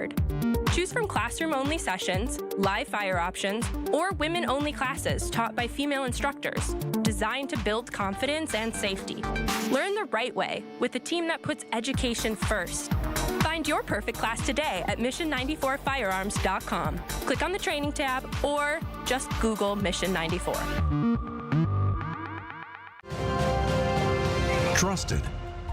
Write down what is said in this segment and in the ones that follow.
offered. Choose from classroom-only sessions, live fire options, or women-only classes taught by female instructors, designed to build confidence and safety. Learn the right way with a team that puts education first. Find your perfect class today at mission94firearms.com. Click on the training tab or just Google Mission 94. Trusted,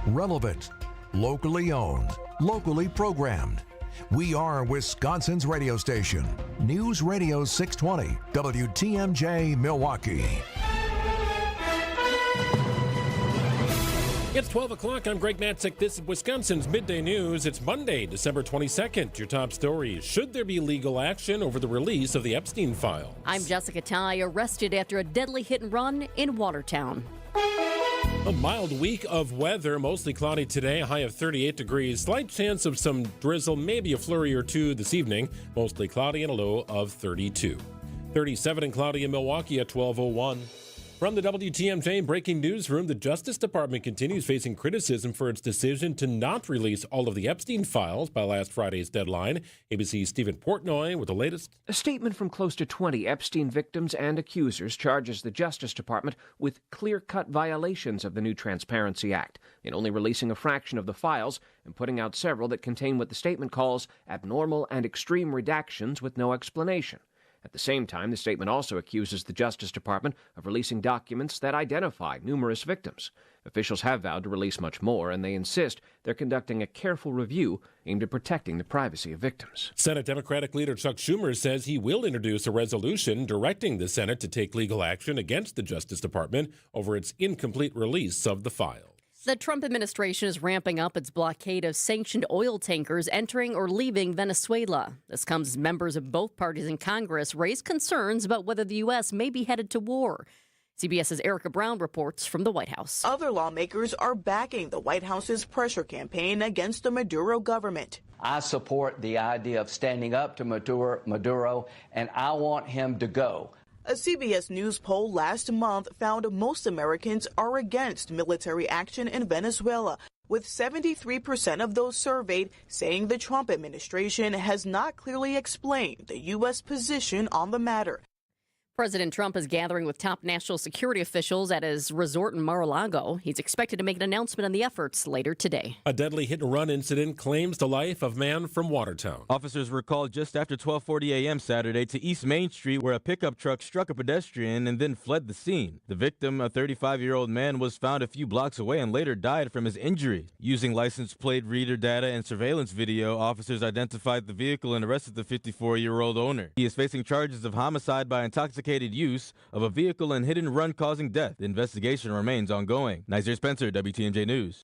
relevant, locally owned, locally programmed. We are Wisconsin's radio station. News Radio 620, WTMJ Milwaukee. It's 12 o'clock. I'm Greg Matzek. This is Wisconsin's Midday News. It's Monday, December 22nd. Your top stories. Should there be legal action over the release of the Epstein files? I'm Jessica Tighe, arrested after a deadly hit and run in Watertown. A mild week of weather, mostly cloudy today, a high of 38 degrees. Slight chance of some drizzle, maybe a flurry or two this evening. Mostly cloudy and a low of 32. 37 and cloudy in Milwaukee at 12:01. From the WTMJ breaking newsroom, the Justice Department continues facing criticism for its decision to not release all of the Epstein files by last Friday's deadline. ABC's Stephen Portnoy with the latest. A statement from close to 20 Epstein victims and accusers charges the Justice Department with clear-cut violations of the new Transparency Act in only releasing a fraction of the files and putting out several that contain what the statement calls abnormal and extreme redactions with no explanation. At the same time, the statement also accuses the Justice Department of releasing documents that identify numerous victims. Officials have vowed to release much more, and they insist they're conducting a careful review aimed at protecting the privacy of victims. Senate Democratic leader Chuck Schumer says he will introduce a resolution directing the Senate to take legal action against the Justice Department over its incomplete release of the files. The Trump administration is ramping up its blockade of sanctioned oil tankers entering or leaving Venezuela. This comes as members of both parties in Congress raise concerns about whether the U.S. may be headed to war. CBS's Erica Brown reports from the White House. Other lawmakers are backing the White House's pressure campaign against the Maduro government. I support the idea of standing up to Maduro, and I want him to go. A CBS News poll last month found most Americans are against military action in Venezuela, with 73% of those surveyed saying the Trump administration has not clearly explained the U.S. position on the matter. President Trump is gathering with top national security officials at his resort in Mar-a-Lago. He's expected to make an announcement on the efforts later today. A deadly hit-and-run incident claims the life of a man from Watertown. Officers were called just after 12:40 a.m. Saturday to East Main Street, where a pickup truck struck a pedestrian and then fled the scene. The victim, a 35-year-old man, was found a few blocks away and later died from his injuries. Using license plate reader data and surveillance video, officers identified the vehicle and arrested the 54-year-old owner. He is facing charges of homicide by intoxicated use of a vehicle and hit-and-run causing death. The investigation remains ongoing. Nazir Spencer, WTMJ News.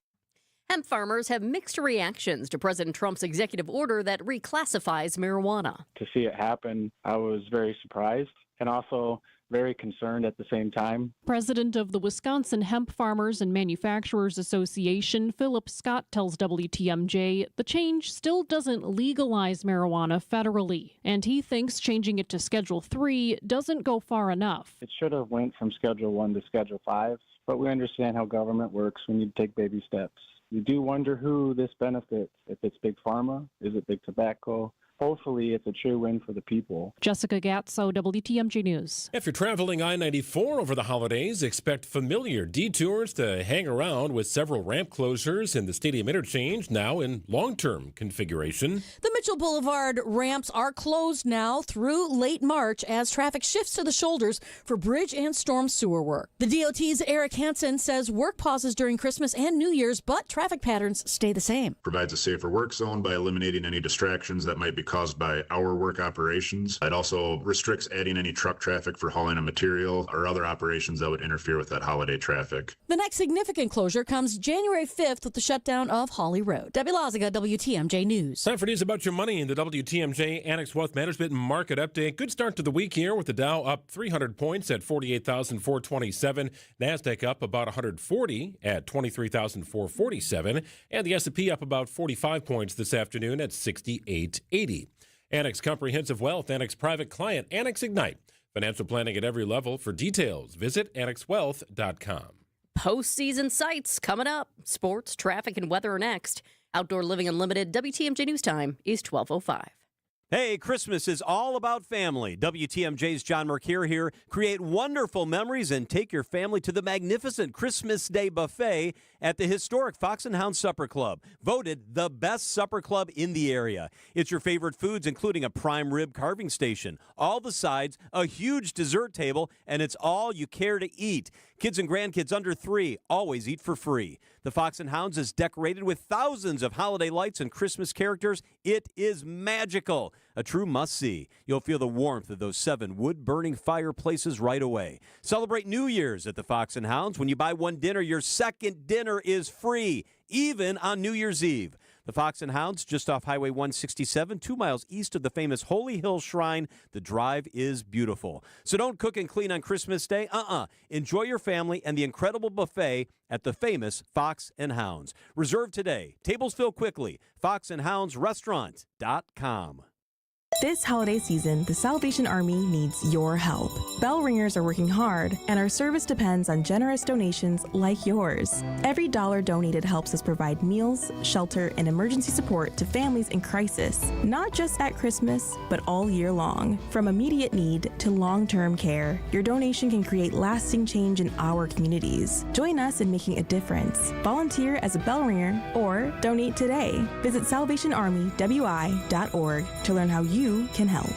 Hemp farmers have mixed reactions to President Trump's executive order that reclassifies marijuana. To see it happen, I was very surprised and also very concerned at the same time. President of the Wisconsin Hemp Farmers and Manufacturers Association, Philip Scott, tells WTMJ the change still doesn't legalize marijuana federally, and he thinks changing it to Schedule 3 doesn't go far enough. It should have went from Schedule 1 to Schedule 5, but we understand how government works. We need to take baby steps. You do wonder who this benefits. If it's Big Pharma, is it Big Tobacco? Hopefully, it's a true win for the people. Jessica Gatso, WTMJ News. If you're traveling I-94 over the holidays, expect familiar detours to hang around with several ramp closures in the stadium interchange now in long-term configuration. The Mitchell Boulevard ramps are closed now through late March as traffic shifts to the shoulders for bridge and storm sewer work. The DOT's Eric Hansen says work pauses during Christmas and New Year's, but traffic patterns stay the same. Provides a safer work zone by eliminating any distractions that might be caused by our work operations. It also restricts adding any truck traffic for hauling of material or other operations that would interfere with that holiday traffic. The next significant closure comes January 5th with the shutdown of Holly Road. Debbie Loziga, WTMJ News. Time for news about your money in the WTMJ Annex Wealth Management Market Update. Good start to the week here with the Dow up 300 points at 48,427. NASDAQ up about 140 at 23,447. And the S&P up about 45 points this afternoon at 6880. Annex Comprehensive Wealth, Annex Private Client, Annex Ignite. Financial planning at every level. For details, visit annexwealth.com. Postseason sights coming up. Sports, traffic, and weather are next. Outdoor Living Unlimited, WTMJ News Time is 12:05. Hey, Christmas is all about family. WTMJ's John Mercure here. Create wonderful memories and take your family to the magnificent Christmas Day buffet at the historic Fox and Hound Supper Club, voted the best supper club in the area. It's your favorite foods, including a prime rib carving station, all the sides, a huge dessert table, and it's all you care to eat. Kids and grandkids under 3 always eat for free. The Fox and Hounds is decorated with thousands of holiday lights and Christmas characters. It is magical. A true must-see. You'll feel the warmth of those 7 wood-burning fireplaces right away. Celebrate New Year's at the Fox and Hounds. When you buy one dinner, your second dinner is free, even on New Year's Eve. The Fox and Hounds, just off Highway 167, 2 miles east of the famous Holy Hill Shrine. The drive is beautiful. So don't cook and clean on Christmas Day. Enjoy your family and the incredible buffet at the famous Fox and Hounds. Reserve today. Tables fill quickly. foxandhoundsrestaurant.com. This holiday season, the Salvation Army needs your help. Bell ringers are working hard, and our service depends on generous donations like yours. Every dollar donated helps us provide meals, shelter, and emergency support to families in crisis, not just at Christmas, but all year long. From immediate need to long-term care, your donation can create lasting change in our communities. Join us in making a difference. Volunteer as a bell ringer or donate today. Visit salvationarmywi.org to learn how you can help.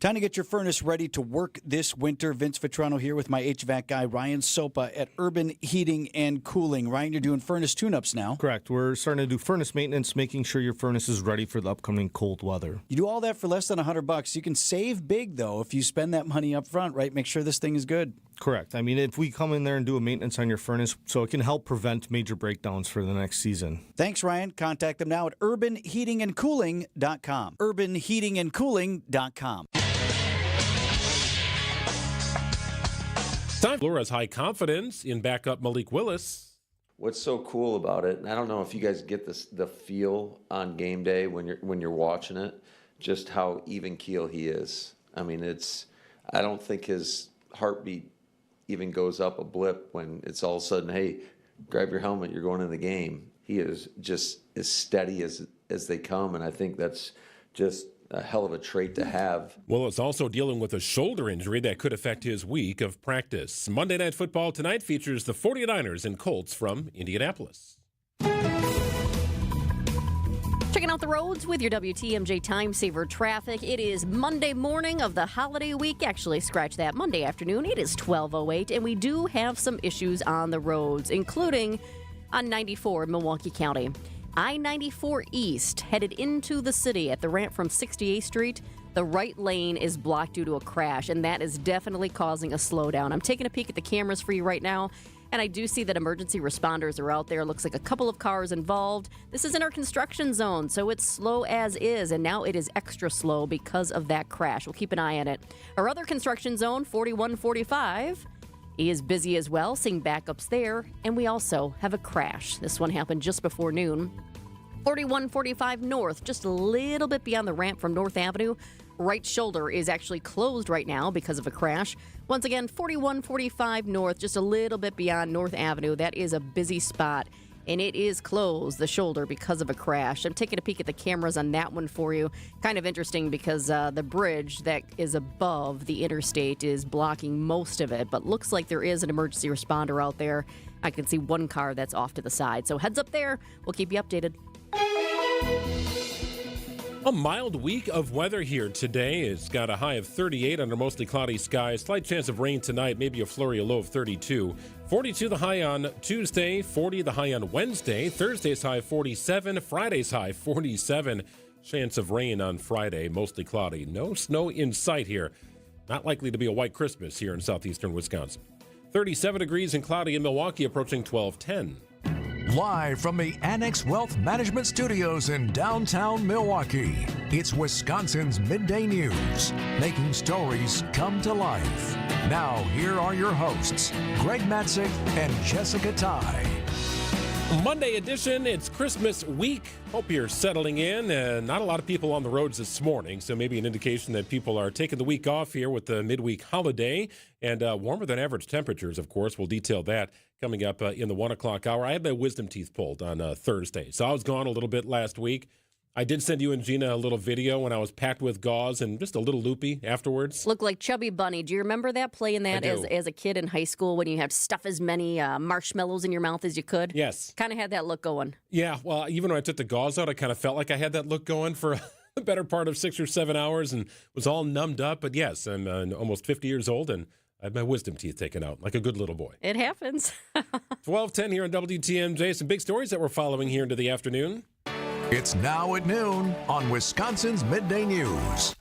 Time to get your furnace ready to work this winter. Vince Vitrano here with my HVAC guy, Ryan Sopa at Urban Heating and Cooling. Ryan, you're doing furnace tune-ups now. Correct. We're starting to do furnace maintenance, making sure your furnace is ready for the upcoming cold weather. You do all that for less than $100. You can save big, though, if you spend that money up front, right? Make sure this thing is good. Correct. I mean, if we come in there and do a maintenance on your furnace, so it can help prevent major breakdowns for the next season. Thanks, Ryan. Contact them now at urbanheatingandcooling.com. urbanheatingandcooling.com. Time. Laura's high confidence in backup Malik Willis. What's so cool about it, and I don't know if you guys get the feel on game day when you're watching it, just how even keel he is. I mean, I don't think his heartbeat even goes up a blip when it's all of a sudden, hey, grab your helmet, you're going in the game. He is just as steady as they come, and I think that's just a hell of a trait to have. Willis also dealing with a shoulder injury that could affect his week of practice. Monday Night Football tonight features the 49ers and Colts from Indianapolis. Checking out the roads with your WTMJ Time Saver traffic. It is Monday morning of the holiday week. Actually, scratch that, Monday afternoon. It is 12:08, and we do have some issues on the roads, including on 94 in Milwaukee County. I-94 East headed into the city at the ramp from 68th Street. The right lane is blocked due to a crash, and that is definitely causing a slowdown. I'm taking a peek at the cameras for you right now, and I do see that emergency responders are out there. Looks like a couple of cars involved. This is in our construction zone, so it's slow as is, and now it is extra slow because of that crash. We'll keep an eye on it. Our other construction zone, 4145, is busy as well, seeing backups there, and we also have a crash. This one happened just before noon. 4145 North, just a little bit beyond the ramp from North Avenue. Right shoulder is actually closed right now because of a crash. Once again, 4145 North, just a little bit beyond North Avenue. That is a busy spot, and it is closed, the shoulder, because of a crash. I'm taking a peek at the cameras on that one for you. Kind of interesting because the bridge that is above the interstate is blocking most of it, but looks like there is an emergency responder out there. I can see one car that's off to the side. So heads up there. We'll keep you updated. A mild week of weather here today. It's got a high of 38 under mostly cloudy skies. Slight chance of rain tonight, maybe a flurry, a low of 32. 42 the high on Tuesday, 40 the high on Wednesday. Thursday's high 47, Friday's high 47. Chance of rain on Friday, mostly cloudy. No snow in sight here. Not likely to be a white Christmas here in southeastern Wisconsin. 37 degrees and cloudy in Milwaukee, approaching 1210. Live from the Annex Wealth Management Studios in downtown Milwaukee, it's Wisconsin's Midday News, making stories come to life. Now, here are your hosts, Greg Matzek and Jessica Tighe. Monday edition, it's Christmas week. Hope you're settling in. Not a lot of people on the roads this morning, so maybe an indication that people are taking the week off here with the midweek holiday and warmer than average temperatures, of course. We'll detail that coming up in the 1 o'clock hour. I had my wisdom teeth pulled on Thursday, so I was gone a little bit last week. I did send you and Gina a little video when I was packed with gauze and just a little loopy afterwards. Looked like Chubby Bunny. Do you remember that, playing that as a kid in high school when you had to stuff as many marshmallows in your mouth as you could? Yes. Kind of had that look going. Yeah, well, even when I took the gauze out, I kind of felt like I had that look going for the better part of 6 or 7 hours and was all numbed up. But yes, I'm almost 50 years old and I had my wisdom teeth taken out like a good little boy. It happens. 12:10 here on WTMJ. Some big stories that we're following here into the afternoon. It's now at noon on Wisconsin's Midday News.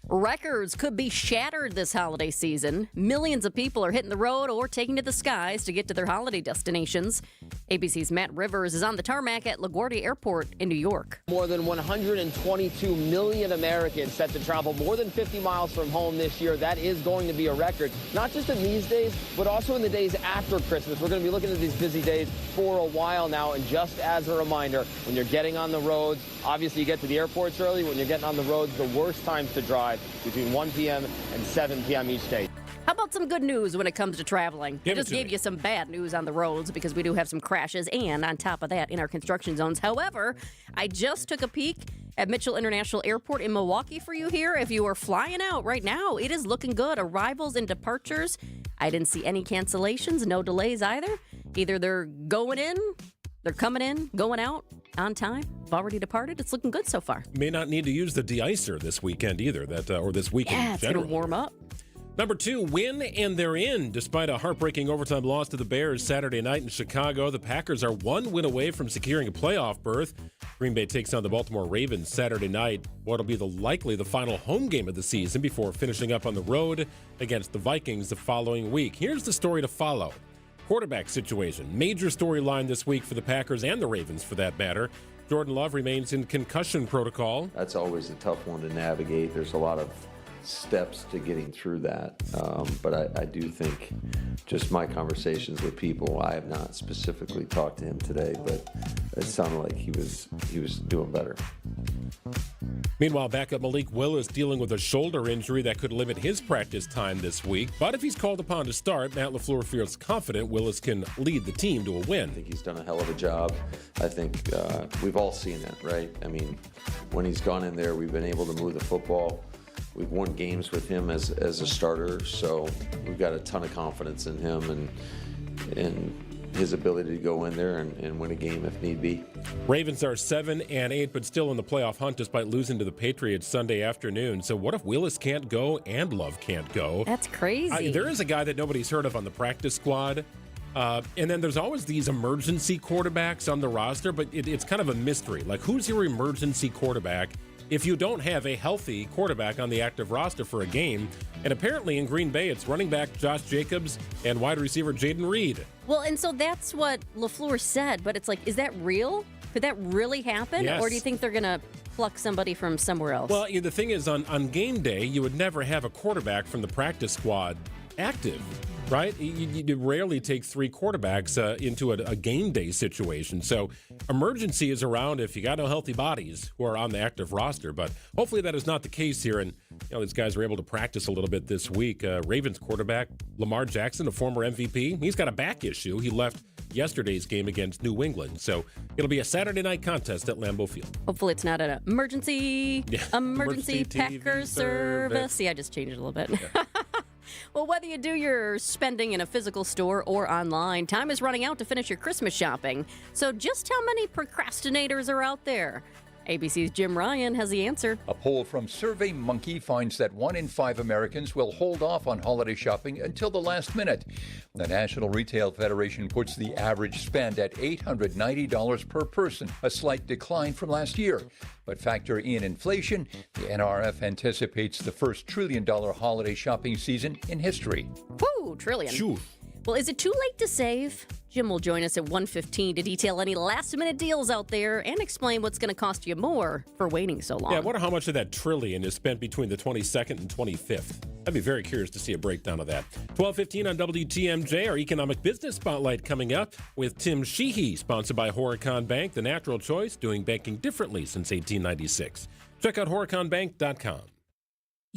Records could be shattered this holiday season. Millions of people are hitting the road or taking to the skies to get to their holiday destinations. ABC's Matt Rivers is on the tarmac at LaGuardia Airport in New York. More than 122 million Americans set to travel more than 50 miles from home this year. That is going to be a record, not just in these days, but also in the days after Christmas. We're going to be looking at these busy days for a while now. And just as a reminder, when you're getting on the roads, obviously you get to the airports early. When you're getting on the roads, the worst times to drive between 1 p.m. and 7 p.m. each day. How about some good news when it comes to traveling? I just gave me you some bad news on the roads because we do have some crashes and on top of that in our construction zones. However, I just took a peek at Mitchell International Airport in Milwaukee for you here. If you are flying out right now, it is looking good. Arrivals and departures. I didn't see any cancellations, no delays either. Either they're going in, they're coming in, going out on time. Have already departed. It's looking good so far. May not need to use the de-icer this weekend either, or this weekend. Yeah, it's going to warm up. Number 2, win and they're in. Despite a heartbreaking overtime loss to the Bears Saturday night in Chicago, the Packers are one win away from securing a playoff berth. Green Bay takes on the Baltimore Ravens Saturday night. What'll be likely the final home game of the season before finishing up on the road against the Vikings the following week. Here's the story to follow. Quarterback situation. Major storyline this week for the Packers and the Ravens for that matter. Jordan Love remains in concussion protocol. That's always a tough one to navigate. There's a lot of steps to getting through that. But I do think just my conversations with people, I have not specifically talked to him today, but it sounded like he was doing better. Meanwhile, backup Malik Willis dealing with a shoulder injury that could limit his practice time this week. But if he's called upon to start, Matt LaFleur feels confident Willis can lead the team to a win. I think he's done a hell of a job. I think we've all seen that, right? I mean, when he's gone in there, we've been able to move the football. We've won games with him as a starter, so we've got a ton of confidence in him and his ability to go in there and win a game if need be. Ravens are 7-8, but still in the playoff hunt despite losing to the Patriots Sunday afternoon. So what if Willis can't go and Love can't go? That's crazy. There is a guy that nobody's heard of on the practice squad. And then there's always these emergency quarterbacks on the roster, but it's kind of a mystery. Like, who's your emergency quarterback if you don't have a healthy quarterback on the active roster for a game? And apparently in Green Bay, it's running back Josh Jacobs and wide receiver Jaden Reed. Well, and so that's what LaFleur said, but it's like, is that real? Could that really happen? Yes. Or do you think they're going to pluck somebody from somewhere else? Well, the thing is, on game day, you would never have a quarterback from the practice squad active, right? You rarely take 3 quarterbacks into a game day situation. So emergency is around if you got no healthy bodies who are on the active roster. But hopefully that is not the case here. And these guys were able to practice a little bit this week. Ravens quarterback Lamar Jackson, a former MVP, he's got a back issue. He left yesterday's game against New England. So it'll be a Saturday night contest at Lambeau Field. Hopefully it's not an emergency Packers service. See, I just changed it a little bit. Yeah. Well, whether you do your spending in a physical store or online, time is running out to finish your Christmas shopping. So just how many procrastinators are out there? ABC's Jim Ryan has the answer. A poll from SurveyMonkey finds that 1 in 5 Americans will hold off on holiday shopping until the last minute. The National Retail Federation puts the average spend at $890 per person, a slight decline from last year. But factor in inflation, the NRF anticipates the first $1 trillion holiday shopping season in history. Woo, trillion. Shoo. Well, is it too late to save? Jim will join us at 1:15 to detail any last-minute deals out there and explain what's going to cost you more for waiting so long. Yeah, I wonder how much of that trillion is spent between the 22nd and 25th. I'd be very curious to see a breakdown of that. 12:15 on WTMJ, our economic business spotlight coming up with Tim Sheehy, sponsored by Horicon Bank, the natural choice, doing banking differently since 1896. Check out horiconbank.com.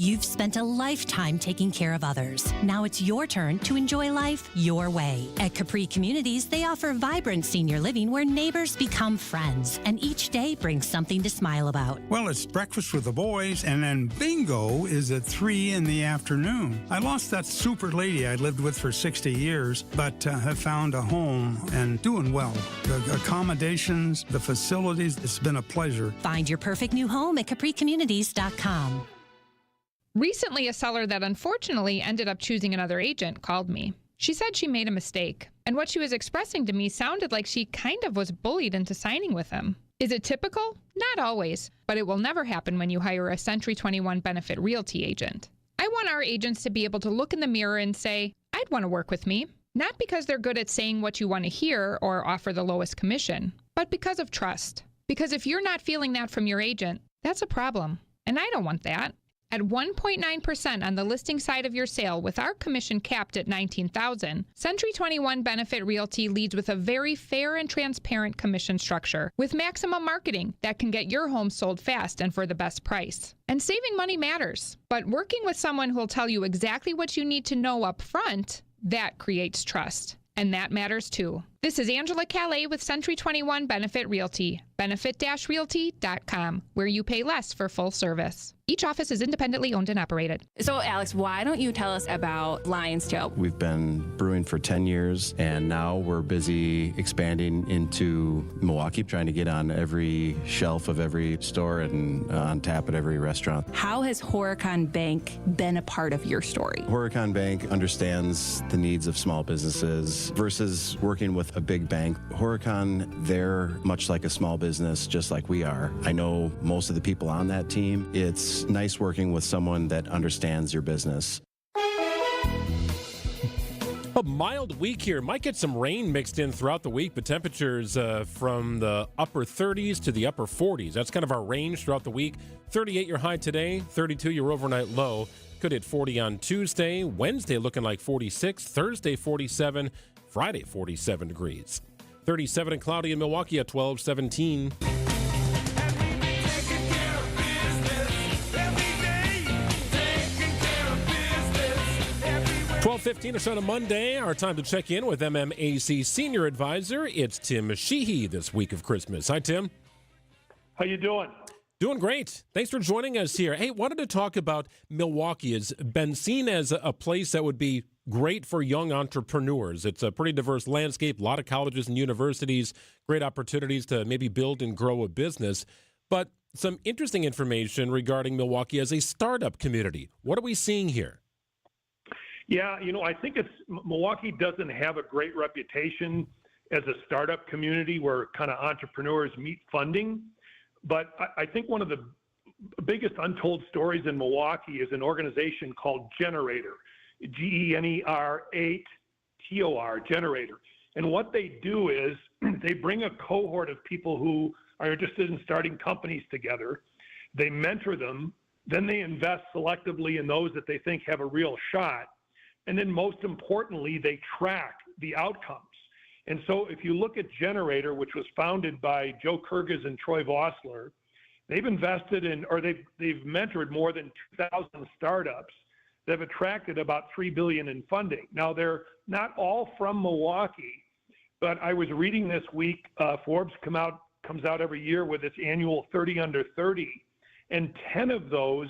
You've spent a lifetime taking care of others. Now it's your turn to enjoy life your way. At Capri Communities, they offer vibrant senior living where neighbors become friends, and each day brings something to smile about. Well, it's breakfast with the boys, and then bingo is at 3 in the afternoon. I lost that super lady I lived with for 60 years, but have found a home and doing well. The accommodations, the facilities, it's been a pleasure. Find your perfect new home at capricommunities.com. Recently, a seller that unfortunately ended up choosing another agent called me. She said she made a mistake, and what she was expressing to me sounded like she kind of was bullied into signing with him. Is it typical? Not always, but it will never happen when you hire a Century 21 Benefit Realty agent. I want our agents to be able to look in the mirror and say, I'd want to work with me. Not because they're good at saying what you want to hear or offer the lowest commission, but because of trust. Because if you're not feeling that from your agent, that's a problem, and I don't want that. At 1.9% on the listing side of your sale with our commission capped at $19,000, Century 21 Benefit Realty leads with a very fair and transparent commission structure with maximum marketing that can get your home sold fast and for the best price. And saving money matters, but working with someone who will tell you exactly what you need to know up front, that creates trust. And that matters too. This is Angela Calais with Century 21 Benefit Realty, benefit-realty.com, where you pay less for full service. Each office is independently owned and operated. So, Alex, why don't you tell us about Lion's Tail? We've been brewing for 10 years, and now we're busy expanding into Milwaukee, trying to get on every shelf of every store and on tap at every restaurant. How has Horicon Bank been a part of your story? Horicon Bank understands the needs of small businesses versus working with a big bank. Horicon, they're much like a small business, just like we are. I know most of the people on that team. It's nice working with someone that understands your business. A mild week here. Might get some rain mixed in throughout the week, but temperatures from the upper 30s to the upper 40s. That's kind of our range throughout the week. 38 your high today, 32 your overnight low. Could hit 40 on Tuesday. Wednesday looking like 46. Thursday 47. Friday 47 degrees. 37 and cloudy in Milwaukee at 12:17. 12:15 or so on a Monday, our time to check in with MMAC Senior Advisor. It's Tim Sheehy this week of Christmas. Hi, Tim. How you doing? Doing great. Thanks for joining us here. Hey, wanted to talk about Milwaukee. It's been seen as a place that would be great for young entrepreneurs. It's a pretty diverse landscape, a lot of colleges and universities, great opportunities to maybe build and grow a business. But some interesting information regarding Milwaukee as a startup community. What are we seeing here? Yeah, I think Milwaukee doesn't have a great reputation as a startup community where kind of entrepreneurs meet funding. But I think one of the biggest untold stories in Milwaukee is an organization called Generator, GENER8TOR, Generator. And what they do is they bring a cohort of people who are interested in starting companies together. They mentor them. Then they invest selectively in those that they think have a real shot. And then most importantly, they track the outcomes. And so if you look at Generator, which was founded by Joe Kyrgyz and Troy Vossler, they've invested in, or they've mentored more than 2,000 startups that have attracted about $3 billion in funding. Now, they're not all from Milwaukee, but I was reading this week, Forbes comes out every year with its annual 30 under 30, and 10 of those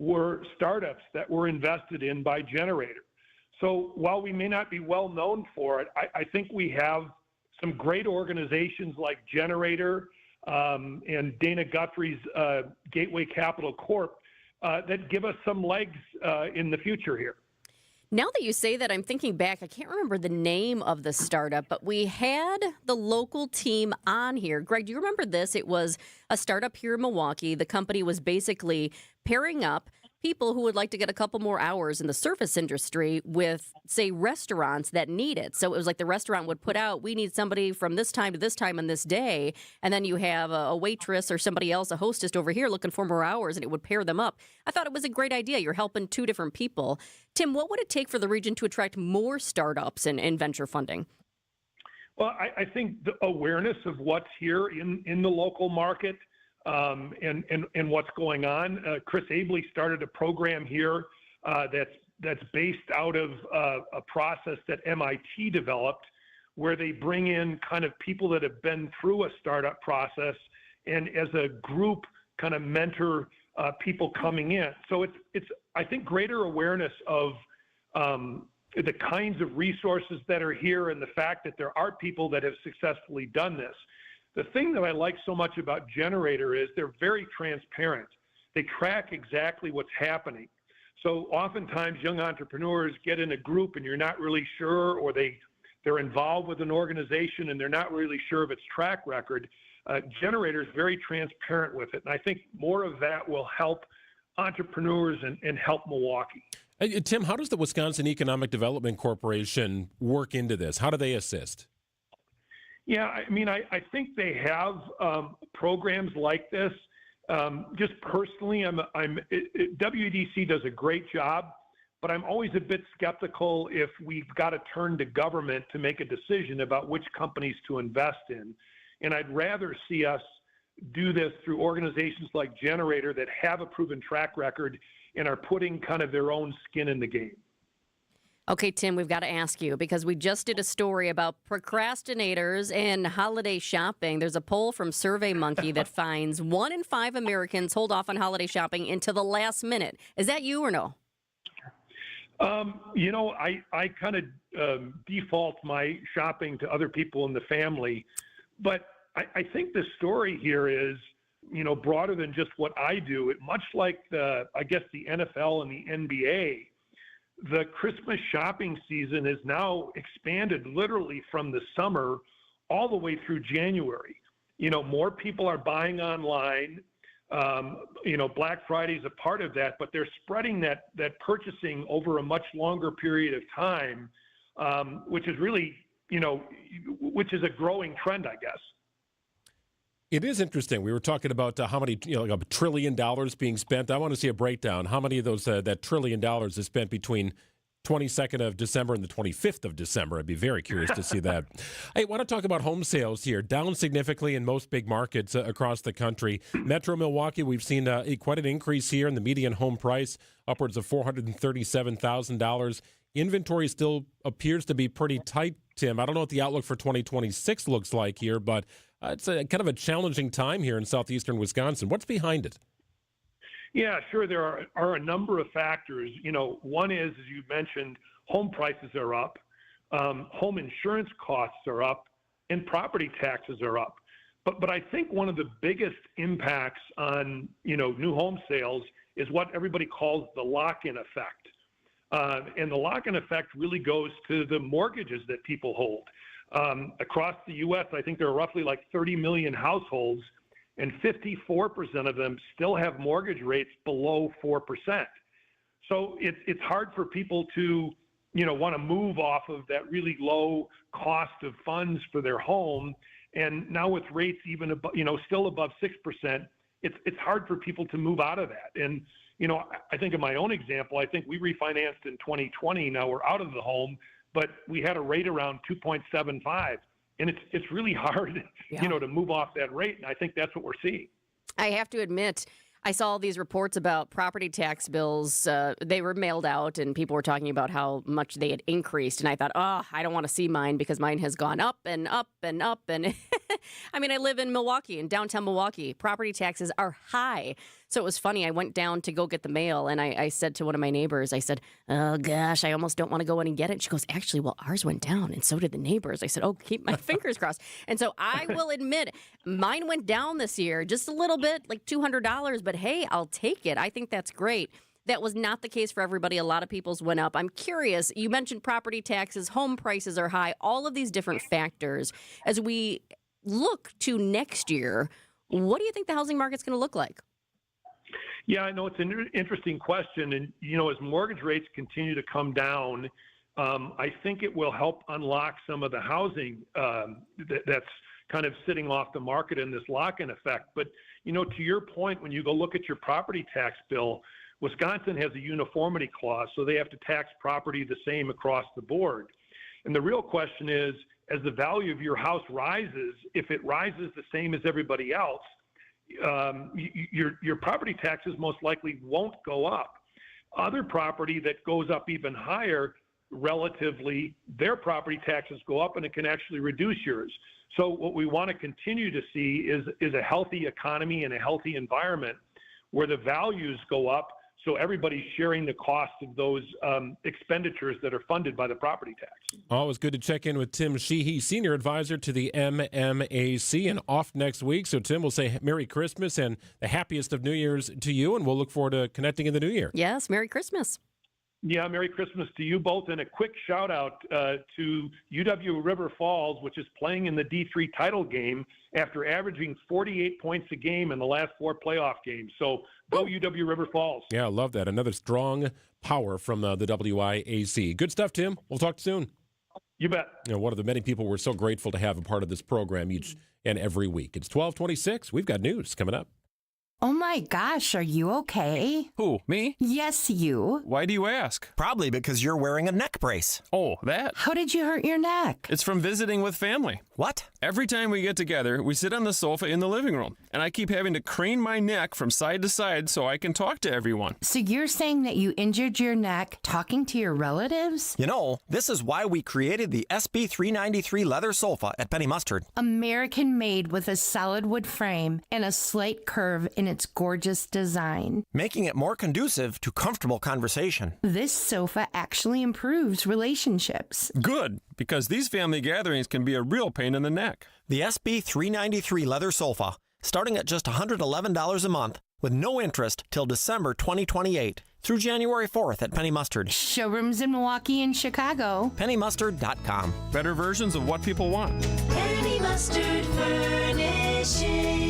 were startups that were invested in by Generator. So while we may not be well known for it, I think we have some great organizations like Generator and Dana Guthrie's Gateway Capital Corp that give us some legs in the future here. Now that you say that, I'm thinking back. I can't remember the name of the startup, but we had the local team on here. Greg, do you remember this? It was a startup here in Milwaukee. The company was basically pairing up people who would like to get a couple more hours in the service industry with, say, restaurants that need it. So it was like the restaurant would put out, we need somebody from this time to this time on this day. And then you have a waitress or somebody else, a hostess over here looking for more hours, and it would pair them up. I thought it was a great idea. You're helping two different people. Tim, what would it take for the region to attract more startups and venture funding? Well, I think the awareness of what's here in the local market, and what's going on. Chris Abley started a program here that's based out of a process that MIT developed, where they bring in kind of people that have been through a startup process and as a group kind of mentor people coming in. So it's I think greater awareness of the kinds of resources that are here and the fact that there are people that have successfully done this. The thing that I like so much about Generator is they're very transparent. They track exactly what's happening. So oftentimes young entrepreneurs get in a group and you're not really sure, or they're involved with an organization and they're not really sure of its track record. Generator is very transparent with it. And I think more of that will help entrepreneurs and help Milwaukee. Tim, how does the Wisconsin Economic Development Corporation work into this? How do they assist? Yeah, I mean, I think they have programs like this. Just personally, WEDC does a great job, but I'm always a bit skeptical if we've got to turn to government to make a decision about which companies to invest in. And I'd rather see us do this through organizations like Generator that have a proven track record and are putting kind of their own skin in the game. Okay, Tim, we've got to ask you, because we just did a story about procrastinators and holiday shopping. There's a poll from SurveyMonkey that finds 1 in 5 Americans hold off on holiday shopping until the last minute. Is that you or no? I kind of default my shopping to other people in the family, but I think the story here is, broader than just what I do. Much like the NFL and the NBA, the Christmas shopping season is now expanded literally from the summer all the way through January. More people are buying online. Black Friday is a part of that, but they're spreading that purchasing over a much longer period of time, which is really, which is a growing trend, I guess. It is interesting. We were talking about how many, like $1 trillion being spent. I want to see a breakdown. How many of those, that $1 trillion is spent between 22nd of December and the 25th of December? I'd be very curious to see that. Hey, I want to talk about home sales here. Down significantly in most big markets across the country. Metro Milwaukee, we've seen quite an increase here in the median home price, upwards of $437,000. Inventory still appears to be pretty tight, Tim. I don't know what the outlook for 2026 looks like here, but it's a kind of a challenging time here in southeastern Wisconsin. What's behind it? Yeah, sure. There are a number of factors. One is, as you mentioned, home prices are up, home insurance costs are up, and property taxes are up. But I think one of the biggest impacts on, new home sales is what everybody calls the lock-in effect. And the lock-in effect really goes to the mortgages that people hold. Across the U.S., I think there are roughly like 30 million households, and 54% of them still have mortgage rates below 4%. So it's hard for people to, want to move off of that really low cost of funds for their home. And now with rates even still above 6%, it's hard for people to move out of that. And I think in my own example, I think we refinanced in 2020. Now we're out of the home, but we had a rate around 2.75, and it's really hard, to move off that rate. And I think that's what we're seeing. I have to admit, I saw all these reports about property tax bills. They were mailed out, and people were talking about how much they had increased. And I thought, I don't want to see mine because mine has gone up and up and up. And I mean, I live in Milwaukee, in downtown Milwaukee. Property taxes are high. So it was funny. I went down to go get the mail, and I said to one of my neighbors, I said, oh, gosh, I almost don't want to go in and get it. She goes, actually, well, ours went down, and so did the neighbors. I said, oh, keep my fingers crossed. And so I will admit, mine went down this year, just a little bit, like $200. But, hey, I'll take it. I think that's great. That was not the case for everybody. A lot of people's went up. I'm curious. You mentioned property taxes, home prices are high, all of these different factors. As we look to next year, what do you think the housing market's going to look like? Yeah, I know it's an interesting question. And, as mortgage rates continue to come down, I think it will help unlock some of the housing that's kind of sitting off the market in this lock-in effect. But, to your point, when you go look at your property tax bill, Wisconsin has a uniformity clause, so they have to tax property the same across the board. And the real question is, as the value of your house rises, if it rises the same as everybody else, your property taxes most likely won't go up. Other property that goes up even higher, relatively, their property taxes go up and it can actually reduce yours. So what we want to continue to see is a healthy economy and a healthy environment where the values go up, so everybody's sharing the cost of those expenditures that are funded by the property tax. Always good to check in with Tim Sheehy, Senior Advisor to the MMAC, and off next week. So, Tim, we'll say Merry Christmas and the happiest of New Year's to you, and we'll look forward to connecting in the new year. Yes, Merry Christmas. Yeah, Merry Christmas to you both, and a quick shout out to UW River Falls, which is playing in the D3 title game after averaging 48 points a game in the last 4 playoff games. So go UW River Falls. Yeah, I love that. Another strong power from the WIAC. Good stuff, Tim. We'll talk soon. You bet. One of the many people we're so grateful to have a part of this program each and every week. It's 12:26. We've got news coming up. Oh my gosh, are you okay? Who, me? Yes, you. Why do you ask? Probably because you're wearing a neck brace. Oh, that? How did you hurt your neck? It's from visiting with family. What? Every time we get together, we sit on the sofa in the living room, and I keep having to crane my neck from side to side so I can talk to everyone. So you're saying that you injured your neck talking to your relatives? You know, this is why we created the SB393 leather sofa at Penny Mustard. American-made with a solid wood frame and a slight curve in its gorgeous design, making it more conducive to comfortable conversation. This sofa actually improves relationships. Good, because these family gatherings can be a real pain in the neck. The SB393 leather sofa, starting at just $111 a month, with no interest till December 2028 through January 4th at Penny Mustard. Showrooms in Milwaukee and Chicago. PennyMustard.com. Better versions of what people want. Penny Mustard Furnishing.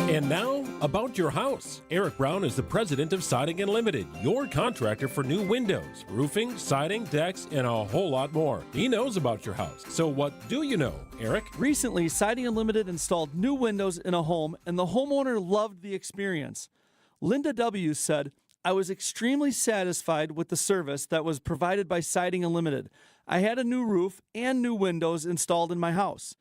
And now, about your house. Eric Brown is the president of Siding Unlimited, your contractor for new windows, roofing, siding, decks, and a whole lot more. He knows about your house. So what do you know, Eric? Recently, Siding Unlimited installed new windows in a home, and the homeowner loved the experience. Linda W. said, "I was extremely satisfied with the service that was provided by Siding Unlimited. I had a new roof and new windows installed in my house."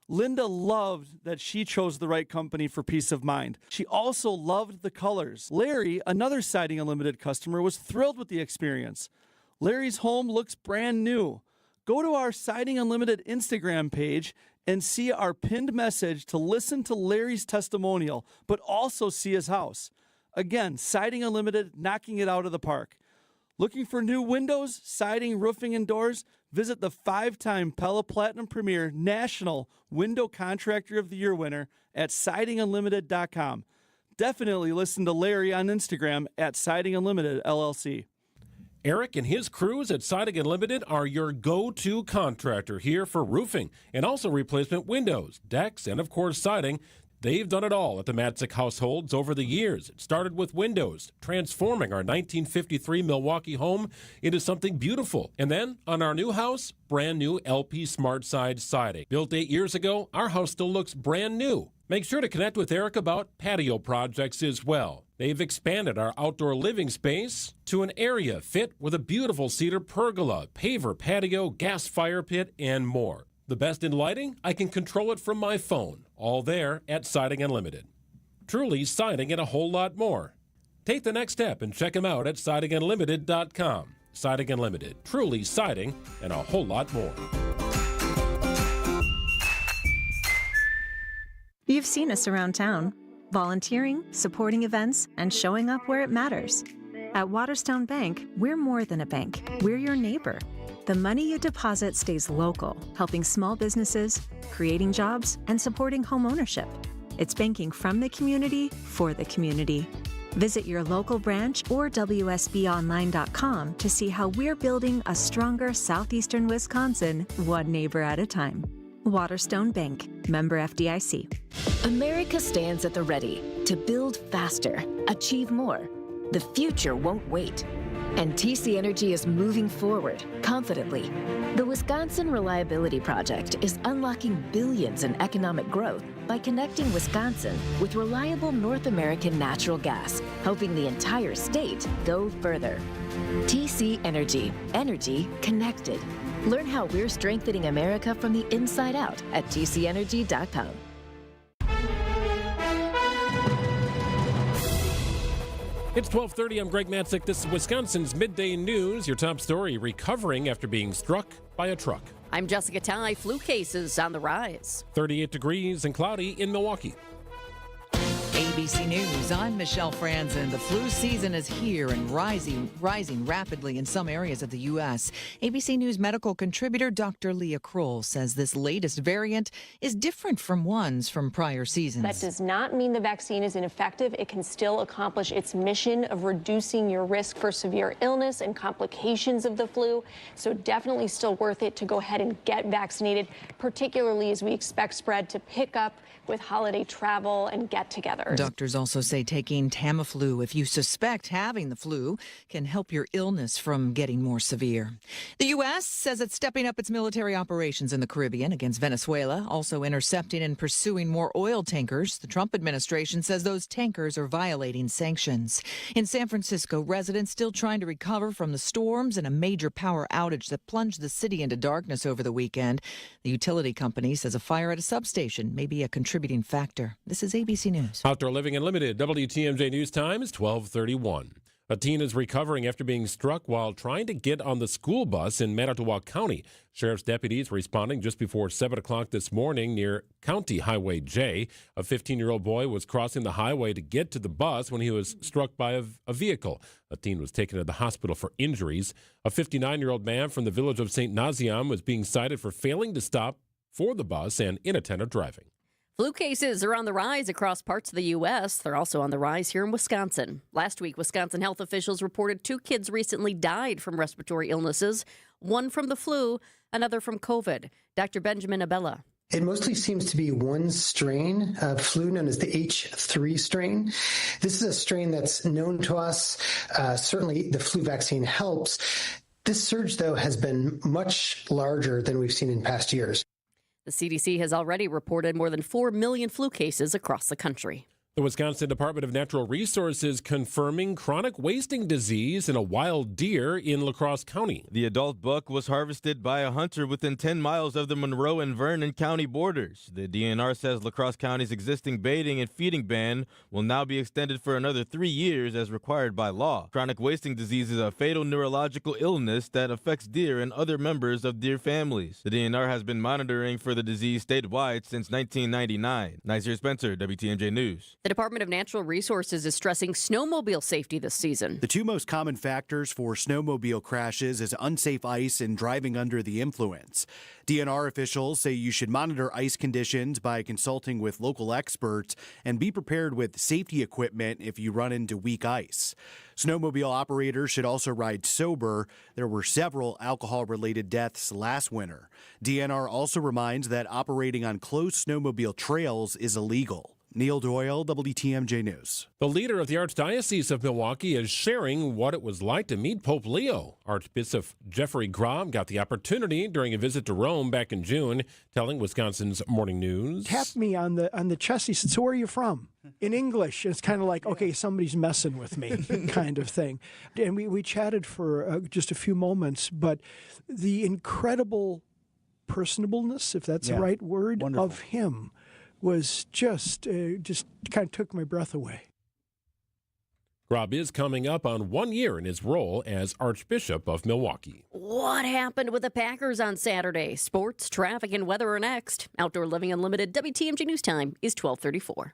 Linda loved that she chose the right company for peace of mind. She also loved the colors. Larry, another Siding Unlimited customer, was thrilled with the experience. Larry's home looks brand new. Go to our Siding Unlimited Instagram page and see our pinned message to listen to Larry's testimonial, but also see his house. Again, Siding Unlimited, knocking it out of the park. Looking for new windows, siding, roofing, and doors? Visit the 5-time Pella Platinum Premier National Window Contractor of the Year winner at sidingunlimited.com. Definitely listen to Larry on Instagram at Siding Unlimited LLC. Eric and his crews at Siding Unlimited are your go-to contractor here for roofing and also replacement windows, decks, and of course siding. They've done it all at the Matzek households over the years. It started with windows, transforming our 1953 Milwaukee home into something beautiful. And then, on our new house, brand new LP SmartSide siding. Built 8 years ago, our house still looks brand new. Make sure to connect with Eric about patio projects as well. They've expanded our outdoor living space to an area fit with a beautiful cedar pergola, paver patio, gas fire pit, and more. The best in lighting? I can control it from my phone. All there at Siding Unlimited. Truly siding and a whole lot more. Take the next step and check them out at sidingunlimited.com. Siding Unlimited. Truly siding and a whole lot more. You've seen us around town, volunteering, supporting events, and showing up where it matters. At Waterstone Bank, we're more than a bank. We're your neighbor. The money you deposit stays local, helping small businesses, creating jobs, and supporting home ownership. It's banking from the community for the community. Visit your local branch or WSBOnline.com to see how we're building a stronger southeastern Wisconsin, one neighbor at a time. Waterstone Bank, member FDIC. America stands at the ready to build faster, achieve more. The future won't wait. And TC Energy is moving forward, confidently. The Wisconsin Reliability Project is unlocking billions in economic growth by connecting Wisconsin with reliable North American natural gas, helping the entire state go further. TC Energy, energy connected. Learn how we're strengthening America from the inside out at tcenergy.com. It's 12:30. I'm Greg Matzek. This is Wisconsin's Midday News. Your top story, recovering after being struck by a truck. I'm Jessica Tighe. Flu cases on the rise. 38 degrees and cloudy in Milwaukee. ABC News, I'm Michelle Franzen. The flu season is here and rising rapidly in some areas of the U.S. ABC News medical contributor Dr. Leah Kroll says this latest variant is different from ones from prior seasons. That does not mean the vaccine is ineffective. It can still accomplish its mission of reducing your risk for severe illness and complications of the flu. So definitely still worth it to go ahead and get vaccinated, particularly as we expect spread to pick up with holiday travel and get-togethers. Doctors also say taking Tamiflu if you suspect having the flu can help your illness from getting more severe. The U.S. says it's stepping up its military operations in the Caribbean against Venezuela, also intercepting and pursuing more oil tankers. The Trump administration says those tankers are violating sanctions. In San Francisco, residents still trying to recover from the storms and a major power outage that plunged the city into darkness over the weekend. The utility company says a fire at a substation may be a contributing factor. This is ABC News. Outdoor Living Unlimited, WTMJ News Time is 12:31. A teen is recovering after being struck while trying to get on the school bus in Manitowoc County. Sheriff's deputies responding just before 7 o'clock this morning near County Highway J. A 15-year-old boy was crossing the highway to get to the bus when he was struck by a vehicle. A teen was taken to the hospital for injuries. A 59-year-old man from the village of St. Naziam was being cited for failing to stop for the bus and inattentive driving. Flu cases are on the rise across parts of the U.S. They're also on the rise here in Wisconsin. Last week, Wisconsin health officials reported 2 kids recently died from respiratory illnesses, one from the flu, another from COVID. Dr. Benjamin Abella. It mostly seems to be one strain of flu known as the H3 strain. This is a strain that's known to us. Certainly, the flu vaccine helps. This surge, though, has been much larger than we've seen in past years. The CDC has already reported more than 4 million flu cases across the country. The Wisconsin Department of Natural Resources confirming chronic wasting disease in a wild deer in La Crosse County. The adult buck was harvested by a hunter within 10 miles of the Monroe and Vernon County borders. The DNR says La Crosse County's existing baiting and feeding ban will now be extended for another 3 years as required by law. Chronic wasting disease is a fatal neurological illness that affects deer and other members of deer families. The DNR has been monitoring for the disease statewide since 1999. Nasir Spencer, WTMJ News. The Department of Natural Resources is stressing snowmobile safety this season. The 2 most common factors for snowmobile crashes is unsafe ice and driving under the influence. DNR officials say you should monitor ice conditions by consulting with local experts and be prepared with safety equipment if you run into weak ice. Snowmobile operators should also ride sober. There were several alcohol-related deaths last winter. DNR also reminds that operating on closed snowmobile trails is illegal. Neil Doyle, WTMJ News. The leader of the Archdiocese of Milwaukee is sharing what it was like to meet Pope Leo. Archbishop Jeffrey Grom got the opportunity during a visit to Rome back in June, telling Wisconsin's Morning News. Tapped me on the chest. He said, "So where are you from?" In English. It's kind of like, okay, somebody's messing with me kind of thing. And we chatted for just a few moments, but the incredible personableness, if that's the right word, of him was just kind of took my breath away. Grob is coming up on 1 year in his role as Archbishop of Milwaukee. What happened with the Packers on Saturday? Sports, traffic, and weather are next. Outdoor Living Unlimited WTMJ News Time is 12:34.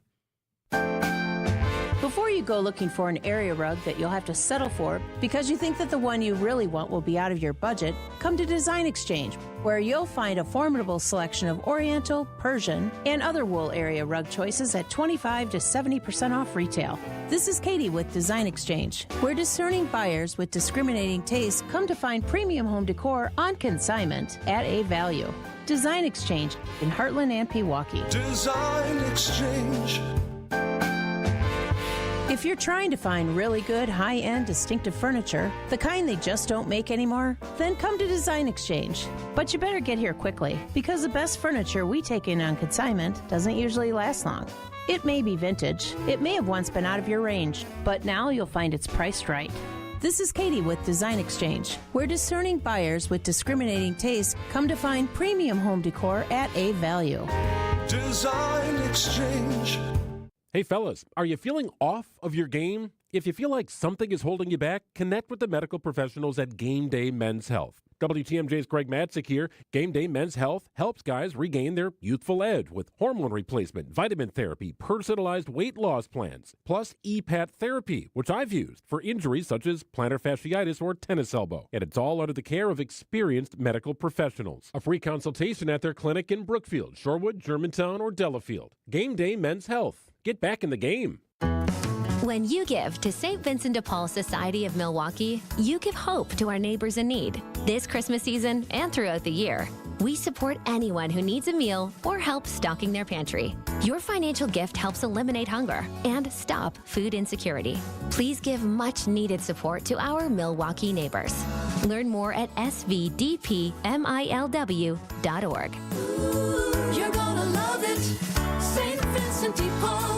Before you go looking for an area rug that you'll have to settle for because you think that the one you really want will be out of your budget, come to Design Exchange, where you'll find a formidable selection of Oriental, Persian, and other wool area rug choices at 25 to 70% off retail. This is Katie with Design Exchange, where discerning buyers with discriminating tastes come to find premium home decor on consignment at a value. Design Exchange in Heartland and Pewaukee. Design Exchange. If you're trying to find really good, high-end, distinctive furniture, the kind they just don't make anymore, then come to Design Exchange. But you better get here quickly, because the best furniture we take in on consignment doesn't usually last long. It may be vintage, it may have once been out of your range, but now you'll find it's priced right. This is Katie with Design Exchange, where discerning buyers with discriminating tastes come to find premium home decor at a value. Design Exchange. Hey fellas, are you feeling off of your game? If you feel like something is holding you back, connect with the medical professionals at Game Day Men's Health. WTMJ's Greg Matzek here. Game Day Men's Health helps guys regain their youthful edge with hormone replacement, vitamin therapy, personalized weight loss plans, plus EPAT therapy, which I've used for injuries such as plantar fasciitis or tennis elbow. And it's all under the care of experienced medical professionals. A free consultation at their clinic in Brookfield, Shorewood, Germantown, or Delafield. Game Day Men's Health. Get back in the game. When you give to St. Vincent de Paul Society of Milwaukee, you give hope to our neighbors in need. This Christmas season and throughout the year, we support anyone who needs a meal or help stocking their pantry. Your financial gift helps eliminate hunger and stop food insecurity. Please give much needed support to our Milwaukee neighbors. Learn more at svdpmilw.org. You're gonna love it, St. Vincent de Paul.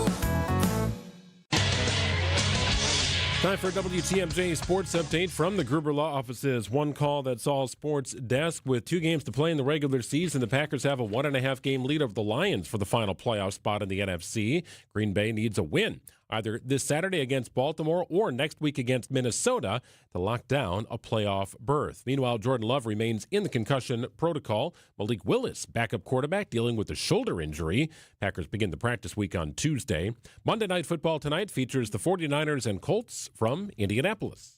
Time for a WTMJ Sports Update from the Gruber Law Office's One Call That's All Sports desk. With 2 games to play in the regular season, the Packers have a 1.5 game lead over the Lions for the final playoff spot in the NFC. Green Bay needs a win either this Saturday against Baltimore or next week against Minnesota to lock down a playoff berth. Meanwhile, Jordan Love remains in the concussion protocol. Malik Willis, backup quarterback, dealing with a shoulder injury. Packers begin the practice week on Tuesday. Monday Night Football tonight features the 49ers and Colts from Indianapolis.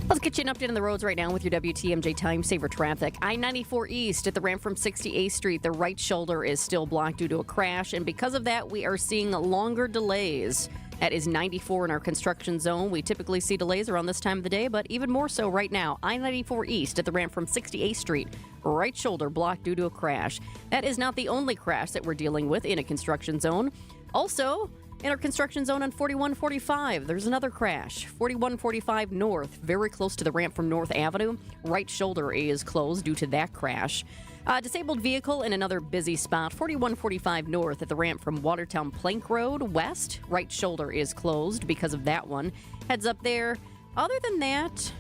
Let's get you an update on the roads right now with your WTMJ Time Saver traffic. I-94 East at the ramp from 68th Street. The right shoulder is still blocked due to a crash, and because of that, we are seeing longer delays. That is 94 in our construction zone. We typically see delays around this time of the day, but even more so right now. I-94 East at the ramp from 68th Street. Right shoulder blocked due to a crash. That is not the only crash that we're dealing with in a construction zone. Also, in our construction zone on 4145, there's another crash. 4145 North, very close to the ramp from North Avenue. Right shoulder is closed due to that crash. Disabled vehicle in another busy spot. 4145 North at the ramp from Watertown Plank Road West. Right shoulder is closed because of that one. Heads up there. Other than that,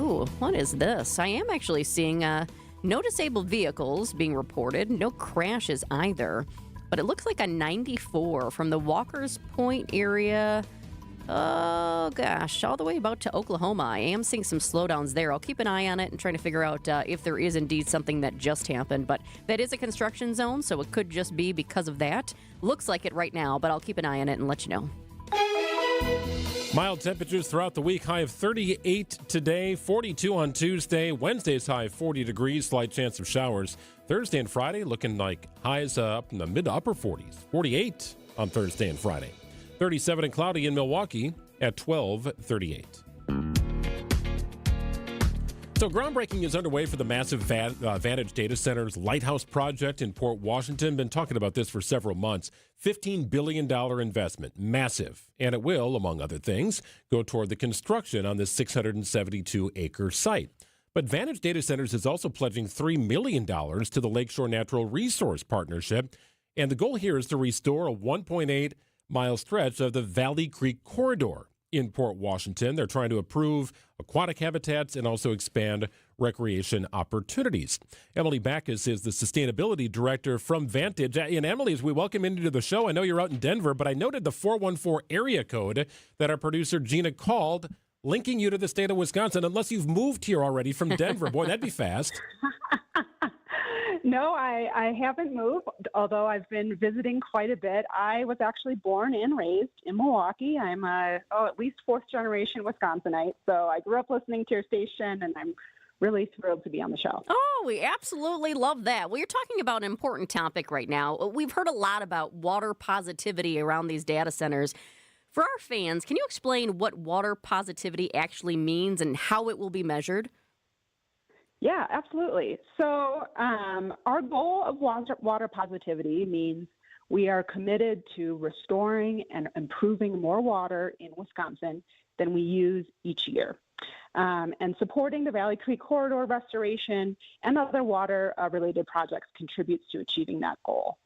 ooh, what is this? I am actually seeing no disabled vehicles being reported. No crashes either. But it looks like a 94 from the Walker's Point area, oh gosh, all the way about to Oklahoma. I am seeing some slowdowns there. I'll keep an eye on it and trying to figure out if there is indeed something that just happened. But that is a construction zone, so it could just be because of that. Looks like it right now, but I'll keep an eye on it and let you know. Mild temperatures throughout the week. High of 38 today, 42 on Tuesday. Wednesday's high 40 degrees, slight chance of showers. Thursday and Friday looking like highs up in the mid to upper 40s. 48 on Thursday and Friday. 37 and cloudy in Milwaukee at 12:38. So groundbreaking is underway for the massive Vantage Data Center's Lighthouse project in Port Washington. Been talking about this for several months. $15 billion investment, massive. And it will, among other things, go toward the construction on this 672-acre site. But Vantage Data Centers is also pledging $3 million to the Lakeshore Natural Resource Partnership. And the goal here is to restore a 1.8-mile stretch of the Valley Creek Corridor in Port Washington. They're trying to improve aquatic habitats and also expand recreation opportunities. Emily Backus is the Sustainability Director from Vantage. And Emily, as we welcome into the show, I know you're out in Denver, but I noted the 414 area code that our producer Gina called, linking you to the state of Wisconsin, unless you've moved here already from Denver. Boy, that'd be fast. No, I haven't moved, although I've been visiting quite a bit. I was actually born and raised in Milwaukee. I'm at least fourth-generation Wisconsinite, so I grew up listening to your station, and I'm really thrilled to be on the show. Oh, we absolutely love that. Well, you're talking about an important topic right now. We've heard a lot about water positivity around these data centers. For our fans, can you explain what water positivity actually means and how it will be measured? Yeah, absolutely. So our goal of water positivity means we are committed to restoring and improving more water in Wisconsin than we use each year, and supporting the Valley Creek Corridor restoration and other water-related projects contributes to achieving that goal.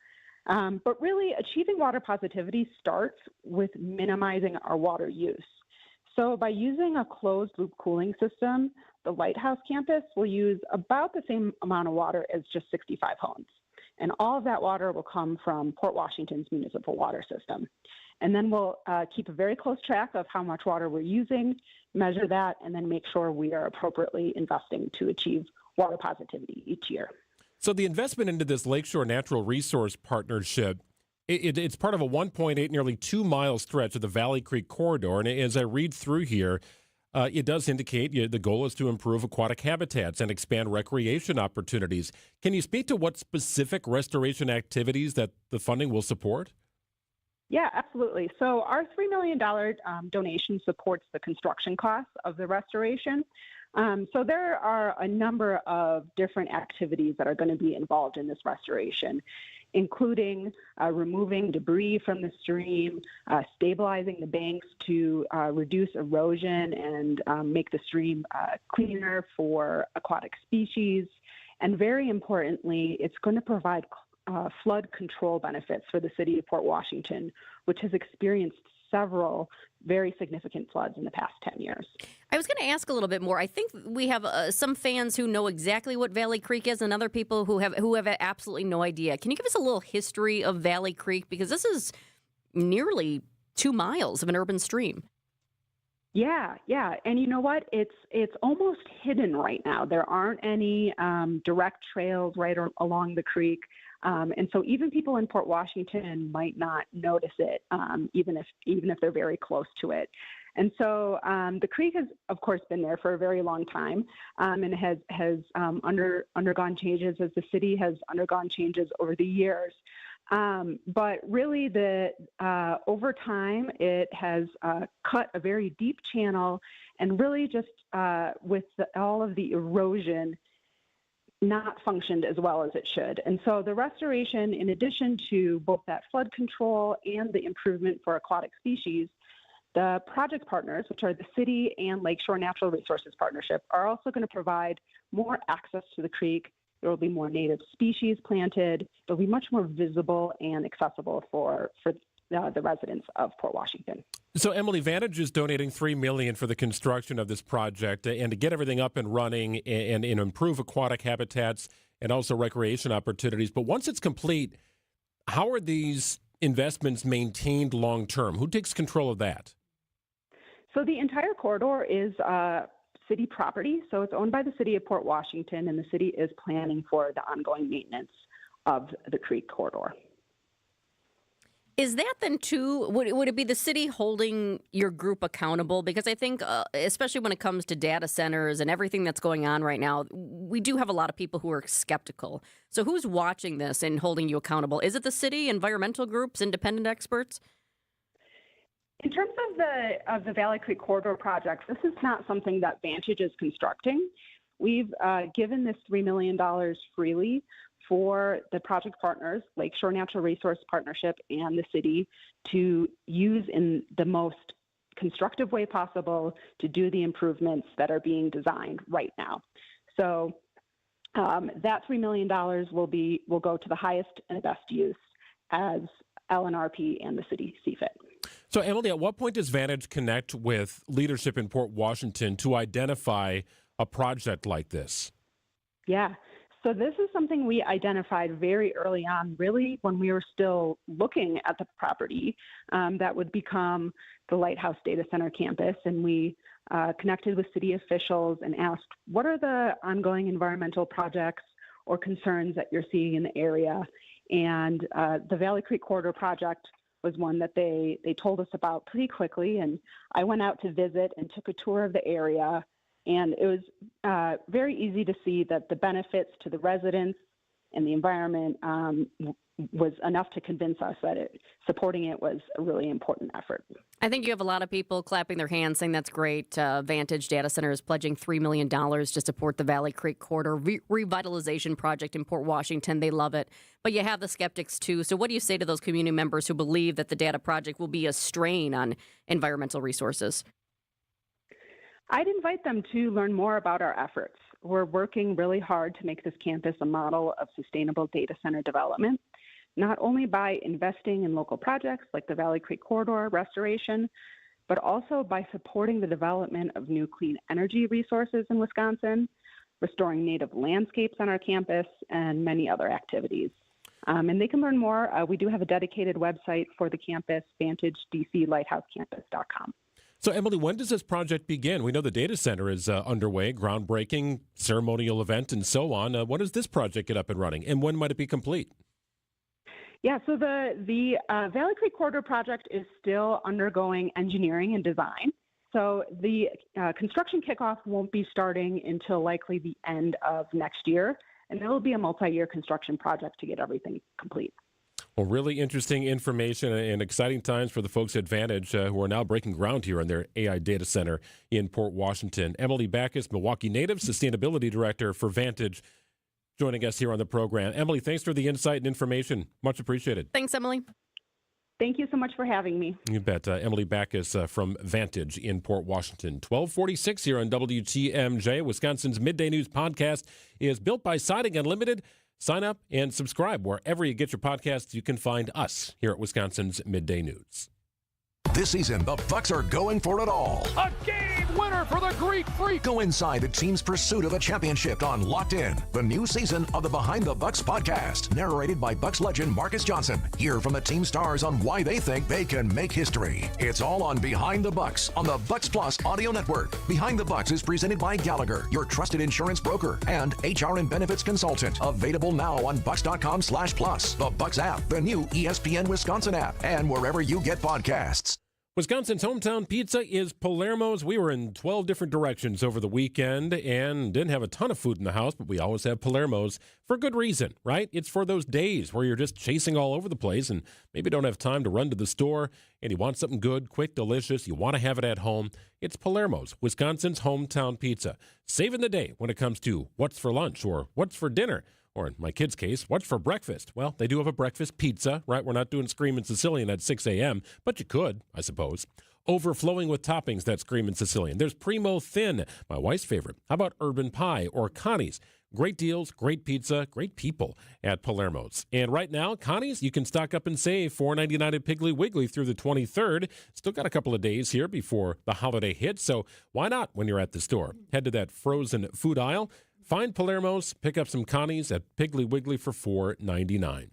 But really, achieving water positivity starts with minimizing our water use. So by using a closed-loop cooling system, the Lighthouse campus will use about the same amount of water as just 65 homes. And all of that water will come from Port Washington's municipal water system. And then we'll keep a very close track of how much water we're using, measure that, and then make sure we are appropriately investing to achieve water positivity each year. So the investment into this Lakeshore Natural Resource Partnership, it's part of a 1.8, nearly 2-mile stretch of the Valley Creek Corridor. And as I read through here, it does indicate the goal is to improve aquatic habitats and expand recreation opportunities. Can you speak to what specific restoration activities that the funding will support? Yeah, absolutely. So our $3 million donation supports the construction costs of the restoration. So there are a number of different activities that are going to be involved in this restoration, including removing debris from the stream, stabilizing the banks to reduce erosion and make the stream cleaner for aquatic species. And very importantly, it's going to provide flood control benefits for the city of Port Washington, which has experienced several very significant floods in the past 10 years. I was going to ask a little bit more. I think we have some fans who know exactly what Valley Creek is and other people who have absolutely no idea. Can you give us a little history of Valley Creek? Because this is nearly 2 miles of an urban stream. Yeah. And you know what? It's almost hidden right now. There aren't any direct trails right along the creek. And so even people in Port Washington might not notice it, even if they're very close to it. And so the creek has, of course, been there for a very long time, and has undergone changes as the city has undergone changes over the years. But really, over time, it has cut a very deep channel, and really just with all of the erosion, not functioned as well as it should. And so the restoration, in addition to both that flood control and the improvement for aquatic species, the project partners, which are the city and Lakeshore Natural Resources Partnership, are also going to provide more access to the creek. There will be more native species planted. It will be much more visible and accessible for the residents of Port Washington. So, Emily, Vantage is donating $3 million for the construction of this project and to get everything up and running and improve aquatic habitats and also recreation opportunities. But once it's complete, how are these investments maintained long term? Who takes control of that? So the entire corridor is city property. So it's owned by the city of Port Washington, and the city is planning for the ongoing maintenance of the creek corridor. Is that then too, would it be the city holding your group accountable? Because I think, especially when it comes to data centers and everything that's going on right now, we do have a lot of people who are skeptical. So who's watching this and holding you accountable? Is it the city, environmental groups, independent experts? In terms of the Valley Creek Corridor project, this is not something that Vantage is constructing. We've given this $3 million freely for the project partners, Lakeshore Natural Resource Partnership and the city, to use in the most constructive way possible to do the improvements that are being designed right now. So that $3 million will go to the highest and best use as LNRP and the city see fit. So, Emily, at what point does Vantage connect with leadership in Port Washington to identify a project like this? Yeah. So this is something we identified very early on, really when we were still looking at the property that would become the Lighthouse Data Center campus. And we connected with city officials and asked, what are the ongoing environmental projects or concerns that you're seeing in the area? And the Valley Creek Corridor project was one that they told us about pretty quickly. And I went out to visit and took a tour of the area. And it was very easy to see that the benefits to the residents and the environment was enough to convince us that supporting it was a really important effort. I think you have a lot of people clapping their hands saying that's great. Vantage Data Center is pledging $3 million to support the Valley Creek Corridor revitalization project in Port Washington. They love it. But you have the skeptics, too. So what do you say to those community members who believe that the data project will be a strain on environmental resources? I'd invite them to learn more about our efforts. We're working really hard to make this campus a model of sustainable data center development. not only by investing in local projects like the Valley Creek Corridor restoration, but also by supporting the development of new clean energy resources in Wisconsin, restoring native landscapes on our campus, and many other activities. And they can learn more. We do have a dedicated website for the campus, VantageDCLighthouseCampus.com. So, Emily, when does this project begin? We know the data center is underway, groundbreaking, ceremonial event, and so on. When does this project get up and running, and when might it be complete? Yeah, so the Valley Creek Corridor project is still undergoing engineering and design. So the construction kickoff won't be starting until likely the end of next year, and it will be a multi-year construction project to get everything complete. Well, really interesting information and exciting times for the folks at Vantage who are now breaking ground here on their AI data center in Port Washington. Emily Backus, Milwaukee native, Sustainability Director for Vantage, joining us here on the program. Emily, thanks for the insight and information. Much appreciated. Thanks, Emily. Thank you so much for having me. You bet. Emily Backus from Vantage in Port Washington. 1246 here on WTMJ. Wisconsin's Midday News podcast is built by Siding Unlimited. Sign up and subscribe wherever you get your podcasts. You can find us here at Wisconsin's Midday News. This season, the Bucks are going for it all. A game winner for the Greek Freak. Go inside the team's pursuit of a championship on Locked In, the new season of the Behind the Bucks podcast, narrated by Bucks legend Marcus Johnson. Hear from the team stars on why they think they can make history. It's all on Behind the Bucks on the Bucks Plus audio network. Behind the Bucks is presented by Gallagher, your trusted insurance broker, and HR and benefits consultant. Available now on bucks.com/plus, the Bucks app, the new ESPN Wisconsin app, and wherever you get podcasts. Wisconsin's hometown pizza is Palermo's. We were in 12 different directions over the weekend and didn't have a ton of food in the house, but we always have Palermo's for good reason, right? It's for those days where you're just chasing all over the place and maybe don't have time to run to the store and you want something good, quick, delicious. You want to have it at home. It's Palermo's, Wisconsin's hometown pizza. Saving the day when it comes to what's for lunch or what's for dinner. Or in my kids' case, what's for breakfast? Well, they do have a breakfast pizza, right? We're not doing Screamin' Sicilian at 6 a.m., but you could, I suppose. Overflowing with toppings, that's Screamin' Sicilian. There's Primo Thin, my wife's favorite. How about Urban Pie or Connie's? Great deals, great pizza, great people at Palermo's. And right now, Connie's, you can stock up and save $4.99 at Piggly Wiggly through the 23rd. Still got a couple of days here before the holiday hits, so why not when you're at the store? Head to that frozen food aisle. Find Palermo's, pick up some Connie's at Piggly Wiggly for $4.99. A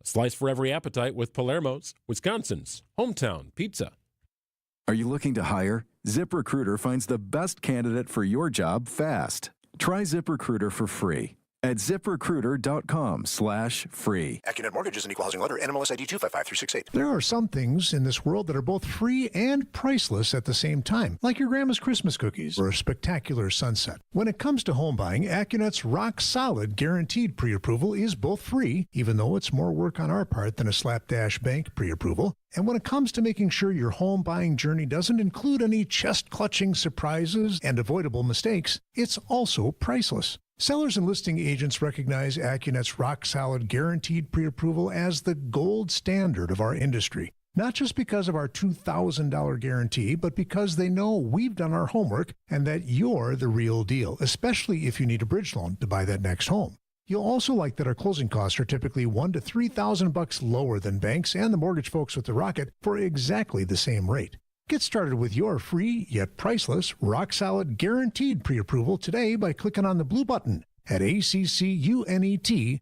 slice for every appetite with Palermo's, Wisconsin's hometown pizza. Are you looking to hire? ZipRecruiter finds the best candidate for your job fast. Try ZipRecruiter for free at ZipRecruiter.com/free. Accunet Mortgage is an equal housing lender. NMLS ID 255368. There are some things in this world that are both free and priceless at the same time, like your grandma's Christmas cookies or a spectacular sunset. When it comes to home buying, Accunet's rock-solid guaranteed pre-approval is both free, even though it's more work on our part than a slapdash bank pre-approval. And when it comes to making sure your home buying journey doesn't include any chest-clutching surprises and avoidable mistakes, it's also priceless. Sellers and listing agents recognize Accunet's rock-solid guaranteed pre-approval as the gold standard of our industry. Not just because of our $2,000 guarantee, but because they know we've done our homework and that you're the real deal, especially if you need a bridge loan to buy that next home. You'll also like that our closing costs are typically $1,000 to $3,000 lower than banks and the mortgage folks with the Rocket for exactly the same rate. Get started with your free yet priceless rock-solid guaranteed pre-approval today by clicking on the blue button at accunet.com.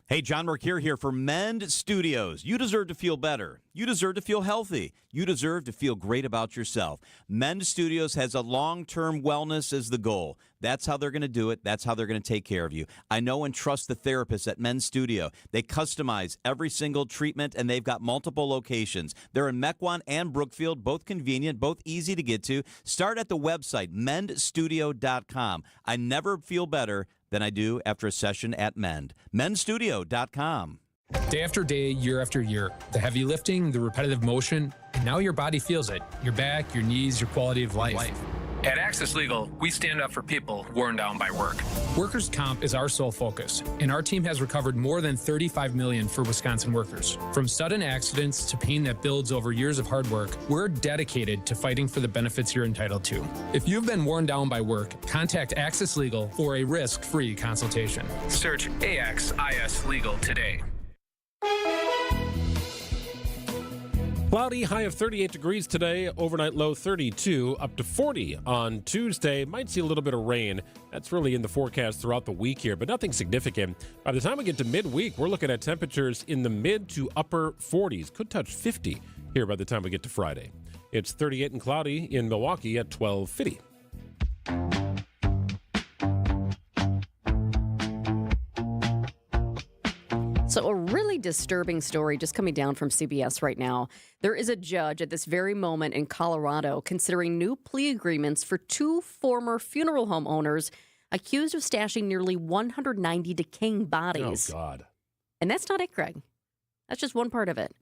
Hey, John Mercure here for Mend Studios. You deserve to feel better. You deserve to feel healthy. You deserve to feel great about yourself. Mend Studios has a long-term wellness as the goal. That's how they're going to do it. That's how they're going to take care of you. I know and trust the therapists at Mend Studio. They customize every single treatment, and they've got multiple locations. They're in Mequon and Brookfield, both convenient, both easy to get to. Start at the website, mendstudio.com. I never feel better than I do after a session at Mend. mendstudio.com. Day after day, year after year, the heavy lifting, the repetitive motion, and now your body feels it. Your back, your knees, your quality of life. At Access Legal, we stand up for people worn down by work. Workers' comp is our sole focus, and our team has recovered more than $35 million for Wisconsin workers. From sudden accidents to pain that builds over years of hard work, we're dedicated to fighting for the benefits you're entitled to. If you've been worn down by work, contact Access Legal for a risk-free consultation. Search AXIS Legal today. Cloudy, high of 38 degrees today, overnight low 32, up to 40 on Tuesday. Might see a little bit of rain. That's really in the forecast throughout the week here, but nothing significant. By the time we get to midweek, we're looking at temperatures in the mid to upper 40s. Could touch 50 here by the time we get to Friday. It's 38 and cloudy in Milwaukee at 12:50. So a really disturbing story just coming down from CBS right now. There is a judge at this very moment in Colorado considering new plea agreements for two former funeral home owners accused of stashing nearly 190 decaying bodies. Oh, God. And that's not it, Greg. That's just one part of it.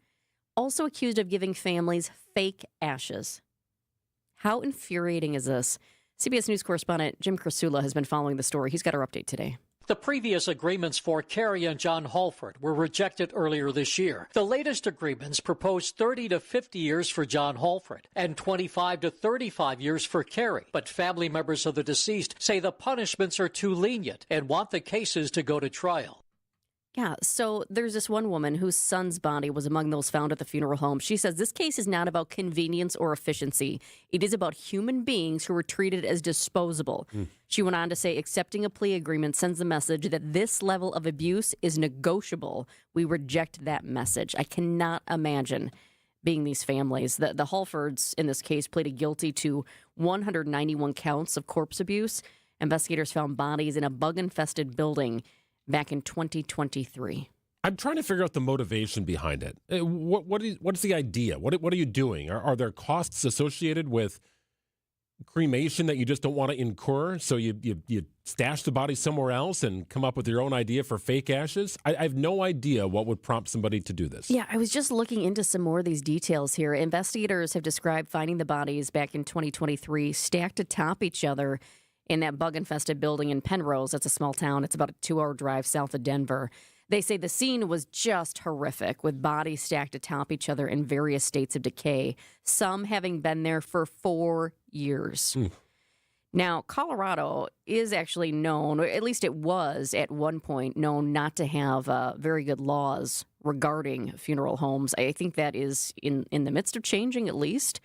Also accused of giving families fake ashes. How infuriating is this? CBS News correspondent Jim Krasula has been following the story. He's got our update today. The previous agreements for Carrie and John Holford were rejected earlier this year. The latest agreements proposed 30 to 50 years for John Holford and 25 to 35 years for Carrie. But family members of the deceased say the punishments are too lenient and want the cases to go to trial. Yeah, so there's this one woman whose son's body was among those found at the funeral home. She says this case is not about convenience or efficiency. It is about human beings who were treated as disposable. She went on to say accepting a plea agreement sends a message that this level of abuse is negotiable. We reject that message. I cannot imagine being these families. The Holfords, in this case, pleaded guilty to 191 counts of corpse abuse. Investigators found bodies in a bug-infested building back in 2023. I'm trying to figure out the motivation behind it. What is the idea? What are you doing? Are there costs associated with cremation that you just don't want to incur? So you stash the body somewhere else and come up with your own idea for fake ashes? I have no idea what would prompt somebody to do this. Yeah, I was just looking into some more of these details here. Investigators have described finding the bodies back in 2023 stacked atop each other in that bug-infested building in Penrose. That's a small town. It's about a 2-hour drive south of Denver. They say the scene was just horrific, with bodies stacked atop each other in various states of decay, some having been there for 4 years. Now, Colorado is actually known, or at least it was at one point, known not to have very good laws regarding funeral homes. I think that is in the midst of changing, at least.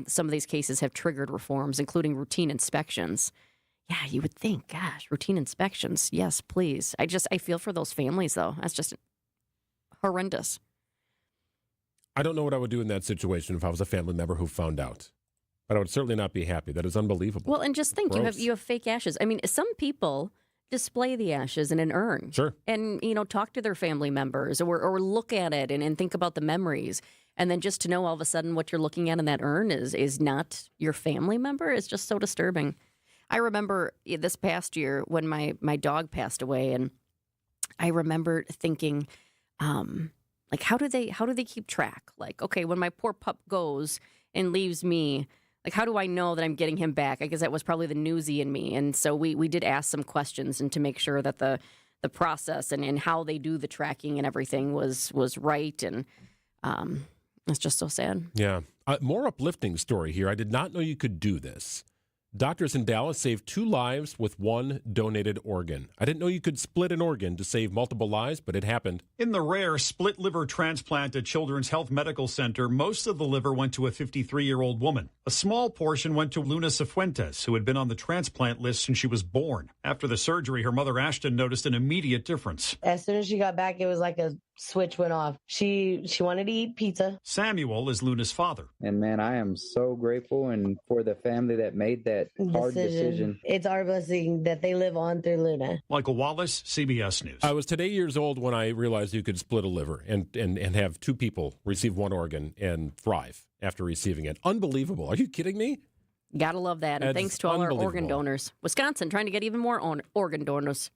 Some of these cases have triggered reforms, including routine inspections. Yeah, you would think, gosh, routine inspections. Yes, please. I feel for those families, though. That's just horrendous. I don't know what I would do in that situation if I was a family member who found out. But I would certainly not be happy. That is unbelievable. Well, and just think, you have fake ashes. I mean, some people display the ashes in an urn. Sure. And, talk to their family members or look at it and think about the memories. And then just to know all of a sudden what you're looking at in that urn is not your family member is just so disturbing. I remember this past year when my dog passed away, and I remember thinking, how do they keep track? Like, okay, when my poor pup goes and leaves me, like, how do I know that I'm getting him back? I guess that was probably the newsie in me. And so we did ask some questions and to make sure that the process and how they do the tracking and everything was right. And it's just so sad. Yeah. More uplifting story here. I did not know you could do this. Doctors in Dallas saved 2 lives with 1 donated organ. I didn't know you could split an organ to save multiple lives, but it happened. In the rare split liver transplant at Children's Health Medical Center, most of the liver went to a 53-year-old woman. A small portion went to Luna Cifuentes, who had been on the transplant list since she was born. After the surgery, her mother Ashton noticed an immediate difference. As soon as she got back, it was like a switch went off. She wanted to eat pizza. Samuel is Luna's father. And man, I am so grateful and for the family that made that hard decision. It's our blessing that they live on through Luna. Michael Wallace, CBS News. I was today years old when I realized you could split a liver and have 2 people receive 1 organ and thrive after receiving it. Unbelievable. Are you kidding me? Gotta love that. And thanks to all our organ donors. Wisconsin trying to get even more organ donors.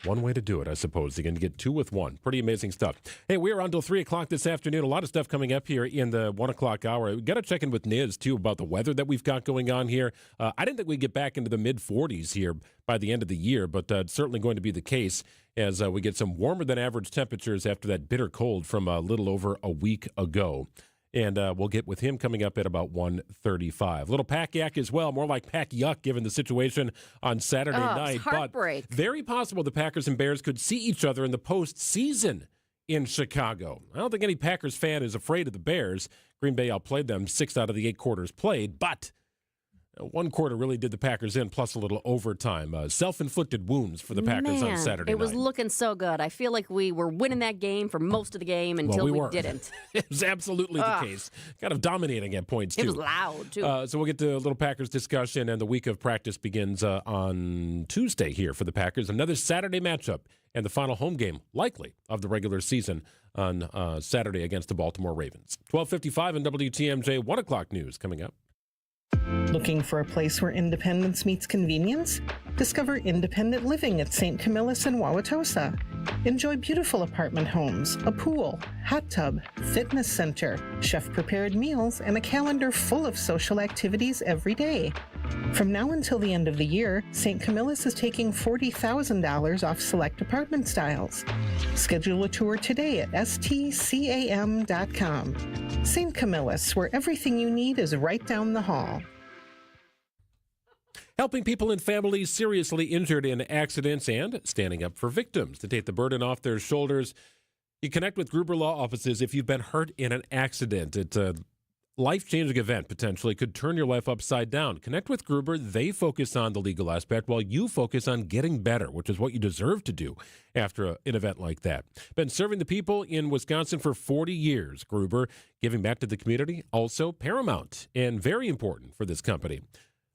One way to do it, I suppose. You can get 2 with 1. Pretty amazing stuff. Hey, we are on until 3 o'clock this afternoon. A lot of stuff coming up here in the 1 o'clock hour. We've got to check in with Niz, too, about the weather that we've got going on here. I didn't think we'd get back into the mid-40s here by the end of the year, but it's certainly going to be the case as we get some warmer than average temperatures after that bitter cold from a little over a week ago. And we'll get with him coming up at about 1:35. Little pack yak as well, more like pack yuck given the situation on Saturday night. Heartbreak. But very possible the Packers and Bears could see each other in the postseason in Chicago. I don't think any Packers fan is afraid of the Bears. Green Bay outplayed them 6 out of the 8 quarters played, but one quarter really did the Packers in, plus a little overtime. Self-inflicted wounds for the Packers on Saturday night. It was looking so good. I feel like we were winning that game for most of the game until we didn't. It was absolutely the case. Kind of dominating at points, too. It was loud, too. So we'll get to a little Packers discussion, and the week of practice begins on Tuesday here for the Packers. Another Saturday matchup and the final home game, likely, of the regular season on Saturday against the Baltimore Ravens. 12:55 in WTMJ, 1 o'clock news coming up. Looking for a place where independence meets convenience? Discover independent living at St. Camillus in Wauwatosa. Enjoy beautiful apartment homes, a pool, hot tub, fitness center, chef-prepared meals, and a calendar full of social activities every day. From now until the end of the year, St. Camillus is taking $40,000 off select apartment styles. Schedule a tour today at stcam.com. St. Camillus, where everything you need is right down the hall. Helping people and families seriously injured in accidents and standing up for victims to take the burden off their shoulders. You connect with Gruber Law Offices if you've been hurt in an accident. It's a life-changing event, potentially, could turn your life upside down. Connect with Gruber. They focus on the legal aspect while you focus on getting better, which is what you deserve to do after an event like that. Been serving the people in Wisconsin for 40 years. Gruber, giving back to the community, also paramount and very important for this company.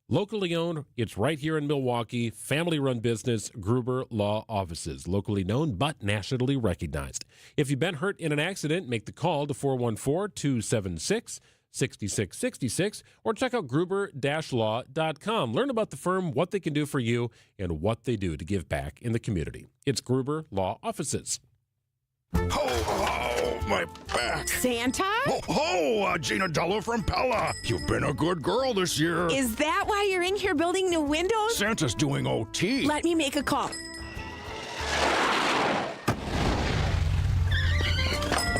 Locally owned, it's right here in Milwaukee, family-run business, Gruber Law Offices. Locally known, but nationally recognized. If you've been hurt in an accident, make the call to 414-276-6666 or check out gruber-law.com. Learn about the firm, what they can do for you, and what they do to give back in the community. It's Gruber Law Offices. Oh, my back. Santa? Gina Dello from Pella. You've been a good girl this year. Is that why you're in here building new windows? Santa's doing OT. Let me make a call.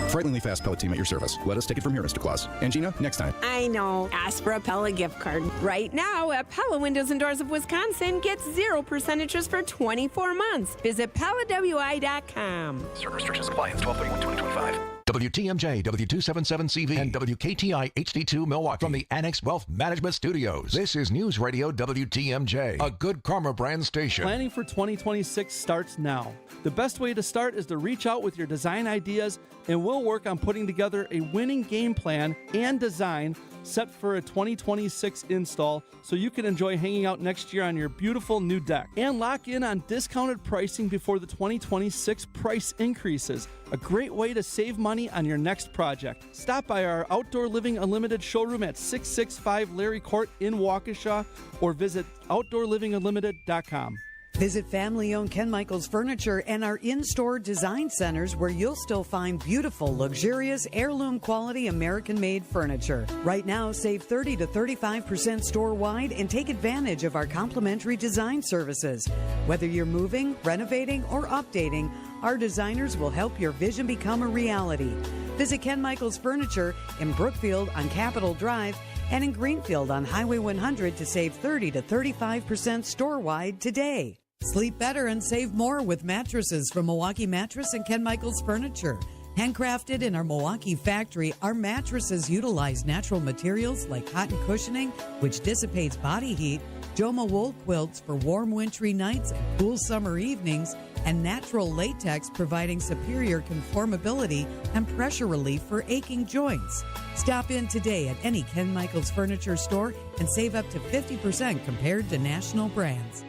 Frighteningly fast Pella team at your service. Let us take it from here, Mr. Claus. And Gina, next time. I know. Ask for a Pella gift card. Right now, at Pella Windows and Doors of Wisconsin, get 0% interest for 24 months. Visit PellaWI.com. Certain restrictions apply. It's 12/31/2025. WTMJ, W277CV, and WKTI HD2 Milwaukee. From the Annex Wealth Management Studios, this is News Radio WTMJ, a Good Karma brand station. Planning for 2026 starts now. The best way to start is to reach out with your design ideas, and we'll work on putting together a winning game plan and design set for a 2026 install so you can enjoy hanging out next year on your beautiful new deck. And lock in on discounted pricing before the 2026 price increases. A great way to save money on your next project. Stop by our Outdoor Living Unlimited showroom at 665 Larry Court in Waukesha or visit OutdoorLivingUnlimited.com. Visit family-owned Ken Michaels Furniture and our in-store design centers where you'll still find beautiful, luxurious, heirloom-quality American-made furniture. Right now, save 30 to 35% store-wide and take advantage of our complimentary design services. Whether you're moving, renovating, or updating, our designers will help your vision become a reality. Visit Ken Michaels Furniture in Brookfield on Capitol Drive and in Greenfield on Highway 100 to save 30 to 35% store-wide today. Sleep better and save more with mattresses from Milwaukee Mattress and Ken Michaels Furniture. Handcrafted in our Milwaukee factory, our mattresses utilize natural materials like cotton cushioning, which dissipates body heat, Joma wool quilts for warm wintry nights and cool summer evenings, and natural latex providing superior conformability and pressure relief for aching joints. Stop in today at any Ken Michaels Furniture store and save up to 50% compared to national brands.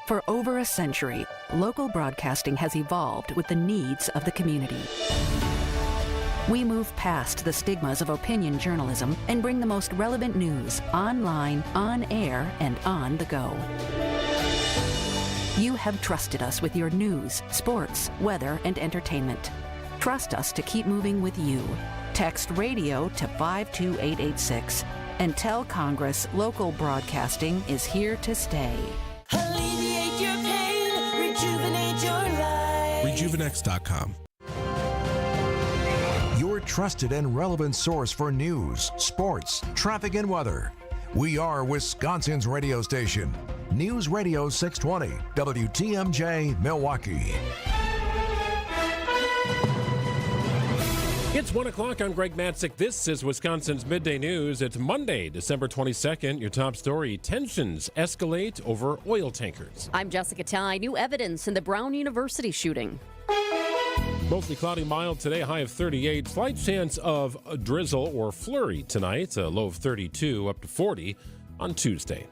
For over a century, local broadcasting has evolved with the needs of the community. We move past the stigmas of opinion journalism and bring the most relevant news online, on air, and on the go. You have trusted us with your news, sports, weather, and entertainment. Trust us to keep moving with you. Text radio to 52886 and tell Congress local broadcasting is here to stay. Alleviate your pain, rejuvenate your life. Rejuvenex.com. Your trusted and relevant source for news, sports, traffic, and weather. We are Wisconsin's radio station. News Radio 620, WTMJ, Milwaukee. It's 1 o'clock. I'm Greg Matzek. This is Wisconsin's Midday News. It's Monday, December 22nd. Your top story, tensions escalate over oil tankers. I'm Jessica Tighe. New evidence in the Brown University shooting. Mostly cloudy, mild today, high of 38. Slight chance of a drizzle or flurry tonight, a low of 32, up to 40 on Tuesday.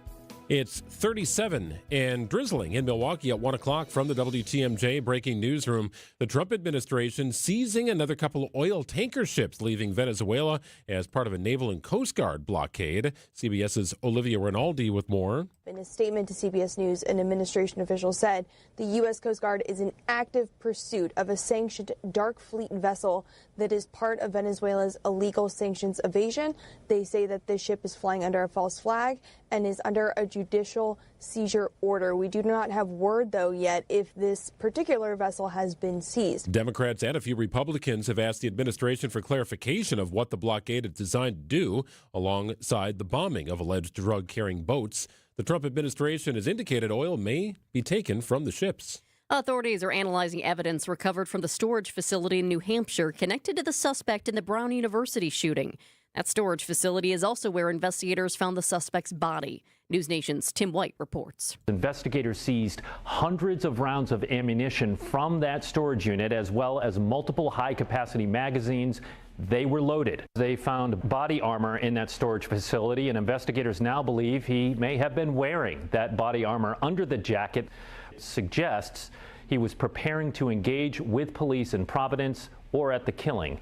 It's 37 and drizzling in Milwaukee at 1 o'clock from the WTMJ breaking newsroom. The Trump administration seizing another couple of oil tanker ships leaving Venezuela as part of a naval and Coast Guard blockade. CBS's Olivia Rinaldi with more. In a statement to CBS News, an administration official said the U.S. Coast Guard is in active pursuit of a sanctioned dark fleet vessel that is part of Venezuela's illegal sanctions evasion. They say that this ship is flying under a false flag and is under a judicial seizure order. We do not have word, though, yet if this particular vessel has been seized. Democrats and a few Republicans have asked the administration for clarification of what the blockade is designed to do alongside the bombing of alleged drug-carrying boats. The Trump administration has indicated oil may be taken from the ships. Authorities are analyzing evidence recovered from the storage facility in New Hampshire connected to the suspect in the Brown University shooting. That storage facility is also where investigators found the suspect's body. News Nation's Tim White reports. Investigators seized hundreds of rounds of ammunition from that storage unit, as well as multiple high-capacity magazines. They were loaded. They found body armor in that storage facility, and investigators now believe he may have been wearing that body armor under the jacket. Suggests he was preparing to engage with police in Providence or at the killing.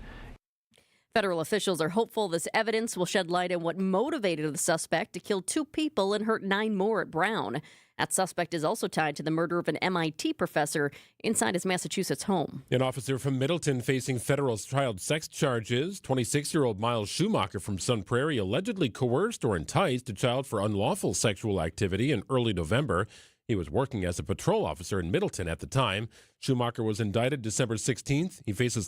Federal officials are hopeful this evidence will shed light on what motivated the suspect to kill 2 people and hurt 9 more at Brown. That suspect is also tied to the murder of an MIT professor inside his Massachusetts home. An officer from Middleton facing federal child sex charges. 26-year-old Miles Schumacher from Sun Prairie allegedly coerced or enticed a child for unlawful sexual activity in early November. He was working as a patrol officer in Middleton at the time. Schumacher was indicted December 16th. He faces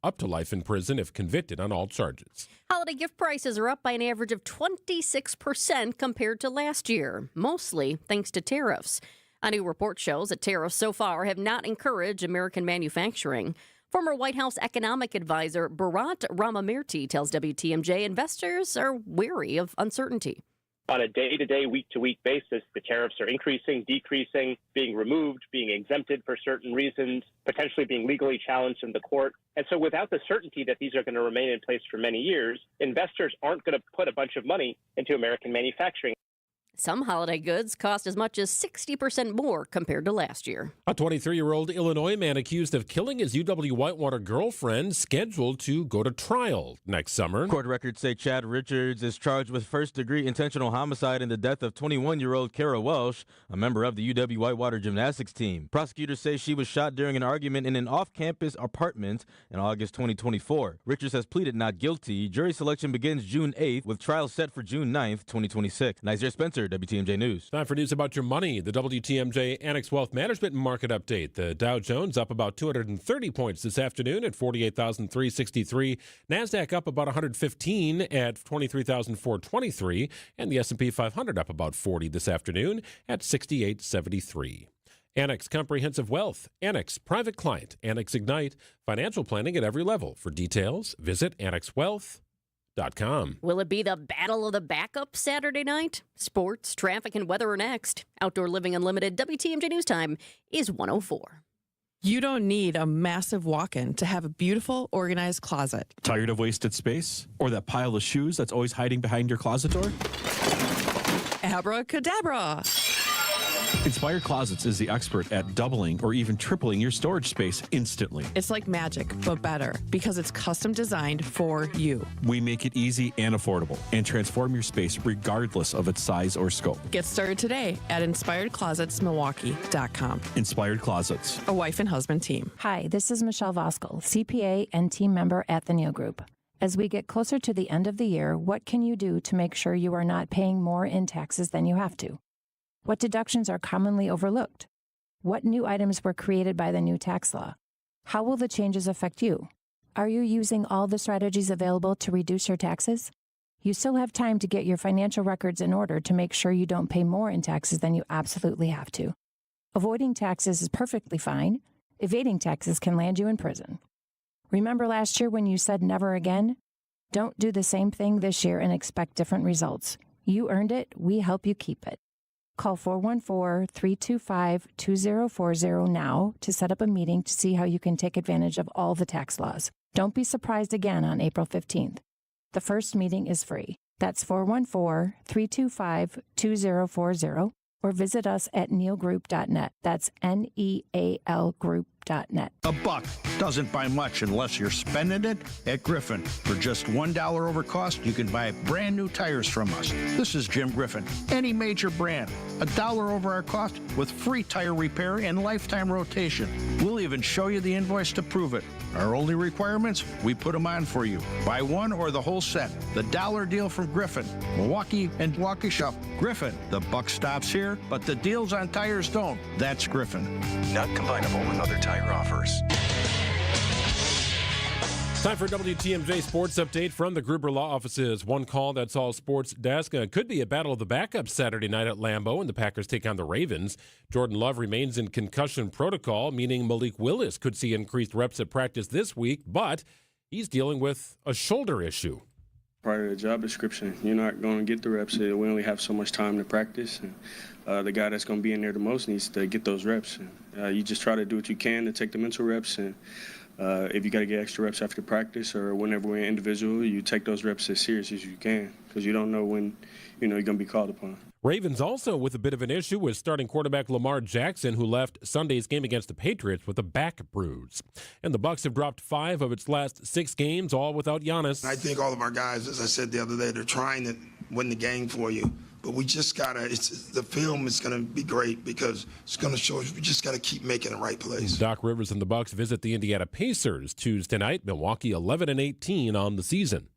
up to life in prison if convicted on all charges. Holiday gift prices are up by an average of 26% compared to last year, mostly thanks to tariffs. A new report shows that tariffs so far have not encouraged American manufacturing. Former White House economic advisor Bharat Ramamirti tells WTMJ investors are wary of uncertainty. On a day-to-day, week-to-week basis, the tariffs are increasing, decreasing, being removed, being exempted for certain reasons, potentially being legally challenged in the court. And so without the certainty that these are going to remain in place for many years, investors aren't going to put a bunch of money into American manufacturing. Some holiday goods cost as much as 60% more compared to last year. A 23-year-old Illinois man accused of killing his UW-Whitewater girlfriend scheduled to go to trial next summer. Court records say Chad Richards is charged with first-degree intentional homicide in the death of 21-year-old Kara Welsh, a member of the UW-Whitewater gymnastics team. Prosecutors say she was shot during an argument in an off-campus apartment in August 2024. Richards has pleaded not guilty. Jury selection begins June 8th, with trial set for June 9th, 2026. Nizer Spencer, WTMJ News. Time for news about your money. The WTMJ Annex Wealth Management Market Update. The Dow Jones up about 230 points this afternoon at 48,363. NASDAQ up about 115 at 23,423. And the S&P 500 up about 40 this afternoon at 6873. Annex Comprehensive Wealth, Annex Private Client, Annex Ignite, financial planning at every level. For details, visit AnnexWealth.com. Will it be the battle of the backup Saturday night? Sports, traffic, and weather are next. Outdoor Living Unlimited WTMJ News Time is 1:04. You don't need a massive walk-in to have a beautiful, organized closet. Tired of wasted space? Or that pile of shoes that's always hiding behind your closet door? Abracadabra! Inspired Closets is the expert at doubling or even tripling your storage space instantly. It's like magic, but better, because it's custom designed for you. We make it easy and affordable and transform your space regardless of its size or scope. Get started today at InspiredClosetsMilwaukee.com. Inspired Closets. A wife and husband team. Hi, this is Michelle Voskel, CPA and team member at the Neal Group. As we get closer to the end of the year, what can you do to make sure you are not paying more in taxes than you have to? What deductions are commonly overlooked? What new items were created by the new tax law? How will the changes affect you? Are you using all the strategies available to reduce your taxes? You still have time to get your financial records in order to make sure you don't pay more in taxes than you absolutely have to. Avoiding taxes is perfectly fine. Evading taxes can land you in prison. Remember last year when you said never again? Don't do the same thing this year and expect different results. You earned it. We help you keep it. Call 414-325-2040 now to set up a meeting to see how you can take advantage of all the tax laws. Don't be surprised again on April 15th. The first meeting is free. That's 414-325-2040 or visit us at nealgroup.net. That's Neal Group.net. A buck doesn't buy much unless you're spending it at Griffin. For just $1 over cost, you can buy brand new tires from us. This is Jim Griffin. Any major brand, $1 over our cost with free tire repair and lifetime rotation. We'll even show you the invoice to prove it. Our only requirements, we put them on for you. Buy one or the whole set. The dollar deal from Griffin. Milwaukee and Waukesha. Griffin. The buck stops here, but the deals on tires don't. That's Griffin. Not combinable with other tire offers. Time for WTMJ Sports Update from the Gruber Law Offices. One call, that's all sports desk. Could be a battle of the backups Saturday night at Lambeau, and the Packers take on the Ravens. Jordan Love remains in concussion protocol, meaning Malik Willis could see increased reps at practice this week, but he's dealing with a shoulder issue. Part of the job description, you're not going to get the reps. We only have so much time to practice. And, the guy that's going to be in there the most needs to get those reps. You just try to do what you can to take the mental reps. And if you got to get extra reps after practice or whenever we're individual, you take those reps as serious as you can because you don't know when you're going to be called upon. Ravens also with a bit of an issue with starting quarterback Lamar Jackson, who left Sunday's game against the Patriots with a back bruise. And the Bucs have dropped 5 of its last 6 games, all without Giannis. I think all of our guys, as I said the other day, they're trying to win the game for you. But we just got to, the film is going to be great because it's going to show us we just got to keep making the right plays. Doc Rivers and the Bucs visit the Indiana Pacers Tuesday night. Milwaukee 11-18 on the season.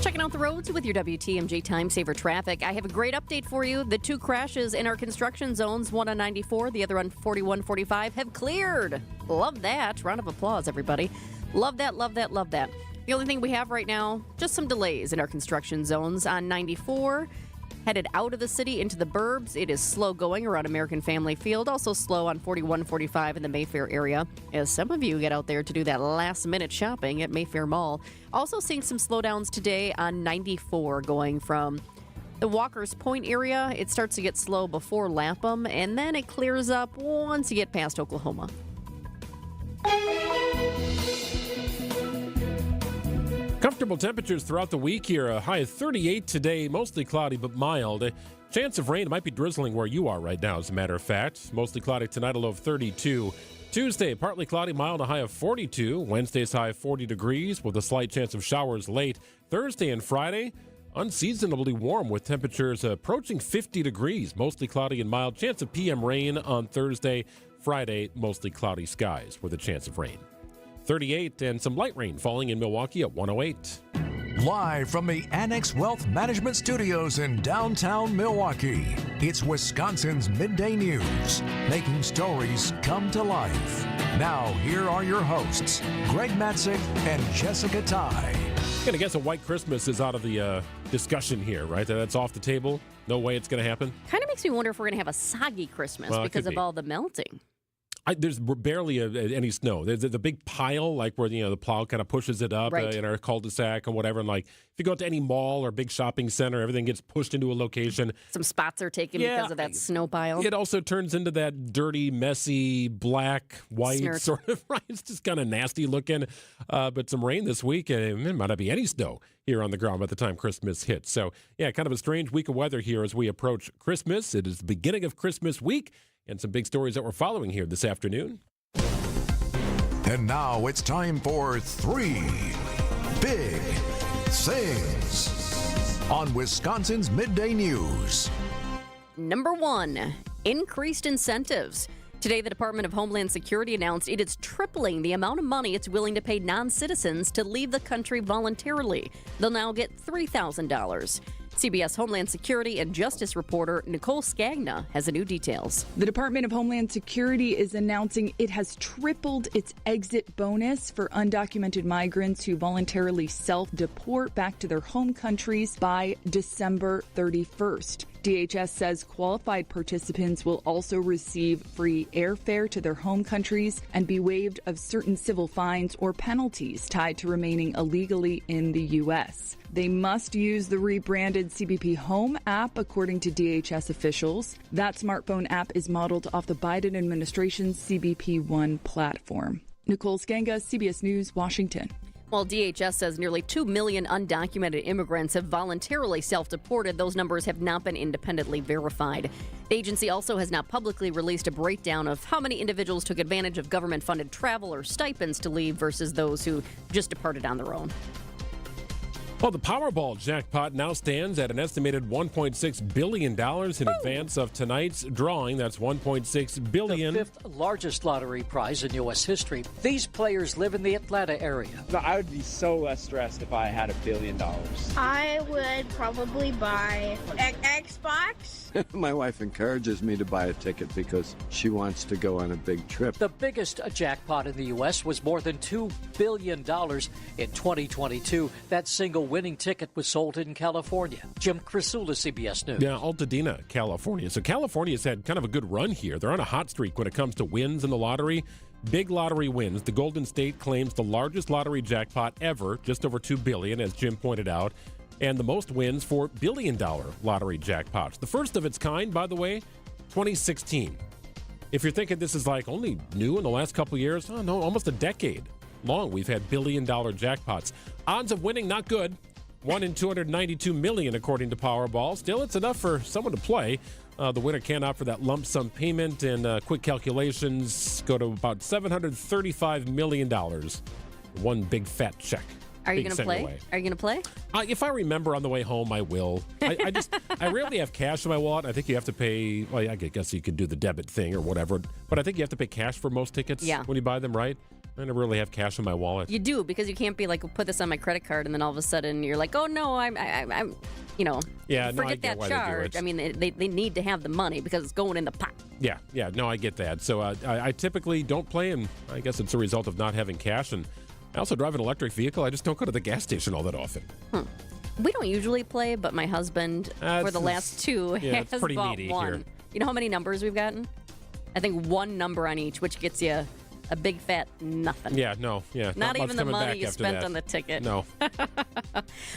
Checking out the roads with your WTMJ Time Saver traffic. I have a great update for you. The 2 crashes in our construction zones, one on 94, the other on 4145, have cleared. Love that. Round of applause, everybody. Love that, love that, love that. The only thing we have right now, just some delays in our construction zones on 94. Headed out of the city into the burbs, it is slow going around American Family Field. Also slow on 4145 in the Mayfair area, as some of you get out there to do that last-minute shopping at Mayfair Mall. Also seeing some slowdowns today on 94 going from the Walker's Point area. It starts to get slow before Lapham, and then it clears up once you get past Oklahoma. Comfortable temperatures throughout the week here. A high of 38 today, mostly cloudy but mild. A chance of rain. It might be drizzling where you are right now, as a matter of fact. Mostly cloudy tonight, a low of 32. Tuesday, partly cloudy, mild, a high of 42. Wednesday's high of 40 degrees with a slight chance of showers late. Thursday and Friday, unseasonably warm with temperatures approaching 50 degrees. Mostly cloudy and mild. Chance of PM rain on Thursday. Friday, mostly cloudy skies with a chance of rain. 38 and some light rain falling in Milwaukee at 108. Live from the Annex Wealth Management Studios in downtown Milwaukee, it's Wisconsin's Midday News, making stories come to life. Now, here are your hosts, Greg Matzek and Jessica Tighe. I'm going to guess a white Christmas is out of the discussion here, right? That's off the table? No way it's going to happen? Kind of makes me wonder if we're going to have a soggy Christmas because of all the melting. There's barely any snow. There's a big pile, like where the plow kind of pushes it up in our cul-de-sac or whatever. And like if you go to any mall or big shopping center, everything gets pushed into a location. Some spots are taken because of that snow pile. It also turns into that dirty, messy, black, white Snert. sort of. Right? It's just kind of nasty looking. But some rain this week, and there might not be any snow here on the ground by the time Christmas hits. So yeah, kind of a strange week of weather here as we approach Christmas. It is the beginning of Christmas week. And some big stories that we're following here this afternoon. And now it's time for 3 Big Things on Wisconsin's Midday News. Number 1, increased incentives. Today, the Department of Homeland Security announced it is tripling the amount of money it's willing to pay non-citizens to leave the country voluntarily. They'll now get $3,000. CBS Homeland Security and Justice reporter Nicole Scagna has the new details. The Department of Homeland Security is announcing it has tripled its exit bonus for undocumented migrants who voluntarily self-deport back to their home countries by December 31st. DHS says qualified participants will also receive free airfare to their home countries and be waived of certain civil fines or penalties tied to remaining illegally in the U.S. They must use the rebranded CBP Home app, according to DHS officials. That smartphone app is modeled off the Biden administration's CBP One platform. Nicole Scanga, CBS News, Washington. While DHS says nearly 2 million undocumented immigrants have voluntarily self-deported, those numbers have not been independently verified. The agency also has not publicly released a breakdown of how many individuals took advantage of government-funded travel or stipends to leave versus those who just departed on their own. Well, the Powerball jackpot now stands at an estimated $1.6 billion in advance of tonight's drawing. That's $1.6 billion. The fifth largest lottery prize in U.S. history. These players live in the Atlanta area. I would be so less stressed if I had $1 billion. I would probably buy Xbox. My wife encourages me to buy a ticket because she wants to go on a big trip. The biggest jackpot in the U.S. was more than $2 billion in 2022. That single winning ticket was sold in California. Jim Crisula, CBS News. Yeah, Altadena, California. So California's had kind of a good run here. They're on a hot streak when it comes to wins in the lottery. Big lottery wins. The Golden State claims the largest lottery jackpot ever, just over $2 billion, as Jim pointed out, and the most wins for billion-dollar lottery jackpots. The first of its kind, by the way, 2016. If you're thinking this is like only new in the last couple years, oh no, almost a decade long we've had billion-dollar jackpots. Odds of winning, not good. 1 in 292 million, according to Powerball. Still, it's enough for someone to play. The winner can opt for that lump sum payment, and quick calculations go to about $735 million. One big fat check. Are you going to play? Are you going to play? If I remember on the way home, I will. I rarely have cash in my wallet. I think you have to pay. Well, I guess you could do the debit thing or whatever, but I think you have to pay cash for most tickets when you buy them, right? I never really have cash in my wallet. You do, because you can't be like, put this on my credit card, and then all of a sudden you're like, oh no, I'm yeah, no, I forget get that why charge. They do it. I mean, they need to have the money because it's going in the pot. Yeah, no, I get that. So I typically don't play, and I guess it's a result of not having cash. And I also drive an electric vehicle. I just don't go to the gas station all that often. We don't usually play, but my husband, for the last two, has pretty bought needy one. here. You know how many numbers we've gotten? I think one number on each, which gets you a big fat nothing. Yeah, no, yeah. Not even the money you spent that. on the ticket. No.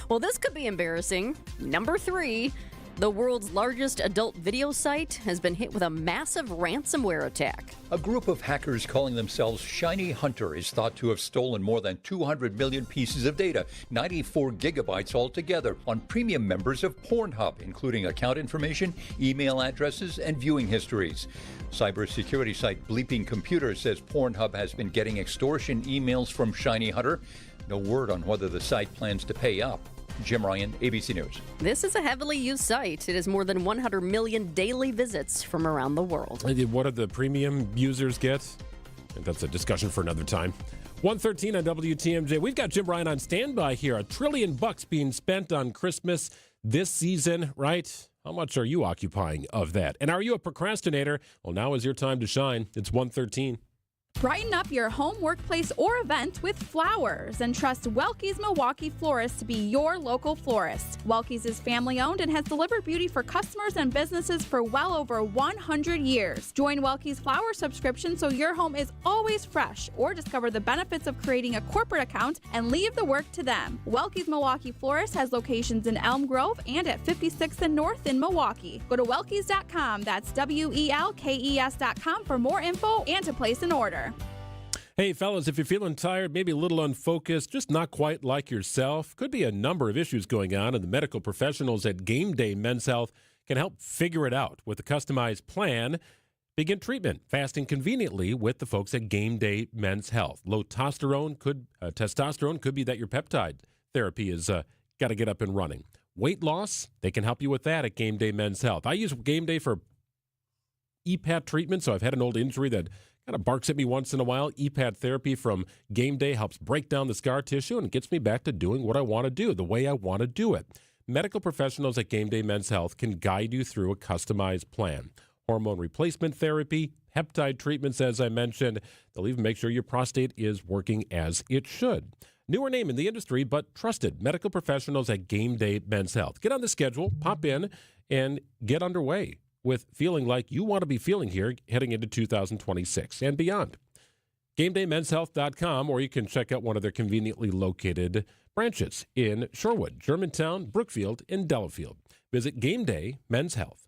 Well, this could be embarrassing. Number 3, the world's largest adult video site has been hit with a massive ransomware attack. A group of hackers calling themselves Shiny Hunter is thought to have stolen more than 200 million pieces of data, 94 gigabytes altogether, on premium members of Pornhub, including account information, email addresses, and viewing histories. Cybersecurity site Bleeping Computer says Pornhub has been getting extortion emails from Shiny Hunter. No word on whether the site plans to pay up. Jim Ryan, ABC News. This is a heavily used site. It has more than 100 million daily visits from around the world. What do the premium users get? I think that's a discussion for another time. 1:13 on WTMJ. We've got Jim Ryan on standby here. $1 trillion being spent on Christmas this season, right? How much are you occupying of that? And are you a procrastinator? Well, now is your time to shine. It's 1:13. Brighten up your home, workplace, or event with flowers and trust Welke's Milwaukee Florist to be your local florist. Welke's is family-owned and has delivered beauty for customers and businesses for well over 100 years. Join Welke's Flower subscription so your home is always fresh, or discover the benefits of creating a corporate account and leave the work to them. Welke's Milwaukee Florist has locations in Elm Grove and at 56th and North in Milwaukee. Go to Welke's.com, that's WELKES.com for more info and to place an order. Hey, fellas, if you're feeling tired, maybe a little unfocused, just not quite like yourself, could be a number of issues going on, and the medical professionals at Game Day Men's Health can help figure it out. With a customized plan, begin treatment fast and conveniently with the folks at Game Day Men's Health. Low testosterone could be that your peptide therapy is got to get up and running. Weight loss, they can help you with that at Game Day Men's Health. I use Game Day for EPAT treatment, so I've had an old injury that kind of barks at me once in a while. EPAT therapy from Game Day helps break down the scar tissue and gets me back to doing what I want to do, the way I want to do it. medical professionals at Game Day Men's Health can guide you through a customized plan. Hormone replacement therapy, peptide treatments, as I mentioned. They'll even make sure your prostate is working as it should. Newer name in the industry, but trusted. Medical professionals at Game Day Men's Health. Get on the schedule, pop in, and get underway with feeling like you want to be feeling here heading into 2026 and beyond. GameDayMen'sHealth.com, or you can check out one of their conveniently located branches in Shorewood, Germantown, Brookfield, and Delafield. Visit Game Day Men's Health.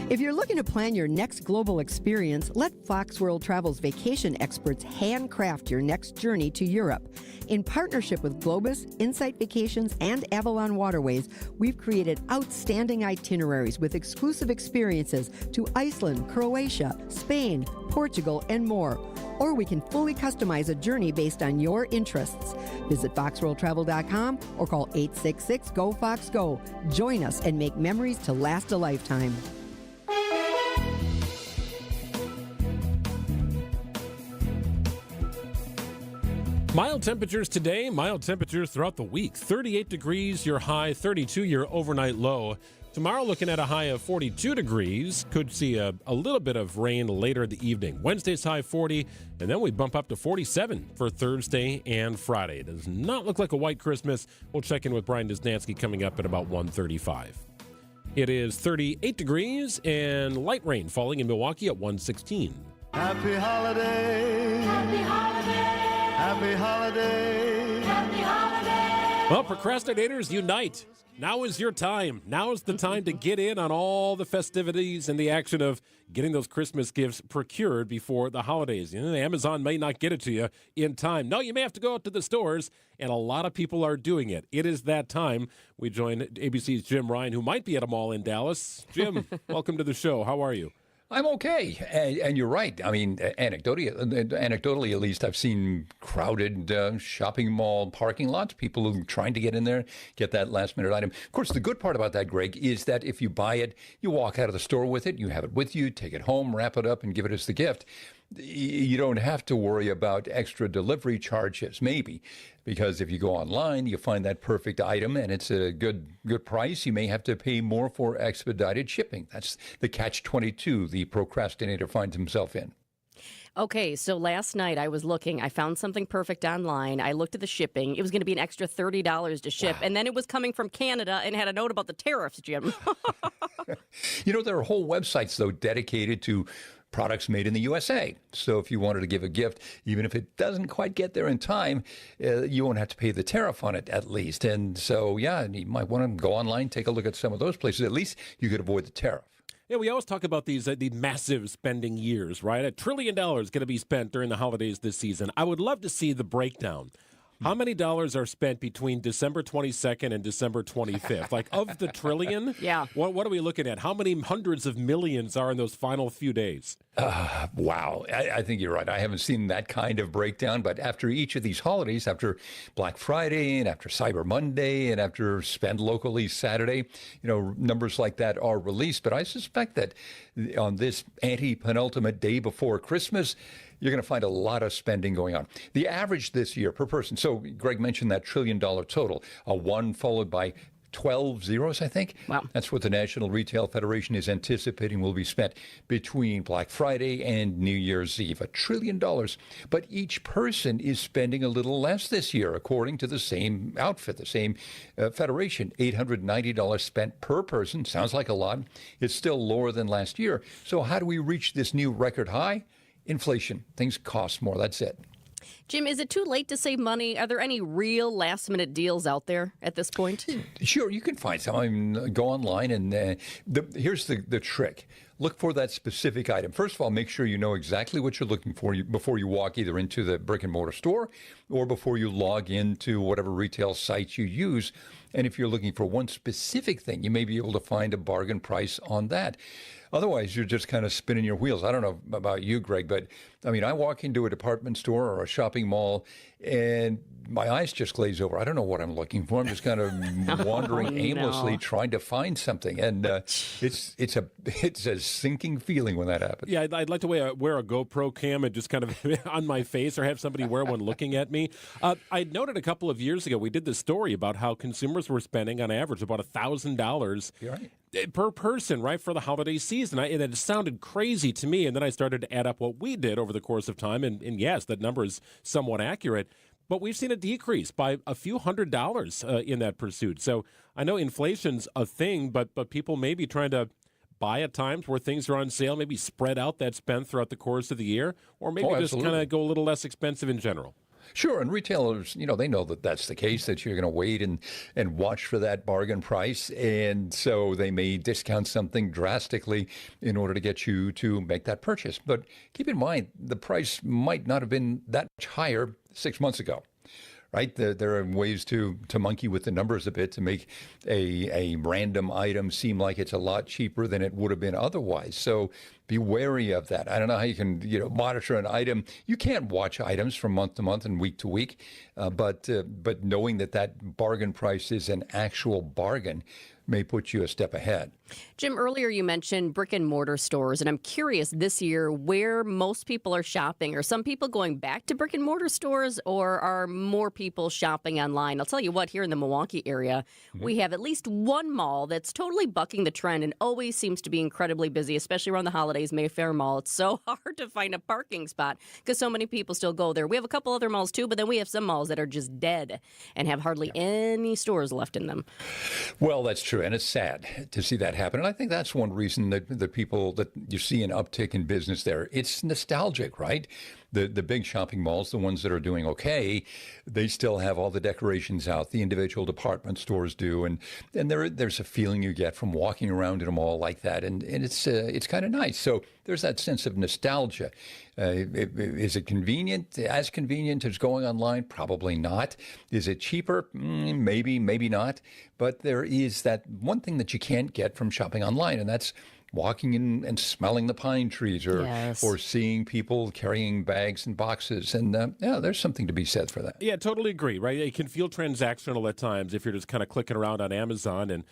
If you're looking to plan your next global experience, let Fox World Travel's vacation experts handcraft your next journey to Europe. In partnership with Globus, Insight Vacations, and Avalon Waterways, we've created outstanding itineraries with exclusive experiences to Iceland, Croatia, Spain, Portugal, and more. Or we can fully customize a journey based on your interests. Visit foxworldtravel.com or call 866-GO-FOX-GO. Join us and make memories to last a lifetime. Mild temperatures today, mild temperatures throughout the week. 38 degrees, your high, 32 your overnight low. Tomorrow looking at a high of 42 degrees. Could see a little bit of rain later in the evening. Wednesday's high 40, and then we bump up to 47 for Thursday and Friday. It does not look like a white Christmas. We'll check in with Brian Disnansky coming up at about 1:35. It is 38 degrees and light rain falling in Milwaukee at 1:16. Happy holiday. Happy holiday. Happy holiday. Happy holiday. Well, procrastinators unite. Now is your time. Now is the time to get in on all the festivities and the action of getting those Christmas gifts procured before the holidays. You know, Amazon may not get it to you in time. No, you may have to go out to the stores, and a lot of people are doing it. It is that time. We join ABC's Jim Ryan, who might be at a mall in Dallas. Jim, welcome to the show. How are you? I'm okay, and you're right. I mean, anecdotally at least, I've seen crowded shopping mall parking lots, people who are trying to get in there, get that last-minute item. Of course, the good part about that, Greg, is that if you buy it, you walk out of the store with it, you have it with you, take it home, wrap it up, and give it as the gift. You don't have to worry about extra delivery charges, maybe, because if you go online, you find that perfect item and it's a good price. You may have to pay more for expedited shipping. That's the catch-22 the procrastinator finds himself in. Okay, so last night I was looking. I found something perfect online. I looked at the shipping. It was going to be an extra $30 to ship, and then it was coming from Canada and had a note about the tariffs, Jim. You know, there are whole websites, though, dedicated to products made in the USA. So if you wanted to give a gift, even if it doesn't quite get there in time, you won't have to pay the tariff on it at least. And so, yeah, you might want to go online, take a look at some of those places. At least you could avoid the tariff. Yeah, we always talk about these massive spending years, right? $1 trillion going to be spent during the holidays this season. I would love to see the breakdown. How many dollars are spent between December 22nd and December 25th? Like, of the trillion? Yeah. What are we looking at? How many hundreds of millions are in those final few days? Wow. I think you're right. I haven't seen that kind of breakdown, but after each of these holidays, after Black Friday and after Cyber Monday and after Spend Locally Saturday, you know, numbers like that are released. But I suspect that on this anti-penultimate day before Christmas, you're going to find a lot of spending going on. The average this year per person, so Greg mentioned that $1 trillion total, a 1 followed by 12 zeros, I think. Wow. That's what the National Retail Federation is anticipating will be spent between Black Friday and New Year's Eve. $1 trillion. But each person is spending a little less this year, according to the same outfit, the same federation. $890 spent per person. Sounds like a lot. It's still lower than last year. So how do we reach this new record high? Inflation. Things cost more. That's it. Jim, is it too late to save money? Are there any real last-minute deals out there at this point? Sure, you can find some. I mean, go online and here's the trick. Look for that specific item. First of all, make sure you know exactly what you're looking for before you walk either into the brick-and-mortar store or before you log into whatever retail site you use. And if you're looking for one specific thing, you may be able to find a bargain price on that. Otherwise, you're just kind of spinning your wheels. I don't know about you, Greg, but I mean, I walk into a department store or a shopping mall and my eyes just glaze over. I don't know what I'm looking for. I'm just kind of wandering aimlessly, trying to find something, and it's a sinking feeling when that happens. Yeah, I'd like to wear a GoPro cam and just kind of on my face, or have somebody wear one looking at me. I noted a couple of years ago we did this story about how consumers were spending on average about $1,000 per person, right, for the holiday season. And it sounded crazy to me, and then I started to add up what we did over the course of time, and yes, that number is somewhat accurate. But we've seen a decrease by a few $100s in that pursuit. So I know inflation's a thing, but people may be trying to buy at times where things are on sale, maybe spread out that spend throughout the course of the year, or maybe just kind of go a little less expensive in general. Sure, and retailers, they know that that's the case, that you're going to wait and watch for that bargain price, and so they may discount something drastically in order to get you to make that purchase. But keep in mind, the price might not have been that much higher 6 months ago. Right? There are ways to monkey with the numbers a bit to make a random item seem like it's a lot cheaper than it would have been otherwise. So be wary of that. I don't know how you can monitor an item. You can't watch items from month to month and week to week, but knowing that bargain price is an actual bargain may put you a step ahead. Jim, earlier you mentioned brick and mortar stores, and I'm curious this year where most people are shopping. Are some people going back to brick and mortar stores, or are more people shopping online? I'll tell you what, here in the Milwaukee area, we have at least one mall that's totally bucking the trend and always seems to be incredibly busy, especially around the holidays, Mayfair Mall. It's so hard to find a parking spot because so many people still go there. We have a couple other malls too, but then we have some malls that are just dead and have hardly any stores left in them. Well, that's true, and it's sad to see that happen. And I think that's one reason that the people that you see an uptick in business there. It's nostalgic, right? The big shopping malls, the ones that are doing okay, they still have all the decorations out. The individual department stores do, and there's a feeling you get from walking around in a mall like that, and it's kind of nice. So there's that sense of nostalgia. Is it convenient? As convenient as going online? Probably not. Is it cheaper? Maybe, maybe not. But there is that one thing that you can't get from shopping online, and that's walking in and smelling the pine trees, or seeing people carrying bags and boxes. And there's something to be said for that. Yeah, totally agree, right? It can feel transactional at times if you're just kind of clicking around on Amazon and,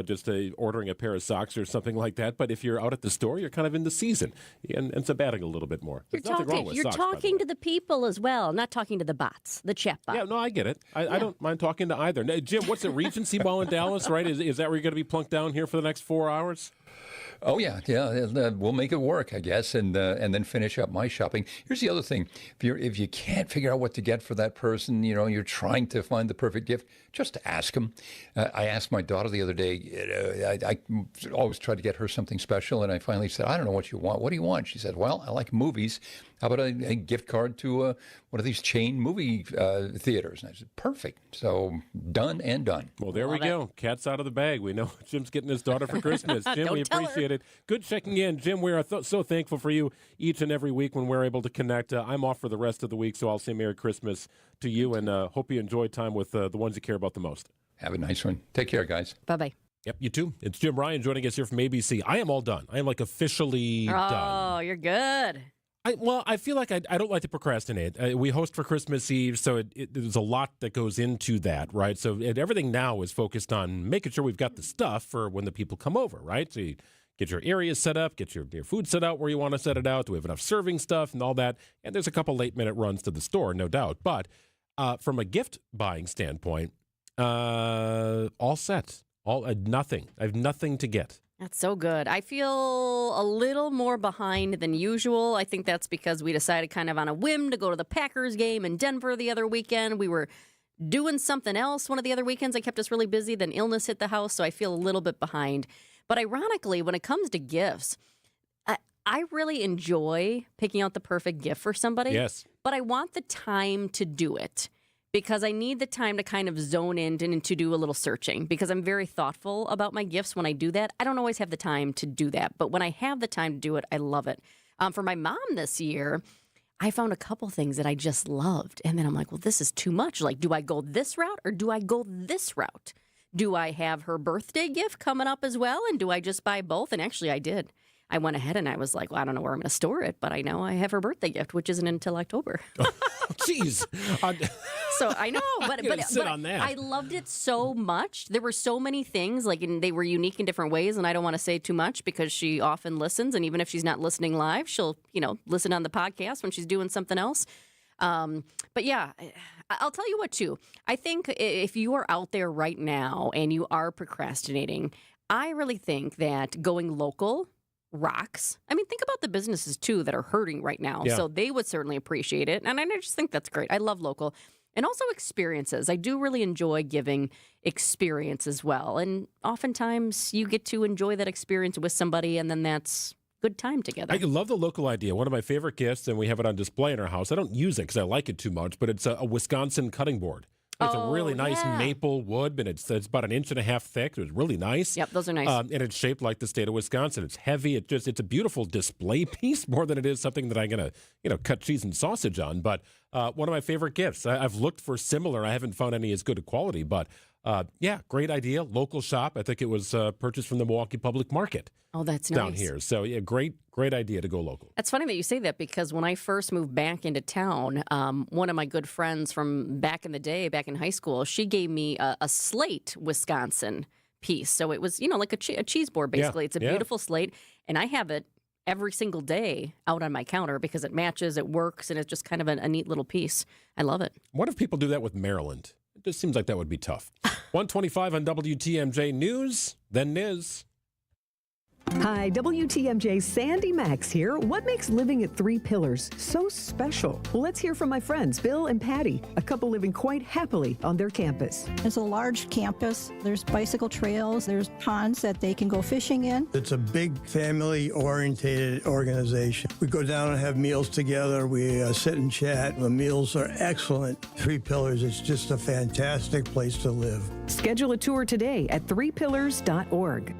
just ordering a pair of socks or something like that. But if you're out at the store, you're kind of in the season and sabbating a little bit more. You're talking to the people as well, not talking to the bots, the chat bot. Yeah, no, I get it. I don't mind talking to either. Now, Jim, what's the Regency Mall in Dallas, right? Is that where you're going to be plunked down here for the next 4 hours? Oh, yeah. We'll make it work, I guess, and then finish up my shopping. Here's the other thing. If you can't figure out what to get for that person, you're trying to find the perfect gift, just ask them. I asked my daughter the other day, I always try to get her something special, and I finally said, I don't know what you want. What do you want? She said, well, I like movies. How about a gift card to one of these chain movie theaters? And I said, perfect. So done and done. Well, there we go. Cat's out of the bag. We know Jim's getting his daughter for Christmas. Jim, we appreciate it. Good checking in. Jim, we are so thankful for you each and every week when we're able to connect. I'm off for the rest of the week, so I'll say Merry Christmas to you, and hope you enjoy time with the ones you care about the most. Have a nice one. Take care, guys. Bye-bye. Yep, you too. It's Jim Ryan joining us here from ABC. I am all done. I am officially done. Oh, you're good. I feel like I don't like to procrastinate. We host for Christmas Eve, so there's a lot that goes into that, right? So everything now is focused on making sure we've got the stuff for when the people come over, right? So you get your areas set up, get your food set out where you want to set it out. Do we have enough serving stuff and all that? And there's a couple late-minute runs to the store, no doubt. But from a gift-buying standpoint, all set. Nothing. I have nothing to get. That's so good. I feel a little more behind than usual. I think that's because we decided kind of on a whim to go to the Packers game in Denver the other weekend. We were doing something else one of the other weekends that kept us really busy. Then illness hit the house, so I feel a little bit behind. But ironically, when it comes to gifts, I really enjoy picking out the perfect gift for somebody. Yes. But I want the time to do it, because I need the time to kind of zone in and to do a little searching, because I'm very thoughtful about my gifts when I do that. I don't always have the time to do that, but when I have the time to do it, I love it. For my mom this year, I found a couple things that I just loved, and then I'm like, well, this is too much. Like, do I go this route or do I go this route? Do I have her birthday gift coming up as well, and do I just buy both? And actually, I did. I went ahead and I was like, well, I don't know where I'm going to store it, but I know I have her birthday gift, which isn't until October. Jeez. So I know, but on that. I loved it so much. There were so many things, and they were unique in different ways, and I don't want to say too much because she often listens, and even if she's not listening live, she'll, listen on the podcast when she's doing something else. But yeah, I'll tell you what, too. I think if you are out there right now and you are procrastinating, I really think that going local rocks. I mean, think about the businesses, too, that are hurting right now. Yeah. So they would certainly appreciate it. And I just think that's great. I love local. And also experiences. I do really enjoy giving experience as well. And oftentimes you get to enjoy that experience with somebody, and then that's good time together. I love the local idea. One of my favorite gifts, and we have it on display in our house. I don't use it because I like it too much, but it's a Wisconsin cutting board. It's a really nice maple wood, and it's about 1.5 inches thick. It's really nice. Yep, those are nice. And it's shaped like the state of Wisconsin. It's heavy. It's a beautiful display piece more than it is something that I'm gonna cut cheese and sausage on. But one of my favorite gifts. I've looked for similar. I haven't found any as good a quality, but great idea. Local shop. I think it was purchased from the Milwaukee Public Market. Oh, that's down nice. here. So yeah, great idea to go local. It's funny that you say that because when I first moved back into town, one of my good friends from back in the day, back in high school, she gave me a slate Wisconsin piece. So it was, like a cheese board, basically. It's a beautiful slate, and I have it every single day out on my counter because it matches, it works, and it's just kind of a neat little piece. I love it. What if people do that with Maryland? It just seems like that would be tough. 125 on WTMJ News, then Niz. Hi, WTMJ's Sandy Max here. What makes living at Three Pillars so special? Well, let's hear from my friends, Bill and Patty, a couple living quite happily on their campus. It's a large campus. There's bicycle trails. There's ponds that they can go fishing in. It's a big family-oriented organization. We go down and have meals together. We sit and chat. The meals are excellent. Three Pillars, it's just a fantastic place to live. Schedule a tour today at threepillars.org.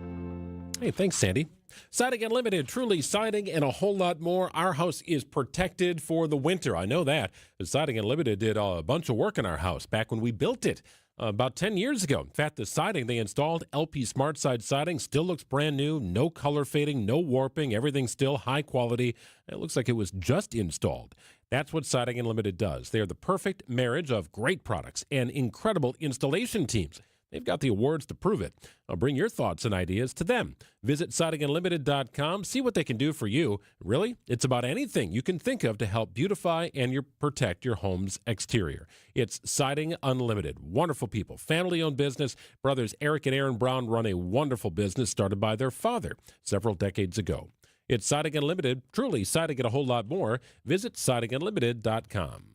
Hey, thanks, Sandy. Siding Unlimited, truly siding and a whole lot more. Our house is protected for the winter. I know that. Siding Unlimited did a bunch of work in our house back when we built it about 10 years ago. In fact, the siding they installed, LP Smart Side siding, still looks brand new. No color fading, no warping. Everything's still high quality. It looks like it was just installed. That's what Siding Unlimited does. They are the perfect marriage of great products and incredible installation teams. They've got the awards to prove it. Bring your thoughts and ideas to them. Visit sidingunlimited.com. See what they can do for you. Really, it's about anything you can think of to help beautify and protect your home's exterior. It's Siding Unlimited. Wonderful people. Family-owned business. Brothers Eric and Aaron Brown run a wonderful business started by their father several decades ago. It's Siding Unlimited. Truly, siding and a whole lot more. Visit sidingunlimited.com.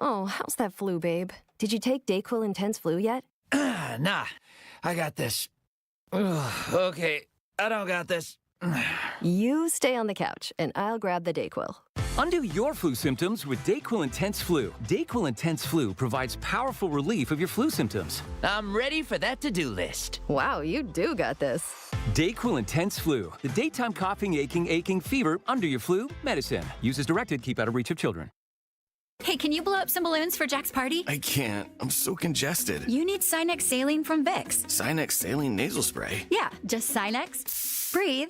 Oh, how's that flu, babe? Did you take Dayquil Intense Flu yet? Nah, I got this. Ugh, okay, I don't got this. You stay on the couch, and I'll grab the Dayquil. Undo your flu symptoms with Dayquil Intense Flu. Dayquil Intense Flu provides powerful relief of your flu symptoms. I'm ready for that to-do list. Wow, you do got this. Dayquil Intense Flu. The daytime coughing, aching, fever, under your flu medicine. Use as directed. Keep out of reach of children. Hey, can you blow up some balloons for Jack's party? I can't. I'm so congested. You need Sinex Saline from Vicks. Sinex Saline Nasal Spray? Yeah, just Sinex. Breathe.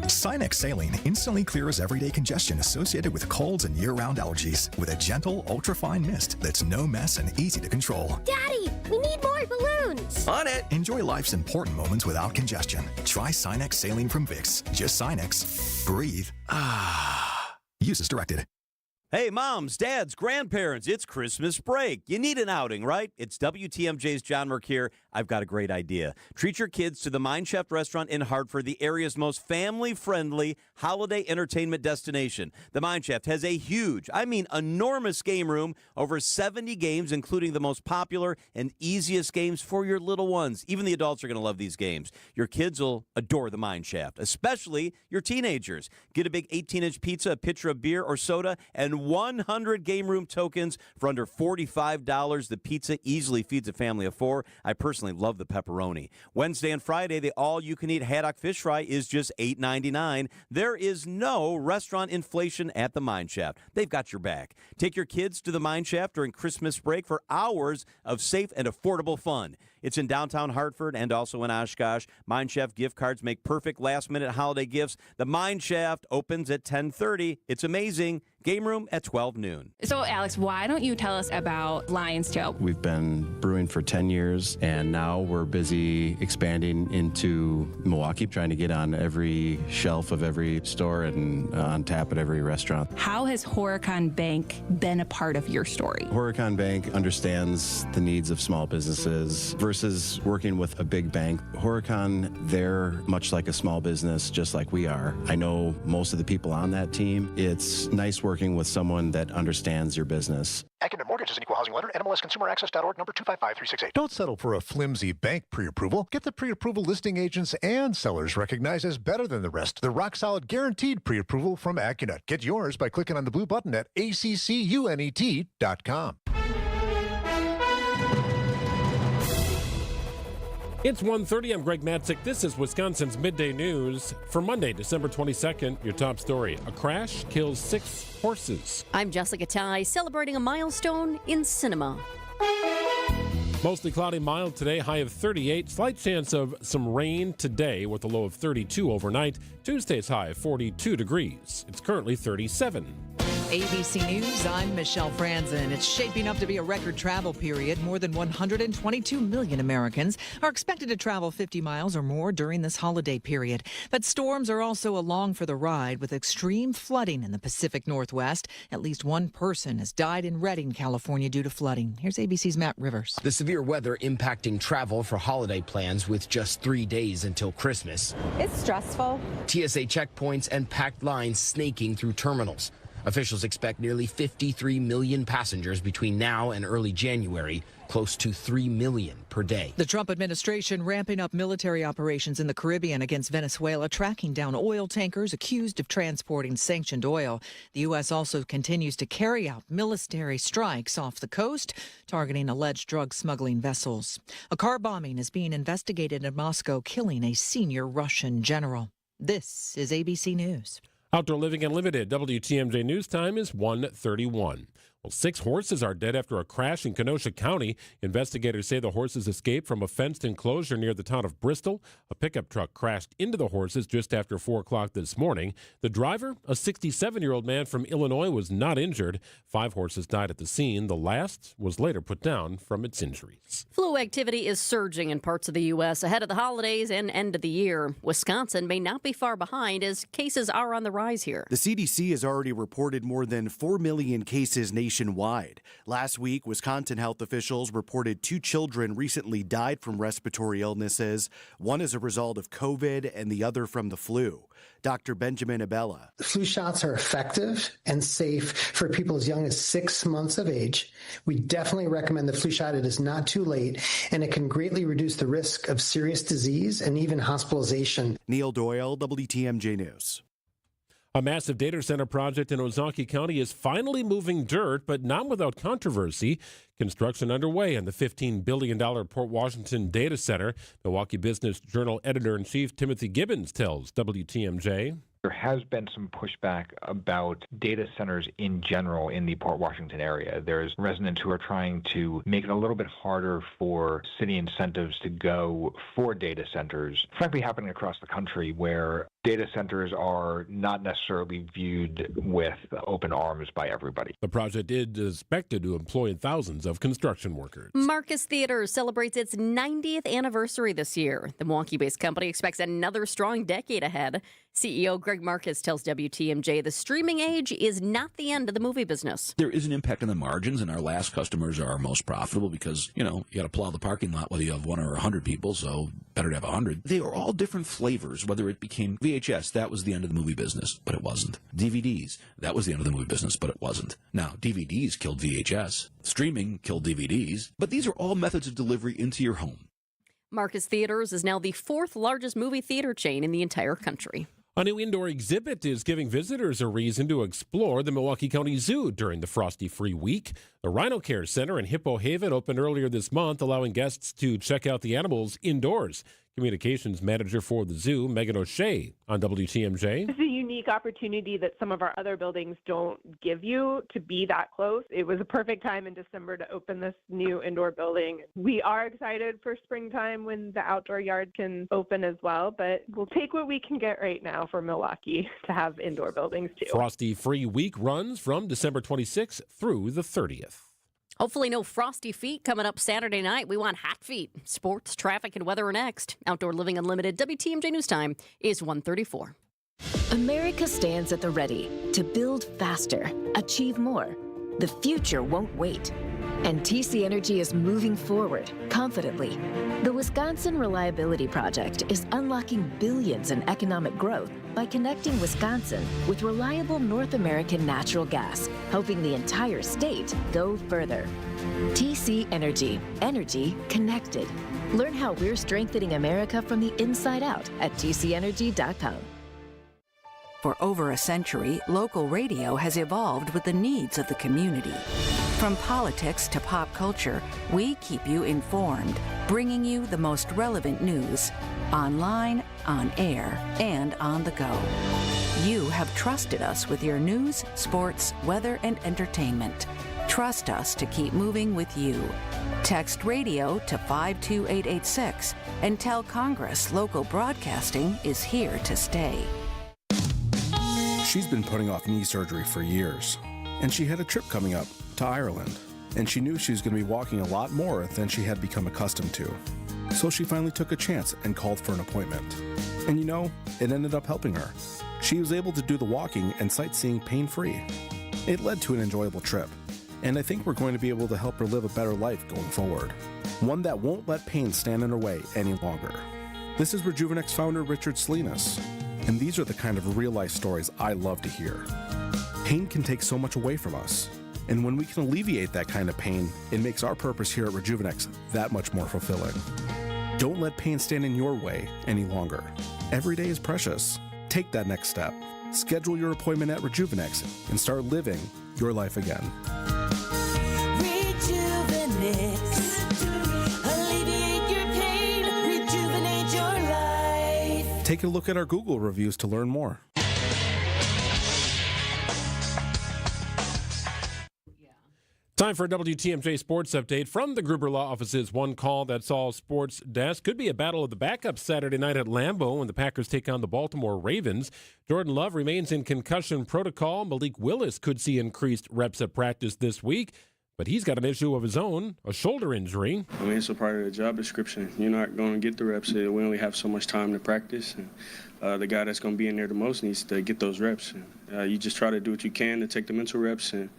Sinex Saline instantly clears everyday congestion associated with colds and year-round allergies with a gentle, ultra-fine mist that's no mess and easy to control. Daddy, we need more balloons. On it. Enjoy life's important moments without congestion. Try Sinex Saline from Vicks. Just Sinex. Breathe. Use as directed. Hey, moms, dads, grandparents, it's Christmas break. You need an outing, right? It's WTMJ's John Merck here. I've got a great idea. Treat your kids to the Mine Shaft restaurant in Hartford, the area's most family-friendly holiday entertainment destination. The Mine Shaft has a huge, enormous game room, over 70 games, including the most popular and easiest games for your little ones. Even the adults are going to love these games. Your kids will adore the Mine Shaft, especially your teenagers. Get a big 18-inch pizza, a pitcher of beer or soda, and 100 game room tokens for under $45. The pizza easily feeds a family of four. I personally love the pepperoni. Wednesday and Friday, the all-you-can-eat haddock fish fry is just $8.99. There is no restaurant inflation at the Mine Shaft. They've got your back. Take your kids to the Mine Shaft during Christmas break for hours of safe and affordable fun. It's in downtown Hartford and also in Oshkosh. Mind Chef gift cards make perfect last-minute holiday gifts. The Mind Shaft opens at 10:30. It's amazing. Game room at 12 noon. So, Alex, why don't you tell us about Lion's Tail? We've been brewing for 10 years, and now we're busy expanding into Milwaukee, trying to get on every shelf of every store and on tap at every restaurant. How has Horicon Bank been a part of your story? Horicon Bank understands the needs of small businesses versus working with a big bank. Horicon, they're much like a small business, just like we are. I know most of the people on that team. It's nice working with someone that understands your business. Acumen Mortgage is an equal housing lender. NMLSConsumerAccess.org, number 255368. Don't settle for a flimsy bank pre-approval. Get the pre-approval listing agents and sellers recognized as better than the rest. The rock-solid guaranteed pre-approval from Accunet. Get yours by clicking on the blue button at accunet.com. It's 1:30. I'm Greg Matzek. This is Wisconsin's Midday News for Monday, December 22nd. Your top story. A crash kills 6 horses. I'm Jessica Tighe, celebrating a milestone in cinema. Mostly cloudy, mild today, high of 38. Slight chance of some rain today with a low of 32 overnight. Tuesday's high of 42 degrees. It's currently 37. ABC News, I'm Michelle Franzen. It's shaping up to be a record travel period. More than 122 million Americans are expected to travel 50 miles or more during this holiday period. But storms are also along for the ride with extreme flooding in the Pacific Northwest. At least one person has died in Redding, California due to flooding. Here's ABC's Matt Rivers. The severe weather impacting travel for holiday plans with just 3 days until Christmas. It's stressful. TSA checkpoints and packed lines snaking through terminals. Officials expect nearly 53 million passengers between now and early January, close to 3 million per day. The Trump administration ramping up military operations in the Caribbean against Venezuela, tracking down oil tankers accused of transporting sanctioned oil. The U.S. also continues to carry out military strikes off the coast, targeting alleged drug smuggling vessels. A car bombing is being investigated in Moscow, killing a senior Russian general. This is ABC News. Outdoor Living Unlimited. WTMJ News Time is 1:31. Well, 6 horses are dead after a crash in Kenosha County. Investigators say the horses escaped from a fenced enclosure near the town of Bristol. A pickup truck crashed into the horses just after 4 o'clock this morning. The driver, a 67-year-old man from Illinois, was not injured. 5 horses died at the scene. The last was later put down from its injuries. Flu activity is surging in parts of the U.S. ahead of the holidays and end of the year. Wisconsin may not be far behind as cases are on the rise here. The CDC has already reported more than 4 million cases nationwide. Last week, Wisconsin health officials reported 2 children recently died from respiratory illnesses, one as a result of COVID and the other from the flu. Dr. Benjamin Abella. Flu shots are effective and safe for people as young as 6 months of age. We definitely recommend the flu shot. It is not too late, and it can greatly reduce the risk of serious disease and even hospitalization. Neil Doyle, WTMJ News. A massive data center project in Ozaukee County is finally moving dirt, but not without controversy. Construction underway on the $15 billion Port Washington data center. Milwaukee Business Journal editor-in-chief Timothy Gibbons tells WTMJ. There has been some pushback about data centers in general in the Port Washington area. There's residents who are trying to make it a little bit harder for city incentives to go for data centers, frankly happening across the country where data centers are not necessarily viewed with open arms by everybody. The project is expected to employ thousands of construction workers. Marcus Theater celebrates its 90th anniversary this year. The Milwaukee-based company expects another strong decade ahead. CEO Greg Marcus tells WTMJ the streaming age is not the end of the movie business. There is an impact on the margins, and our last customers are our most profitable because, you got to plow the parking lot whether you have 1 or 100 people, so better to have 100. They are all different flavors, whether it became VHS, that was the end of the movie business, but it wasn't. DVDs, that was the end of the movie business, but it wasn't. Now, DVDs killed VHS. Streaming killed DVDs. But these are all methods of delivery into your home. Marcus Theaters is now the 4th largest movie theater chain in the entire country. A new indoor exhibit is giving visitors a reason to explore the Milwaukee County Zoo during the Frosty Free Week. The Rhino Care Center in Hippo Haven opened earlier this month, allowing guests to check out the animals indoors. Communications Manager for the zoo, Megan O'Shea, on WTMJ. This is a unique opportunity that some of our other buildings don't give you to be that close. It was a perfect time in December to open this new indoor building. We are excited for springtime when the outdoor yard can open as well, but we'll take what we can get right now for Milwaukee to have indoor buildings too. Frosty Free Week runs from December 26th through the 30th. Hopefully no frosty feet coming up Saturday night. We want hot feet. Sports, traffic, and weather are next. Outdoor Living Unlimited WTMJ News Time is 1:34. America stands at the ready to build faster, achieve more. The future won't wait. And TC Energy is moving forward confidently. The Wisconsin Reliability Project is unlocking billions in economic growth by connecting Wisconsin with reliable North American natural gas, helping the entire state go further. TC Energy, energy connected. Learn how we're strengthening America from the inside out at tcenergy.com. For over a century, local radio has evolved with the needs of the community. From politics to pop culture, we keep you informed, bringing you the most relevant news, online, on air, and on the go. You have trusted us with your news, sports, weather, and entertainment. Trust us to keep moving with you. Text radio to 52886 and tell Congress local broadcasting is here to stay. She's been putting off knee surgery for years, and she had a trip coming up to Ireland, and she knew she was going to be walking a lot more than she had become accustomed to. So she finally took a chance and called for an appointment. And you know, it ended up helping her. She was able to do the walking and sightseeing pain-free. It led to an enjoyable trip, and I think we're going to be able to help her live a better life going forward. One that won't let pain stand in her way any longer. This is Rejuvenex founder Richard Salinas. And these are the kind of real-life stories I love to hear. Pain can take so much away from us. And when we can alleviate that kind of pain, it makes our purpose here at Rejuvenex that much more fulfilling. Don't let pain stand in your way any longer. Every day is precious. Take that next step. Schedule your appointment at Rejuvenex and start living your life again. Rejuvenex. Alleviate your pain. Rejuvenate your life. Take a look at our Google reviews to learn more. Time for a WTMJ Sports Update from the Gruber Law Office's One Call That's All Sports Desk. Could be a battle of the backups Saturday night at Lambeau when the Packers take on the Baltimore Ravens. Jordan Love remains in concussion protocol. Malik Willis could see increased reps at practice this week, but he's got an issue of his own, a shoulder injury. I mean, it's a part of the job description. You're not going to get the reps. We only have so much time to practice. And the guy that's going to be in there the most needs to get those reps. You just try to do what you can to take the mental reps. And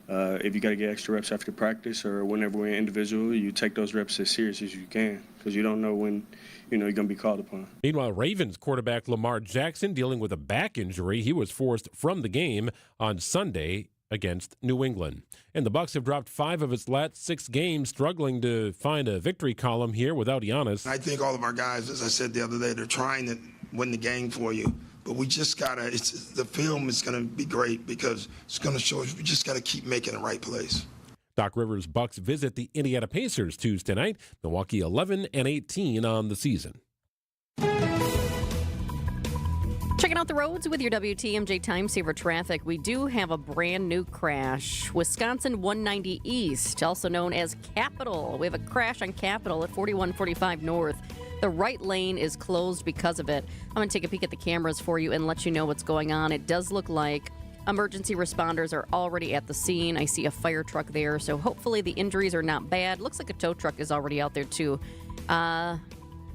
if you got to get extra reps after practice or whenever we're individual, you take those reps as serious as you can because you don't know when you're going to be called upon. Meanwhile, Ravens quarterback Lamar Jackson dealing with a back injury. He was forced from the game on Sunday against New England. And the Bucs have dropped 5 of its last 6 games, struggling to find a victory column here without Giannis. I think all of our guys, as I said the other day, they're trying to win the game for you. But we just got to, the film is going to be great because it's going to show us we just got to keep making the right plays. Doc Rivers' Bucs visit the Indiana Pacers Tuesday night. Milwaukee 11-18 on the season. Checking out the roads with your WTMJ Time Saver traffic. We do have a brand new crash. Wisconsin 190 East, also known as Capitol. We have a crash on Capitol at 4145 North. The right lane is closed because of it. I'm going to take a peek at the cameras for you and let you know what's going on. It does look like emergency responders are already at the scene. I see a fire truck there, so hopefully the injuries are not bad. Looks like a tow truck is already out there too.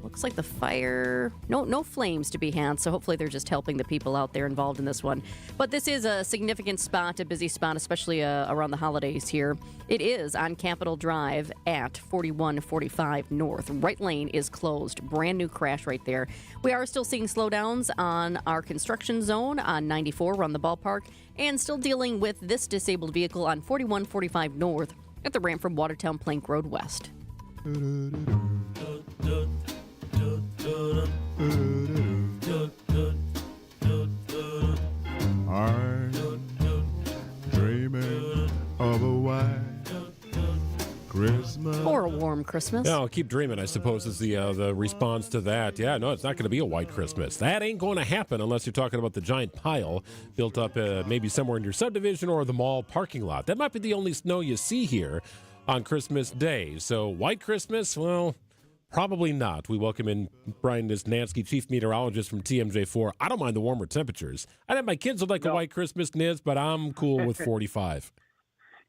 Looks like the fire, no flames to be had, so hopefully they're just helping the people out there involved in this one. But this is a significant spot, a busy spot, especially around the holidays here. It is on Capitol Drive at 4145 North. Right lane is closed. Brand new crash right there. We are still seeing slowdowns on our construction zone on 94 around the ballpark, and still dealing with this disabled vehicle on 4145 North at the ramp from Watertown Plank Road West. I'm dreaming of a white Christmas. Or a warm Christmas. Yeah, I'll keep dreaming, I suppose, is the response to that. Yeah, no, it's not going to be a white Christmas. That ain't going to happen unless you're talking about the giant pile built up maybe somewhere in your subdivision or the mall parking lot. That might be the only snow you see here on Christmas Day. So white Christmas, well, probably not. We welcome in Brian Niznansky, chief meteorologist from TMJ4. I don't mind the warmer temperatures. I know my kids would like a white Christmas, Niz, but I'm cool with 45.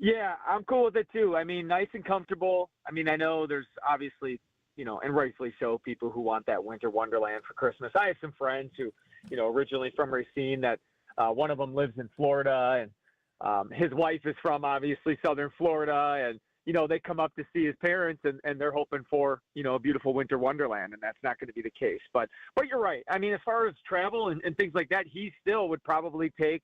Yeah, I'm cool with it too. I mean, nice and comfortable. I mean, I know there's obviously, and rightfully so, people who want that winter wonderland for Christmas. I have some friends who, originally from Racine that one of them lives in Florida and his wife is from obviously Southern Florida. And, they come up to see his parents and they're hoping for, a beautiful winter wonderland. And that's not going to be the case. But you're right. I mean, as far as travel and things like that, he still would probably take,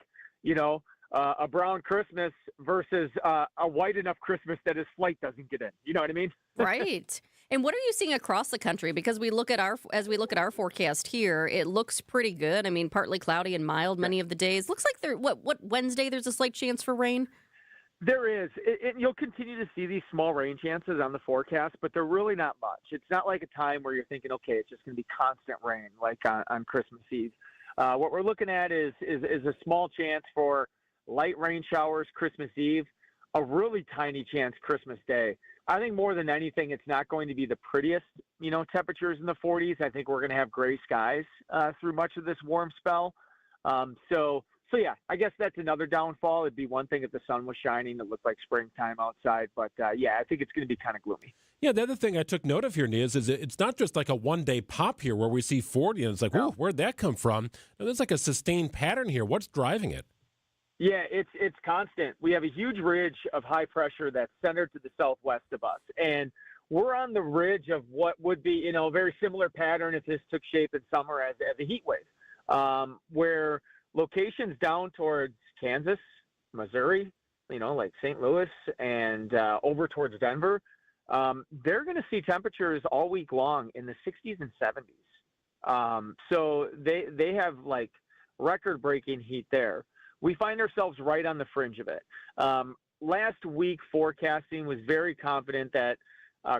a brown Christmas versus a white enough Christmas that his flight doesn't get in. You know what I mean? Right. And what are you seeing across the country? Because as we look at our forecast here, it looks pretty good. I mean, partly cloudy and mild many of the days. Looks like what Wednesday there's a slight chance for rain? There is. You'll continue to see these small rain chances on the forecast, but they're really not much. It's not like a time where you're thinking, okay, it's just going to be constant rain like on Christmas Eve. What we're looking at is a small chance for light rain showers Christmas Eve, a really tiny chance Christmas Day. I think more than anything, it's not going to be the prettiest, temperatures in the 40s. I think we're going to have gray skies through much of this warm spell. So yeah, I guess that's another downfall. It'd be one thing if the sun was shining, it looked like springtime outside. But yeah, I think it's going to be kind of gloomy. Yeah, the other thing I took note of here, Niz, is it's not just like a one-day pop here where we see 40 and it's like, oh, where'd that come from? No, there's like a sustained pattern here. What's driving it? Yeah, it's constant. We have a huge ridge of high pressure that's centered to the southwest of us. And we're on the ridge of what would be, a very similar pattern if this took shape in summer as a heat wave, where locations down towards Kansas, Missouri, like St. Louis and over towards Denver, they're going to see temperatures all week long in the 60s and 70s. So they have like record-breaking heat there. We find ourselves right on the fringe of it. Last week, forecasting was very confident that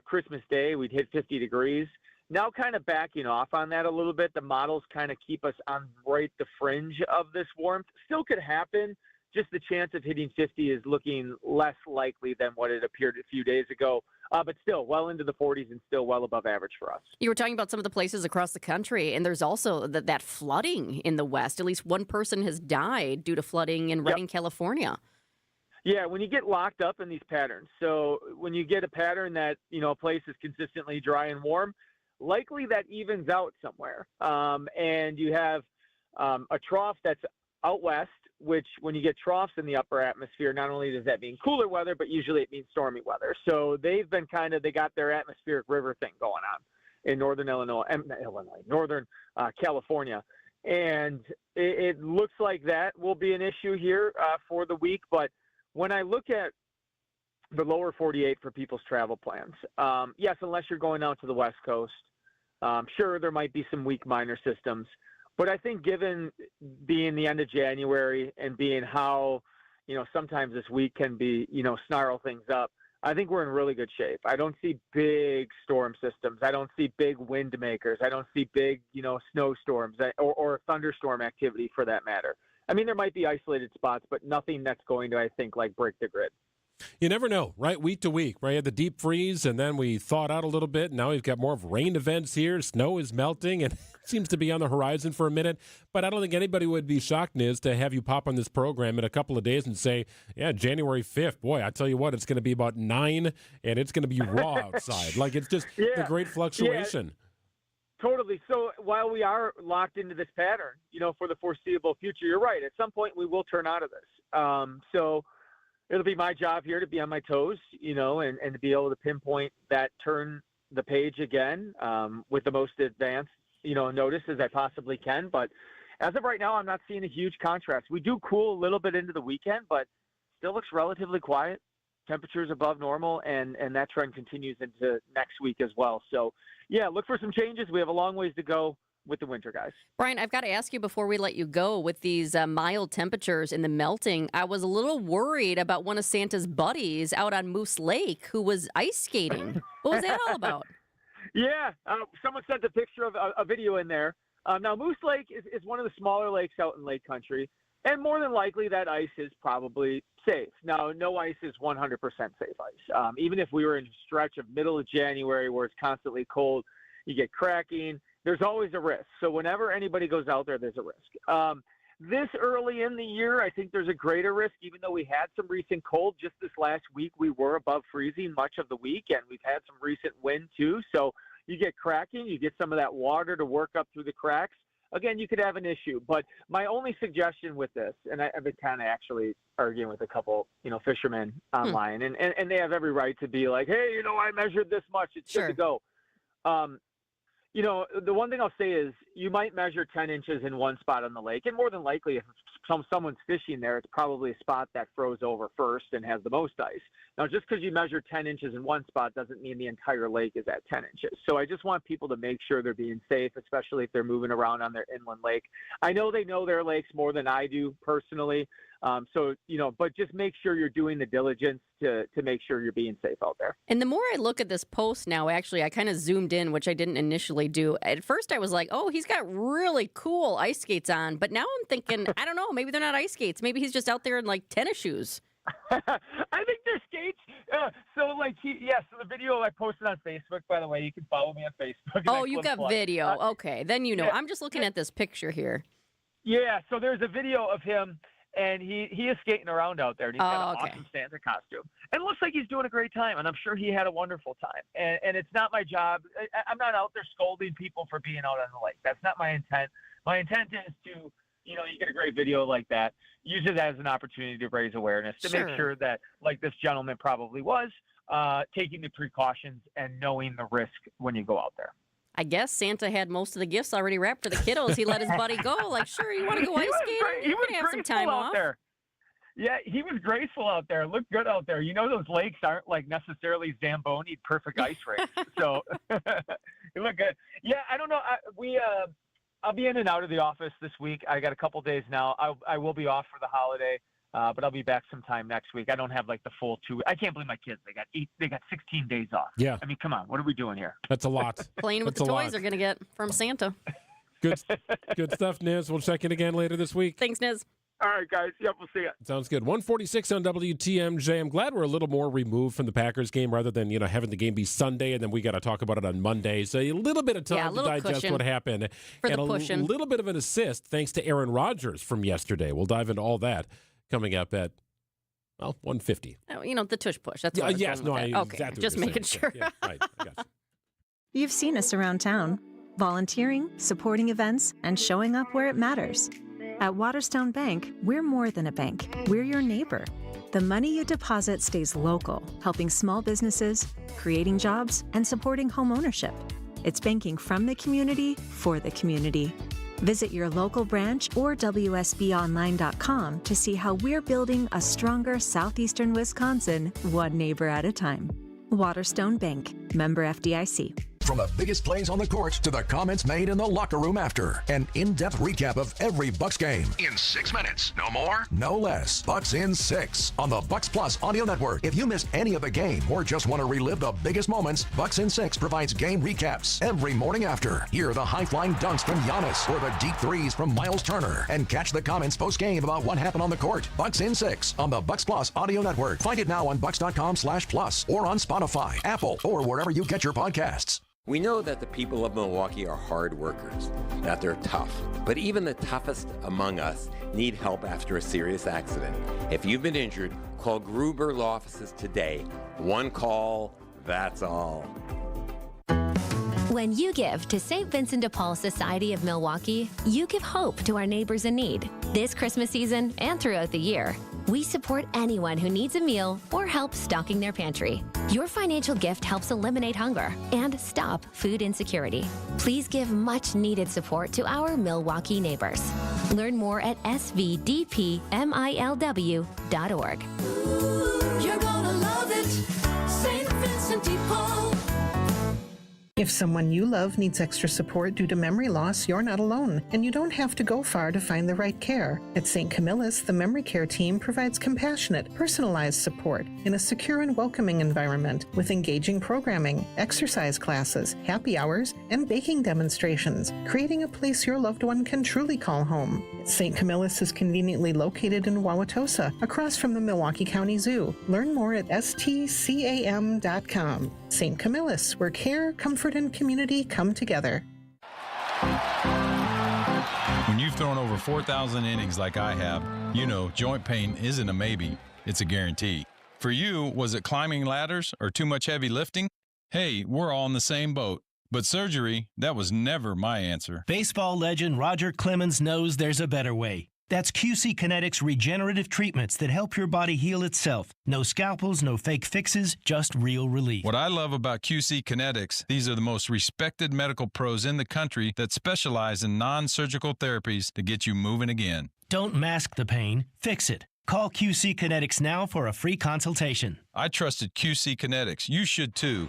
Christmas Day we'd hit 50 degrees. Now kind of backing off on that a little bit. The models kind of keep us on right the fringe of this warmth. Still could happen. Just the chance of hitting 50 is looking less likely than what it appeared a few days ago. But still well into the 40s and still well above average for us. You were talking about some of the places across the country, and there's also that flooding in the West. At least one person has died due to flooding in Redding, California. Yeah, when you get locked up in these patterns. So when you get a pattern that, a place is consistently dry and warm, likely that evens out somewhere. And you have a trough that's out west, which when you get troughs in the upper atmosphere, not only does that mean cooler weather, but usually it means stormy weather. So they've been they got their atmospheric river thing going on in northern northern California. And it looks like that will be an issue here for the week. But when I look at the lower 48 for people's travel plans, yes, unless you're going out to the West Coast, sure, there might be some weak minor systems. But I think given being the end of January and being how, sometimes this week can be, snarl things up, I think we're in really good shape. I don't see big storm systems. I don't see big wind makers. I don't see big, snowstorms or thunderstorm activity for that matter. I mean, there might be isolated spots, but nothing that's going to, I think, break the grid. You never know, right? Week to week, right? You had the deep freeze, and then we thawed out a little bit. Now we've got more of rain events here. Snow is melting, and seems to be on the horizon for a minute. But I don't think anybody would be shocked, Niz, to have you pop on this program in a couple of days and say, yeah, January 5th, boy, I tell you what, it's going to be about 9, and it's going to be raw outside. It's just the great fluctuation. Yeah. Totally. So while we are locked into this pattern, for the foreseeable future, you're right. At some point, we will turn out of this. So it'll be my job here to be on my toes, and to be able to pinpoint that turn the page again with the most advanced, notice as I possibly can. But as of right now, I'm not seeing a huge contrast. We do cool a little bit into the weekend, but still looks relatively quiet. Temperatures above normal, and that trend continues into next week as well. So, yeah, look for some changes. We have a long ways to go, with the winter, guys. Brian, I've got to ask you before we let you go, with these mild temperatures and the melting, I was a little worried about one of Santa's buddies out on Moose Lake who was ice skating. What was that all about? Yeah, someone sent a picture of a video in there. Now, Moose Lake is one of the smaller lakes out in Lake Country, and more than likely that ice is probably safe. Now, no ice is 100% safe ice. Even if we were in a stretch of middle of January where it's constantly cold, you get cracking, there's always a risk. So whenever anybody goes out there, there's a risk. This early in the year, I think there's a greater risk, even though we had some recent cold. Just this last week, we were above freezing much of the week, and we've had some recent wind too. So you get cracking, you get some of that water to work up through the cracks. Again, you could have an issue. But my only suggestion with this, and I've been kind of actually arguing with a couple, fishermen online, and they have every right to be like, hey, I measured this much, it's good to go. The one thing I'll say is you might measure 10 inches in one spot on the lake, and more than likely, if someone's fishing there, it's probably a spot that froze over first and has the most ice. Now, just because you measure 10 inches in one spot doesn't mean the entire lake is at 10 inches. So I just want people to make sure they're being safe, especially if they're moving around on their inland lake. I know they know their lakes more than I do personally. But just make sure you're doing the diligence to make sure you're being safe out there. And the more I look at this post now, actually, I kind of zoomed in, which I didn't initially do. At first, I was like, oh, he's got really cool ice skates on. But now I'm thinking, I don't know, maybe they're not ice skates. Maybe he's just out there in like tennis shoes. I think they're skates. So the video I posted on Facebook, by the way, you can follow me on Facebook. Oh, you got video. Okay, then Yeah. I'm just looking at this picture here. Yeah, so there's a video of him. And he is skating around out there, and he's got an awesome Santa costume. And it looks like he's doing a great time, and I'm sure he had a wonderful time. And it's not my job. I'm not out there scolding people for being out on the lake. That's not my intent. My intent is to, you get a great video like that, use it as an opportunity to raise awareness, to make sure that, like this gentleman probably was, taking the precautions and knowing the risk when you go out there. I guess Santa had most of the gifts already wrapped for the kiddos. He let his buddy go. Like, sure, you want to go ice skating? You can have some time off. There. Yeah, he was graceful out there. Looked good out there. Those lakes aren't like necessarily Zamboni perfect ice rinks. So it looked good. Yeah, I don't know. I'll be in and out of the office this week. I got a couple days now. I will be off for the holiday. But I'll be back sometime next week. I don't have like the full 2 weeks. I can't believe my kids. They got 16 days off. Yeah. I mean, come on. What are we doing here? That's a lot. Playing with the toys they're going to get from Santa. Good stuff, Niz. We'll check in again later this week. Thanks, Niz. All right, guys. Yep, we'll see you. Sounds good. 146 on WTMJ. I'm glad we're a little more removed from the Packers game rather than, having the game be Sunday and then we got to talk about it on Monday. So a little bit of time to digest what happened. And a little bit of an assist thanks to Aaron Rodgers from yesterday. We'll dive into all that coming up at 150. The tush push. That's what yes, no, I okay. Exactly just making sure. Yeah, right. I got you. You've seen us around town, volunteering, supporting events, and showing up where it matters. At Waterstone Bank, we're more than a bank. We're your neighbor. The money you deposit stays local, helping small businesses, creating jobs, and supporting home ownership. It's banking from the community for the community. Visit your local branch or WSBOnline.com to see how we're building a stronger southeastern Wisconsin, one neighbor at a time. Waterstone Bank, member FDIC. From the biggest plays on the court to the comments made in the locker room after. An in-depth recap of every Bucks game. In 6 minutes. No more? No less. Bucks in 6 on the Bucks Plus audio network. If you missed any of the game or just want to relive the biggest moments, Bucks in 6 provides game recaps every morning after. Hear the high-flying dunks from Giannis or the deep threes from Miles Turner. And catch the comments post-game about what happened on the court. Bucks in 6 on the Bucks Plus audio network. Find it now on bucks.com/plus or on Spotify, Apple, or wherever you get your podcasts. We know that the people of Milwaukee are hard workers, that they're tough. But even the toughest among us need help after a serious accident. If you've been injured, call Gruber Law Offices today. One call, that's all. When you give to St. Vincent de Paul Society of Milwaukee, you give hope to our neighbors in need. This Christmas season and throughout the year, we support anyone who needs a meal or help stocking their pantry. Your financial gift helps eliminate hunger and stop food insecurity. Please give much needed support to our Milwaukee neighbors. Learn more at svdpmilw.org. You're gonna love it, St. Vincent de Paul. If someone you love needs extra support due to memory loss, you're not alone, and you don't have to go far to find the right care. At St. Camillus, the memory care team provides compassionate, personalized support in a secure and welcoming environment with engaging programming, exercise classes, happy hours, and baking demonstrations, creating a place your loved one can truly call home. St. Camillus is conveniently located in Wauwatosa, across from the Milwaukee County Zoo. Learn more at stcam.com. St. Camillus, where care, comfort, and community come together. When you've thrown over 4,000 innings like I have, you know joint pain isn't a maybe, it's a guarantee. For you, was it climbing ladders or too much heavy lifting? Hey, we're all in the same boat. But surgery, that was never my answer. Baseball legend Roger Clemens knows there's a better way. That's QC Kinetics regenerative treatments that help your body heal itself. No scalpels, no fake fixes, just real relief. What I love about QC Kinetics, these are the most respected medical pros in the country that specialize in non-surgical therapies to get you moving again. Don't mask the pain, fix it. Call QC Kinetics now for a free consultation. I trusted QC Kinetics. You should too.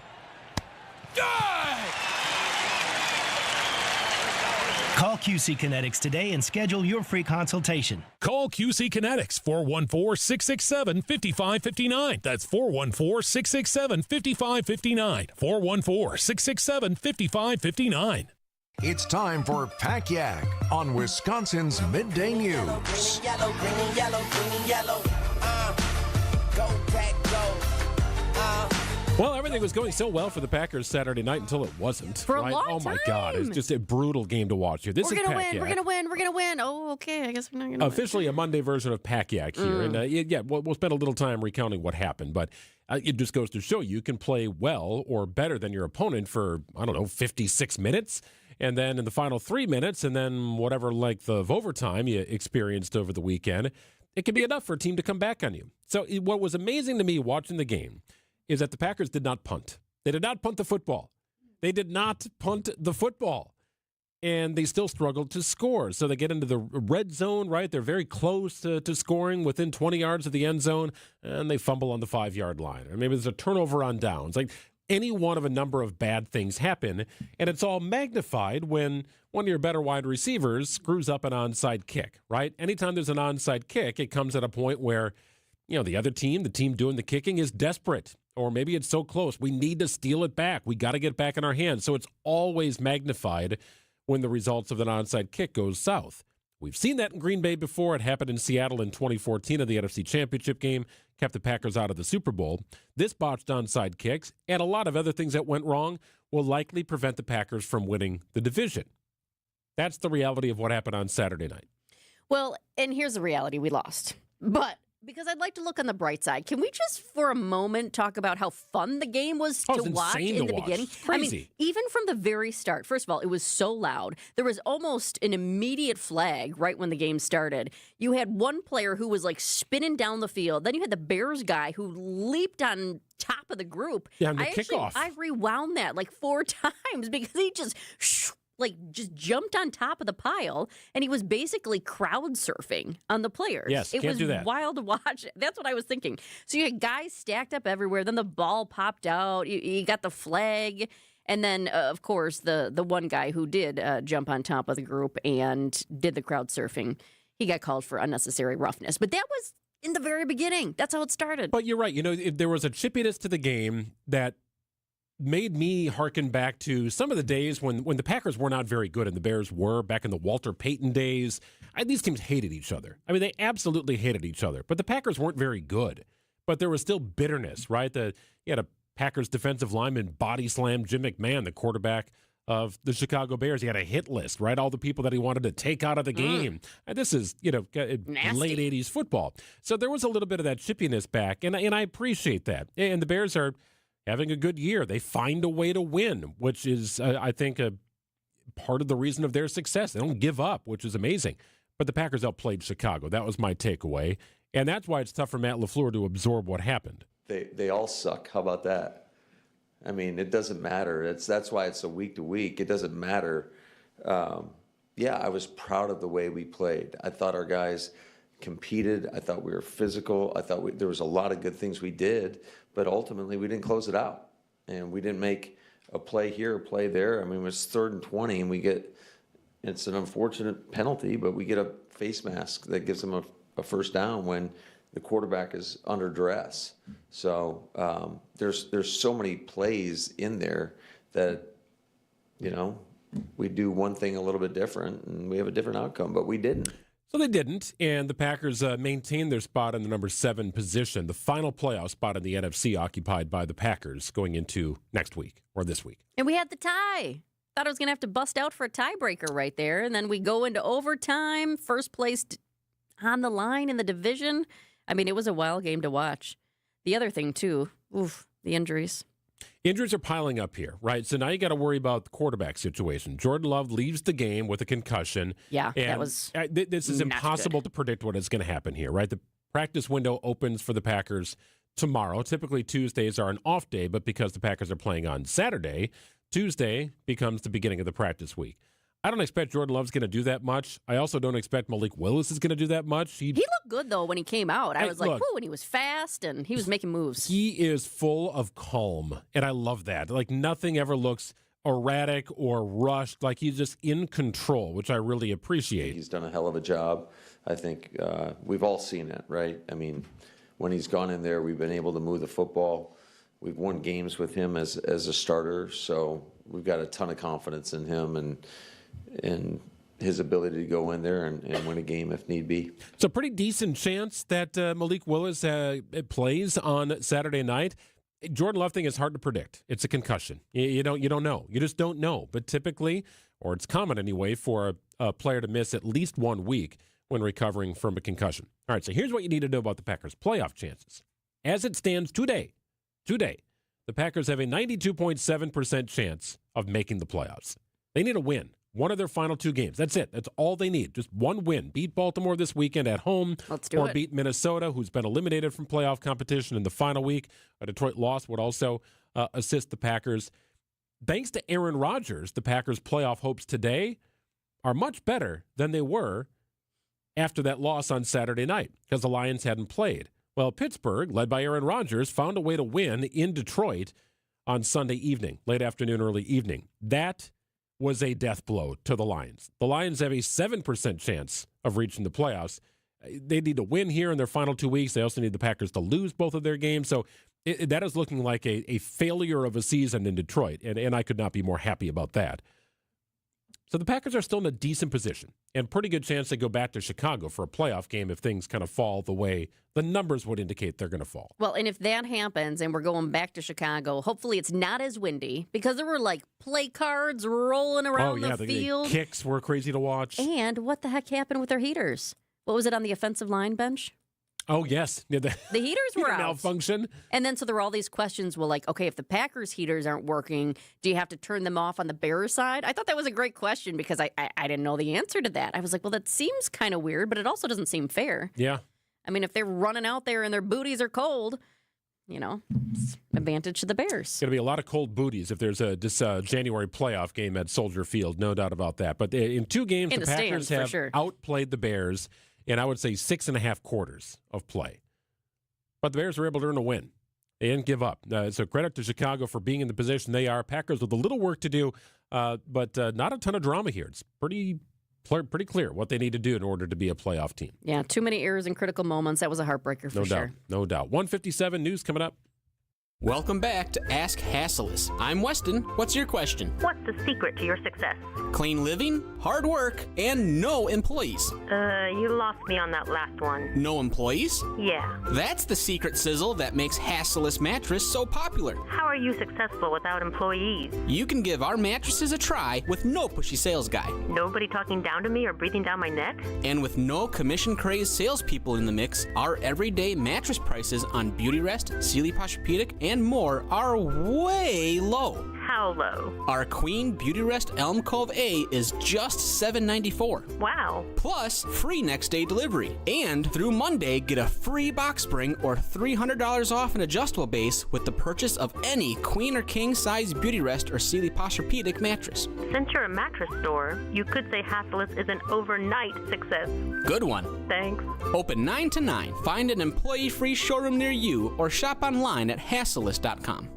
Call QC Kinetics today and schedule your free consultation. Call QC Kinetics, 414-667-5559. That's 414-667-5559. 414-667-5559. It's time for Pack Yak on Wisconsin's Midday News. Yellow, green and yellow, green and yellow. Go, Pack, go. Well, everything was going so well for the Packers Saturday night until it wasn't. For a right? long Oh, my time. God. It's just a brutal game to watch here. This We're is gonna Pack win. Yak. We're gonna win. We're gonna win. Oh, okay. I guess we're not gonna Officially win. a Monday version of Pack Yak here. And we'll spend a little time recounting what happened. But it just goes to show you can play well or better than your opponent for, 56 minutes. And then in the final 3 minutes, and then whatever length of overtime you experienced over the weekend, it can be enough for a team to come back on you. So what was amazing to me watching the game is that the Packers did not punt. They did not punt the football. They did not punt the football. And they still struggled to score. So they get into the red zone, right? They're very close to scoring within 20 yards of the end zone, and they fumble on the 5-yard line. Or maybe there's a turnover on downs. Like any one of a number of bad things happen, and it's all magnified when one of your better wide receivers screws up an onside kick, right? Anytime there's an onside kick, it comes at a point where, the other team, the team doing the kicking, is desperate. Or maybe it's so close, we need to steal it back. We got to get it back in our hands. So it's always magnified when the results of an onside kick goes south. We've seen that in Green Bay before. It happened in Seattle in 2014 in the NFC Championship game, kept the Packers out of the Super Bowl. This botched onside kicks and a lot of other things that went wrong will likely prevent the Packers from winning the division. That's the reality of what happened on Saturday night. Well, and here's the reality: we lost. But because I'd like to look on the bright side, can we just for a moment talk about how fun the game was to watch in the beginning? Crazy. I mean, even from the very start, first of all, it was so loud. There was almost an immediate flag right when the game started. You had one player who was like spinning down the field. Then you had the Bears guy who leaped on top of the group. Yeah, on the kickoff. I rewound that like 4 times because he just jumped on top of the pile, and he was basically crowd surfing on the players. Yes, it can't was do that. wild to watch. That's what I was thinking. So you had guys stacked up everywhere. Then the ball popped out. You got the flag. And then, of course, the one guy who did jump on top of the group and did the crowd surfing, he got called for unnecessary roughness. But that was in the very beginning. That's how it started. But you're right. There was a chippiness to the game that made me hearken back to some of the days when the Packers were not very good and the Bears were, back in the Walter Payton days. These teams hated each other. I mean, they absolutely hated each other. But the Packers weren't very good. But there was still bitterness, right? You had a Packers defensive lineman body slam Jim McMahon, the quarterback of the Chicago Bears. He had a hit list, right? All the people that he wanted to take out of the game. And this is, late 80s football. So there was a little bit of that chippiness back, and I appreciate that. And the Bears are having a good year. They find a way to win, which is, I think, a part of the reason of their success. They don't give up, which is amazing. But the Packers outplayed Chicago. That was my takeaway. And that's why it's tough for Matt LaFleur to absorb what happened. They all suck. How about that? I mean, it doesn't matter. That's why it's a week to week. It doesn't matter. I was proud of the way we played. I thought our guys competed. I thought we were physical. I thought there was a lot of good things we did, but ultimately we didn't close it out, and we didn't make a play here, a play there. I mean, it was 3rd and 20, and it's an unfortunate penalty, but we get a face mask that gives them a first down when the quarterback is under duress. So there's so many plays in there that, we do one thing a little bit different and we have a different outcome, but we didn't. So they didn't, and the Packers maintained their spot in the number 7 position, the final playoff spot in the NFC occupied by the Packers going into next week or this week. And we had the tie. Thought I was going to have to bust out for a tiebreaker right there, and then we go into overtime, first place on the line in the division. I mean, it was a wild game to watch. The other thing, too, the injuries. Injuries are piling up here, right? So now you got to worry about the quarterback situation. Jordan Love leaves the game with a concussion. Yeah, and that was this is impossible to predict what is going to happen here, right? The practice window opens for the Packers tomorrow. Typically, Tuesdays are an off day, but because the Packers are playing on Saturday, Tuesday becomes the beginning of the practice week. I don't expect Jordan Love's going to do that much. I also don't expect Malik Willis is going to do that much. He looked good, though, when he came out. I was like, look, and he was fast, and he was making moves. He is full of calm, and I love that. Like, nothing ever looks erratic or rushed. Like, he's just in control, which I really appreciate. He's done a hell of a job. I think we've all seen it, right? I mean, when he's gone in there, we've been able to move the football. We've won games with him as a starter, so we've got a ton of confidence in him and his ability to go in there and win a game if need be. It's a pretty decent chance that Malik Willis plays on Saturday night. Jordan Love thing is hard to predict. It's a concussion. You don't know. You just don't know. But typically, or it's common anyway, for a player to miss at least 1 week when recovering from a concussion. All right, so here's what you need to know about the Packers' playoff chances. As it stands today, the Packers have a 92.7% chance of making the playoffs. They need a win. One of their final 2 games. That's it. That's all they need. Just one win. Beat Baltimore this weekend at home. Or beat Minnesota, who's been eliminated from playoff competition in the final week. A Detroit loss would also assist the Packers. Thanks to Aaron Rodgers, the Packers' playoff hopes today are much better than they were after that loss on Saturday night because the Lions hadn't played. Well, Pittsburgh, led by Aaron Rodgers, found a way to win in Detroit on Sunday evening, late afternoon, early evening. That was a death blow to the Lions. The Lions have a 7% chance of reaching the playoffs. They need to win here in their final 2 weeks. They also need the Packers to lose both of their games. So that is looking like a failure of a season in Detroit, and I could not be more happy about that. So the Packers are still in a decent position and pretty good chance they go back to Chicago for a playoff game if things kind of fall the way the numbers would indicate they're going to fall. Well, and if that happens and we're going back to Chicago, hopefully it's not as windy because there were like play cards rolling around the field. The kicks were crazy to watch. And what the heck happened with their heaters? What was it on the offensive line bench? Oh, yes. Yeah, the heaters were out. Malfunction. And then so there were all these questions. Well, like, okay, if the Packers heaters aren't working, do you have to turn them off on the Bears side? I thought that was a great question because I didn't know the answer to that. I was like, well, that seems kind of weird, but it also doesn't seem fair. Yeah. I mean, if they're running out there and their booties are cold, it's advantage to the Bears. It's going to be a lot of cold booties if there's this January playoff game at Soldier Field, no doubt about that. But in 2 games, the Packers have outplayed the Bears. And I would say 6.5 quarters of play. But the Bears were able to earn a win. They didn't give up. So credit to Chicago for being in the position they are. Packers with a little work to do, but not a ton of drama here. It's pretty clear what they need to do in order to be a playoff team. Yeah, too many errors in critical moments. That was a heartbreaker for sure. No doubt. 157 news coming up. Welcome back to Ask Hasselus. I'm Weston. What's your question? What's the secret to your success? Clean living, hard work, and no employees. You lost me on that last one. No employees? Yeah. That's the secret sizzle that makes Hasselus Mattress so popular. How are you successful without employees? You can give our mattresses a try with no pushy sales guy. Nobody talking down to me or breathing down my neck? And with no commission-crazed salespeople in the mix, our everyday mattress prices on Beautyrest, Sealy Posturepedic, and more are way low. How low? Our Queen Beautyrest Elm Cove A is just $7.94. Wow. Plus free next day delivery. And through Monday, get a free box spring or $300 off an adjustable base with the purchase of any queen or king size Beautyrest or Sealy Posturepedic mattress. Since you're a mattress store, you could say Hasselus is an overnight success. Good one. Thanks. Open 9 to 9. Find an employee-free showroom near you or shop online at Hasselus.com.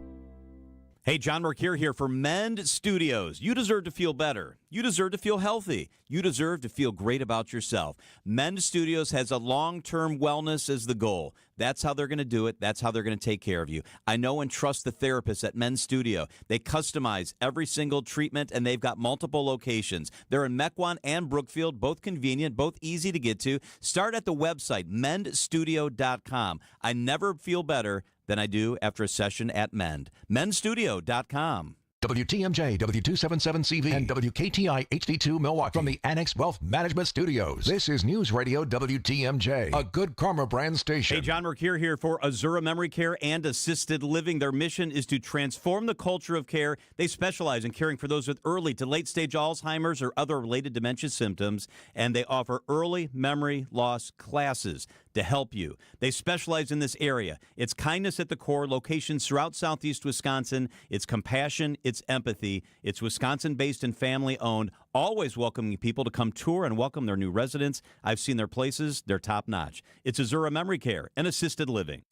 Hey, John Mercure here for Mend Studios. You deserve to feel better. You deserve to feel healthy. You deserve to feel great about yourself. Mend Studios has a long-term wellness as the goal. That's how they're going to do it. That's how they're going to take care of you. I know and trust the therapists at Mend Studio. They customize every single treatment, and they've got multiple locations. They're in Mequon and Brookfield, both convenient, both easy to get to. Start at the website, mendstudio.com. I never feel better than I do after a session at Mend. Mendstudio.com. WTMJ, W277CV, and WKTI HD2 Milwaukee from the Annex Wealth Management Studios. This is News Radio WTMJ, a Good Karma brand station. Hey, John Mercure here for Azura Memory Care and Assisted Living. Their mission is to transform the culture of care. They specialize in caring for those with early to late-stage Alzheimer's or other related dementia symptoms, and they offer early memory loss classes to help you. They specialize in this area. It's kindness at the core, locations throughout southeast Wisconsin. It's compassion, it's empathy. It's Wisconsin-based and family-owned, always welcoming people to come tour and welcome their new residents. I've seen their places. They're top-notch. It's Azura Memory Care and Assisted Living.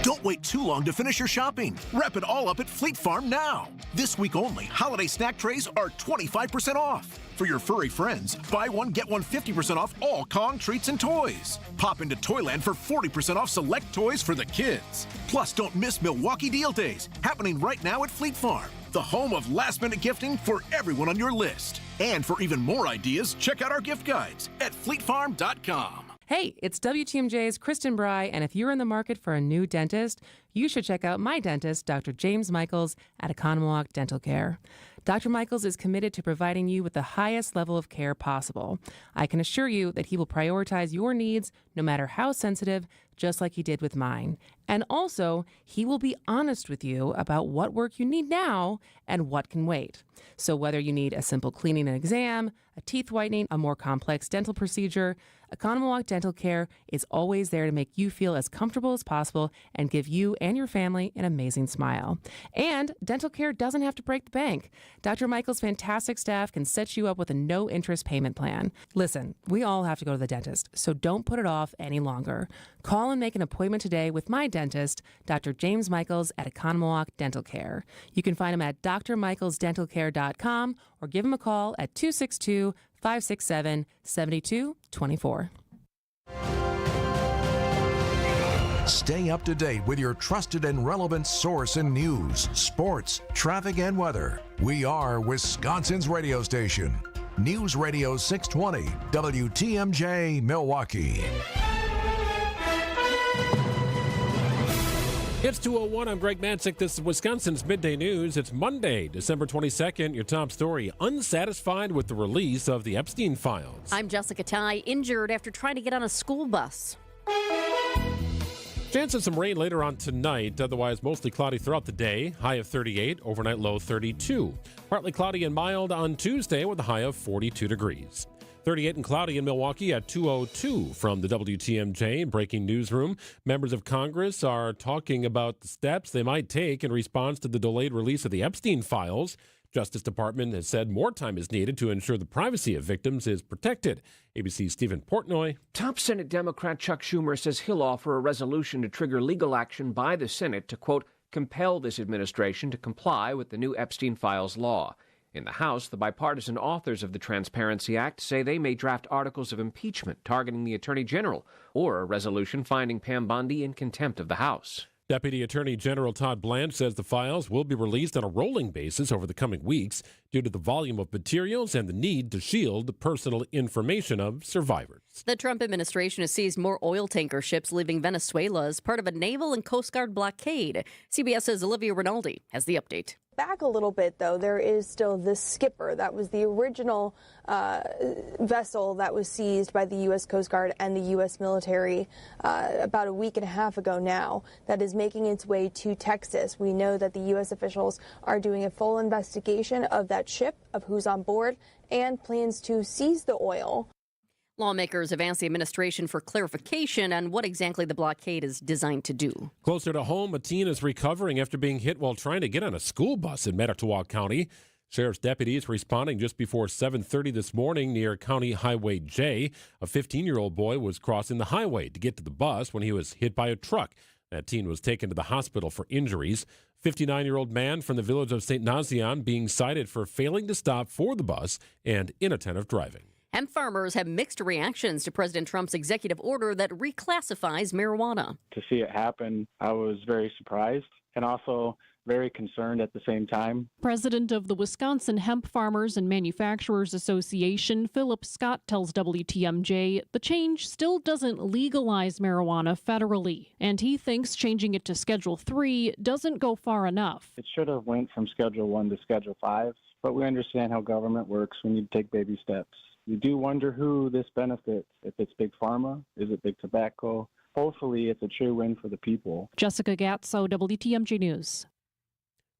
Don't wait too long to finish your shopping. Wrap it all up at Fleet Farm now. This week only, holiday snack trays are 25% off. For your furry friends, buy one, get one 50% off all Kong treats and toys. Pop into Toyland for 40% off select toys for the kids. Plus, don't miss Milwaukee Deal Days, happening right now at Fleet Farm, the home of last-minute gifting for everyone on your list. And for even more ideas, check out our gift guides at fleetfarm.com. Hey, it's WTMJ's Kristen Bry, and if you're in the market for a new dentist, you should check out my dentist, Dr. James Michaels at Economwalk Dental Care. Dr. Michaels is committed to providing you with the highest level of care possible. I can assure you that he will prioritize your needs, no matter how sensitive, just like he did with mine. And also, he will be honest with you about what work you need now and what can wait. So whether you need a simple cleaning and exam, a teeth whitening, a more complex dental procedure, Economwalk Dental Care is always there to make you feel as comfortable as possible and give you and your family an amazing smile. And dental care doesn't have to break the bank. Dr. Michael's fantastic staff can set you up with a no-interest payment plan. Listen, we all have to go to the dentist, so don't put it off any longer. Call and make an appointment today with my dentist, Dr. James Michaels at Economwalk Dental Care. You can find him at drmichaelsdentalcare.com or give him a call at 262-567-7224. Stay up to date with your trusted and relevant source in news, sports, traffic, and weather. We are Wisconsin's radio station. News Radio 620, WTMJ, Milwaukee. It's 2:01. I'm Greg Matzek. This is Wisconsin's Midday News. It's Monday, December 22nd. Your top story, unsatisfied with the release of the Epstein files. I'm Jessica Tighe, injured after trying to get on a school bus. Chance of some rain later on tonight. Otherwise, mostly cloudy throughout the day. High of 38, overnight low 32. Partly cloudy and mild on Tuesday with a high of 42 degrees. 38 and cloudy in Milwaukee at 2:02 from the WTMJ Breaking Newsroom. Members of Congress are talking about the steps they might take in response to the delayed release of the Epstein files. Justice Department has said more time is needed to ensure the privacy of victims is protected. ABC's Stephen Portnoy. Top Senate Democrat Chuck Schumer says he'll offer a resolution to trigger legal action by the Senate to, quote, compel this administration to comply with the new Epstein files law. In the House, the bipartisan authors of the Transparency Act say they may draft articles of impeachment targeting the Attorney General or a resolution finding Pam Bondi in contempt of the House. Deputy Attorney General Todd Blanche says the files will be released on a rolling basis over the coming weeks due to the volume of materials and the need to shield the personal information of survivors. The Trump administration has seized more oil tanker ships leaving Venezuela as part of a naval and Coast Guard blockade. CBS's Olivia Rinaldi has the update. Back a little bit, though, there is still the Skipper. That was the original vessel that was seized by the U.S. Coast Guard and the U.S. military about a week and a half ago now, that is making its way to Texas. We know that the U.S. officials are doing a full investigation of that ship, of who's on board, and plans to seize the oil. Lawmakers have asked the administration for clarification on what exactly the blockade is designed to do. Closer to home, a teen is recovering after being hit while trying to get on a school bus in Manitowoc County. Sheriff's deputies responding just before 7:30 this morning near County Highway J. A 15-year-old boy was crossing the highway to get to the bus when he was hit by a truck. That teen was taken to the hospital for injuries. 59-year-old man from the village of St. Nazian being cited for failing to stop for the bus and inattentive driving. Hemp farmers have mixed reactions to President Trump's executive order that reclassifies marijuana. To see it happen, I was very surprised and also very concerned at the same time. President of the Wisconsin Hemp Farmers and Manufacturers Association, Philip Scott, tells WTMJ the change still doesn't legalize marijuana federally, and he thinks changing it to Schedule 3 doesn't go far enough. It should have went from Schedule 1 to Schedule 5, but we understand how government works. We need to take baby steps. We do wonder who this benefits. If it's Big Pharma, is it Big Tobacco? Hopefully it's a true win for the people. Jessica Gatso, WTMJ News.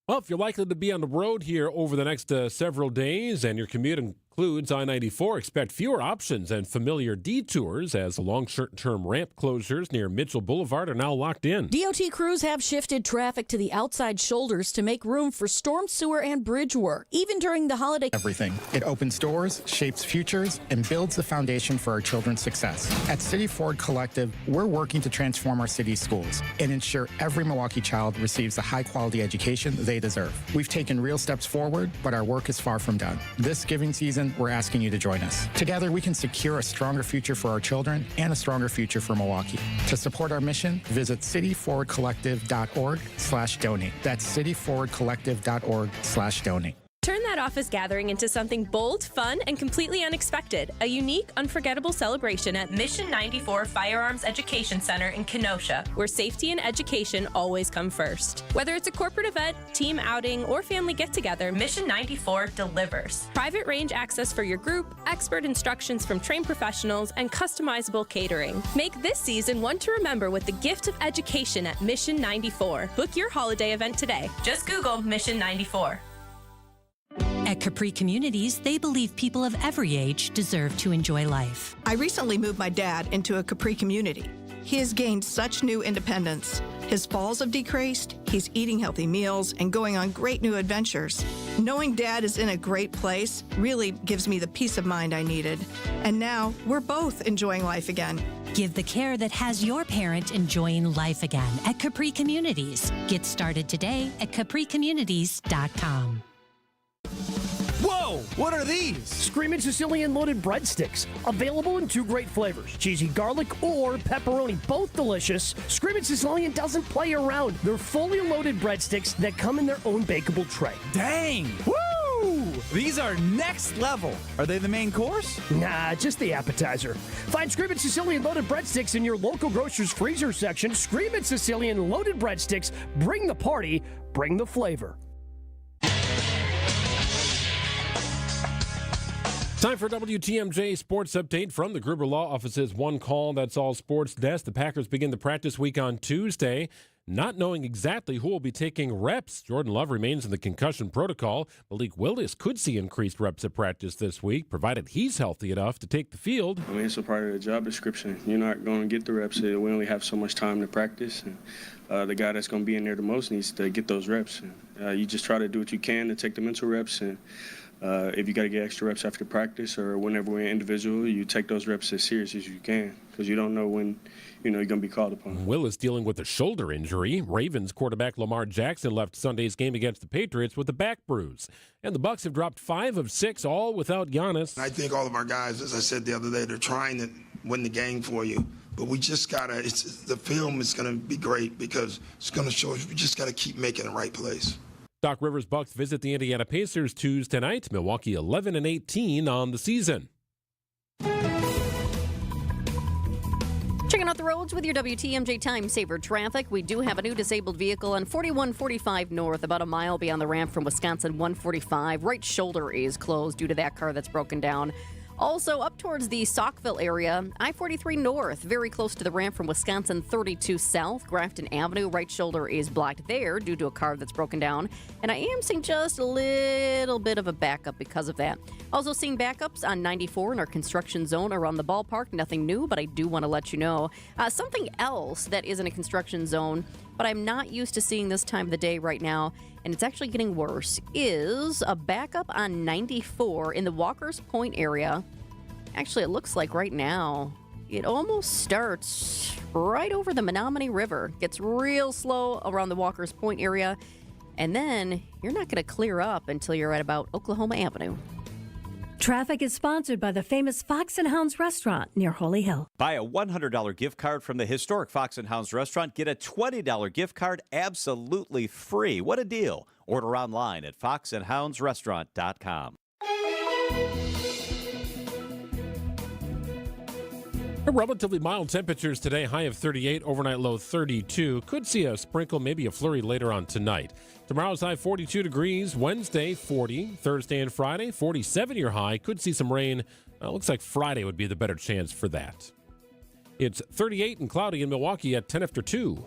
Well, if you're likely to be on the road here over the next several days and your commute includes I-94, expect fewer options and familiar detours as the long-term ramp closures near Mitchell Boulevard are now locked in. DOT crews have shifted traffic to the outside shoulders to make room for storm sewer and bridge work, even during the holiday. Everything. It opens doors, shapes futures, and builds the foundation for our children's success. At City Ford Collective, we're working to transform our city's schools and ensure every Milwaukee child receives the high-quality education they deserve. We've taken real steps forward, but our work is far from done. This giving season, we're asking you to join us. Together, we can secure a stronger future for our children and a stronger future for Milwaukee. To support our mission, visit cityforwardcollective.org/donate. That's cityforwardcollective.org/donate. Turn that office gathering into something bold, fun, and completely unexpected. A unique, unforgettable celebration at Mission 94 Firearms Education Center in Kenosha, where safety and education always come first. Whether it's a corporate event, team outing, or family get-together, Mission 94 delivers. Private range access for your group, expert instructions from trained professionals, and customizable catering. Make this season one to remember with the gift of education at Mission 94. Book your holiday event today. Just Google Mission 94. At Capri Communities, they believe people of every age deserve to enjoy life. I recently moved my dad into a Capri community. He has gained such new independence. His falls have decreased, he's eating healthy meals, and going on great new adventures. Knowing Dad is in a great place really gives me the peace of mind I needed. And now, we're both enjoying life again. Give the care that has your parent enjoying life again at Capri Communities. Get started today at capricommunities.com. Whoa! What are these? Screamin' Sicilian loaded breadsticks. Available in 2 great flavors, cheesy garlic or pepperoni. Both delicious. Screamin' Sicilian doesn't play around. They're fully loaded breadsticks that come in their own bakeable tray. Dang! Woo! These are next level. Are they the main course? Nah, just the appetizer. Find Screamin' Sicilian loaded breadsticks in your local grocer's freezer section. Screamin' Sicilian loaded breadsticks. Bring the party, bring the flavor. Time for WTMJ Sports Update from the Gruber Law Office's One Call That's All Sports Desk. The Packers begin the practice week on Tuesday. Not knowing exactly who will be taking reps, Jordan Love remains in the concussion protocol. Malik Willis could see increased reps at practice this week, provided he's healthy enough to take the field. I mean, it's a part of the job description. You're not going to get the reps. We only have so much time to practice. And, the guy that's going to be in there the most needs to get those reps. You just try to do what you can to take the mental reps. And if you got to get extra reps after practice or whenever we're individual, you take those reps as serious as you can because you don't know when you're going to be called upon. Willis dealing with a shoulder injury. Ravens quarterback Lamar Jackson left Sunday's game against the Patriots with a back bruise. And the Bucs have dropped 5 of 6, all without Giannis. I think all of our guys, as I said the other day, they're trying to win the game for you. But we just got to, the film is going to be great because it's going to show us we just got to keep making the right plays. Doc Rivers Bucks visit the Indiana Pacers Tuesday night. Milwaukee 11-18 on the season. Checking out the roads with your WTMJ Time Saver traffic. We do have a new disabled vehicle on 4145 North, about a mile beyond the ramp from Wisconsin 145. Right shoulder is closed due to that car that's broken down. Also, up towards the Saukville area, I-43 North, very close to the ramp from Wisconsin 32 South. Grafton Avenue, right shoulder is blocked there due to a car that's broken down. And I am seeing just a little bit of a backup because of that. Also seeing backups on 94 in our construction zone around the ballpark. Nothing new, but I do want to let you know. Something else that is in a construction zone, but I'm not used to seeing this time of the day right now, and it's actually getting worse, is a backup on 94 in the Walker's Point area. Actually, it looks like right now it almost starts right over the Menominee River. Gets real slow around the Walker's Point area, and then you're not going to clear up until you're at about Oklahoma Avenue. Traffic is sponsored by the famous Fox and Hounds restaurant near Holy Hill. Buy a $100 gift card from the historic Fox and Hounds restaurant. Get a $20 gift card absolutely free. What a deal. Order online at foxandhoundsrestaurant.com. Relatively mild temperatures today, high of 38, overnight low 32. Could see a sprinkle, maybe a flurry later on tonight. Tomorrow's high 42 degrees, Wednesday 40, Thursday and Friday 47 your high. Could see some rain. Looks like Friday would be the better chance for that. It's 38 and cloudy in Milwaukee at 10 after 2.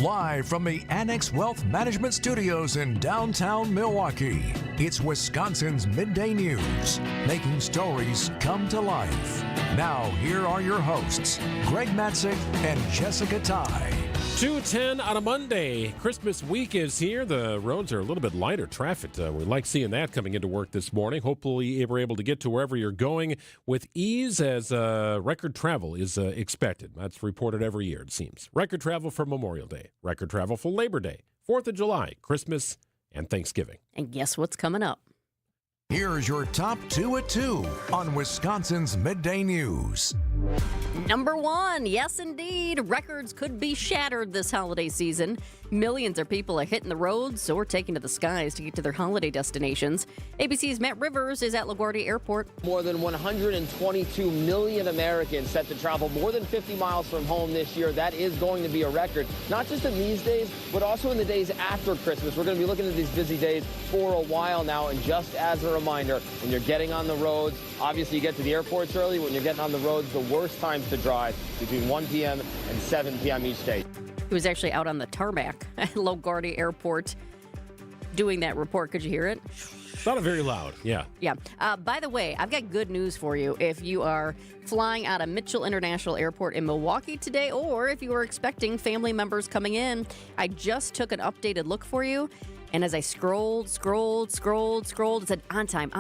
Live from the Annex Wealth Management Studios in downtown Milwaukee, it's Wisconsin's Midday News, making stories come to life. Now, here are your hosts, Greg Matzek and Jessica Tighe. 2:10 on a Monday. Christmas week is here. The roads are a little bit lighter traffic. We like seeing that coming into work this morning. Hopefully, you're able to get to wherever you're going with ease as record travel is expected. That's reported every year, it seems. Record travel for Memorial Day, record travel for Labor Day, 4th of July, Christmas, and Thanksgiving. And guess what's coming up? Here's your top 2 at 2 on Wisconsin's Midday News. Number 1, yes indeed, records could be shattered this holiday season. Millions of people are hitting the roads or taking to the skies to get to their holiday destinations. ABC's Matt Rivers is at LaGuardia Airport. More than 122 million Americans set to travel more than 50 miles from home this year. That is going to be a record, not just in these days, but also in the days after Christmas. We're going to be looking at these busy days for a while now, and just as a reminder, when you're getting on the roads, obviously you get to the airports early. When you're getting on the roads, the worst times to drive between 1 p.m. and 7 p.m. each day. He was actually out on the tarmac at LaGuardia Airport doing that report. Could you hear it? Not very loud, yeah. Yeah. By the way, I've got good news for you. If you are flying out of Mitchell International Airport in Milwaukee today, or if you are expecting family members coming in, I just took an updated look for you. And as I scrolled, it said on time.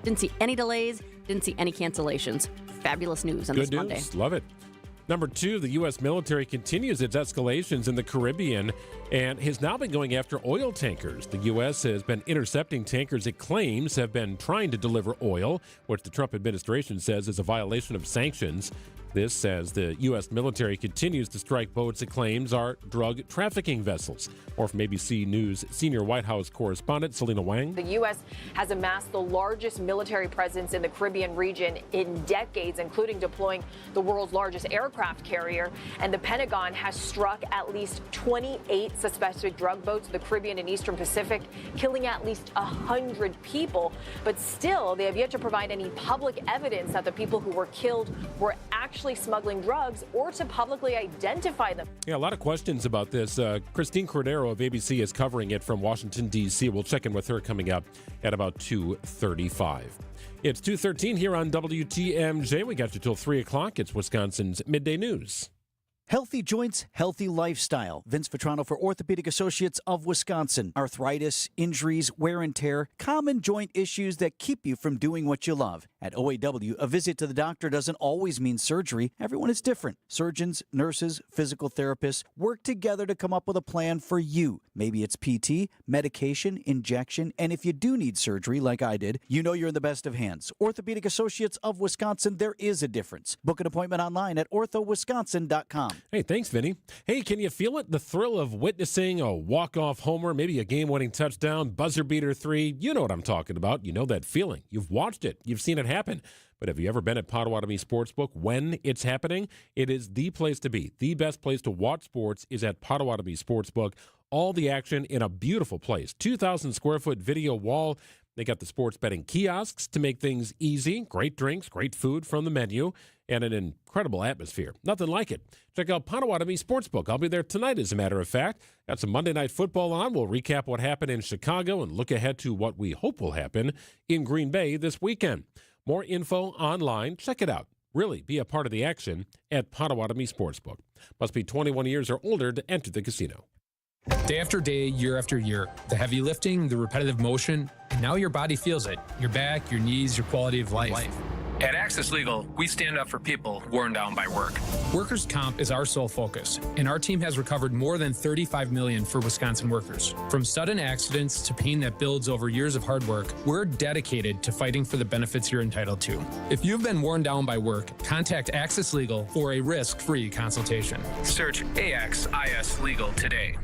Didn't see any delays, didn't see any cancellations. Fabulous news on Good this news. Monday. Love it. Number 2, the U.S. military continues its escalations in the Caribbean and has now been going after oil tankers. The U.S. has been intercepting tankers it claims have been trying to deliver oil, which the Trump administration says is a violation of sanctions. This as the U.S. military continues to strike boats it claims are drug trafficking vessels. Or from ABC News senior White House correspondent Selena Wang. The U.S. has amassed the largest military presence in the Caribbean region in decades, including deploying the world's largest aircraft carrier. And the Pentagon has struck at least 28 suspected drug boats in the Caribbean and Eastern Pacific, killing at least 100 people. But still, they have yet to provide any public evidence that the people who were killed were actually smuggling drugs or to publicly identify them. Yeah, a lot of questions about this. Christine Cordero of ABC is covering it from Washington, D.C. We'll check in with her coming up at about 2:35. It's 2:13 here on WTMJ. We got you till 3 o'clock. It's Wisconsin's Midday News. Healthy joints, healthy lifestyle. Vince Vetrano for Orthopedic Associates of Wisconsin. Arthritis, injuries, wear and tear, common joint issues that keep you from doing what you love. At OAW, a visit to the doctor doesn't always mean surgery. Everyone is different. Surgeons, nurses, physical therapists work together to come up with a plan for you. Maybe it's PT, medication, injection, and if you do need surgery like I did, you know you're in the best of hands. Orthopedic Associates of Wisconsin, there is a difference. Book an appointment online at orthowisconsin.com. Hey, thanks, Vinny. Hey, can you feel it? The thrill of witnessing a walk-off homer, maybe a game-winning touchdown, buzzer beater 3. You know what I'm talking about. You know that feeling. You've watched it. You've seen it happen. But have you ever been at Potawatomi Sportsbook when it's happening? It is the place to be. The best place to watch sports is at Potawatomi Sportsbook. All the action in a beautiful place. 2,000 square foot video wall. They got the sports betting kiosks to make things easy. Great drinks, great food from the menu, and an incredible atmosphere. Nothing like it. Check out Potawatomi Sportsbook. I'll be there tonight, as a matter of fact. Got some Monday Night Football on. We'll recap what happened in Chicago and look ahead to what we hope will happen in Green Bay this weekend. More info online. Check it out. Really be a part of the action at Potawatomi Sportsbook. Must be 21 years or older to enter the casino. Day after day, year after year, the heavy lifting, the repetitive motion, and now your body feels it. Your back, your knees, your quality of life. At Access Legal, we stand up for people worn down by work. Workers' comp is our sole focus, and our team has recovered more than $35 million for Wisconsin workers. From sudden accidents to pain that builds over years of hard work, we're dedicated to fighting for the benefits you're entitled to. If you've been worn down by work, contact Access Legal for a risk-free consultation. Search AXIS Legal today.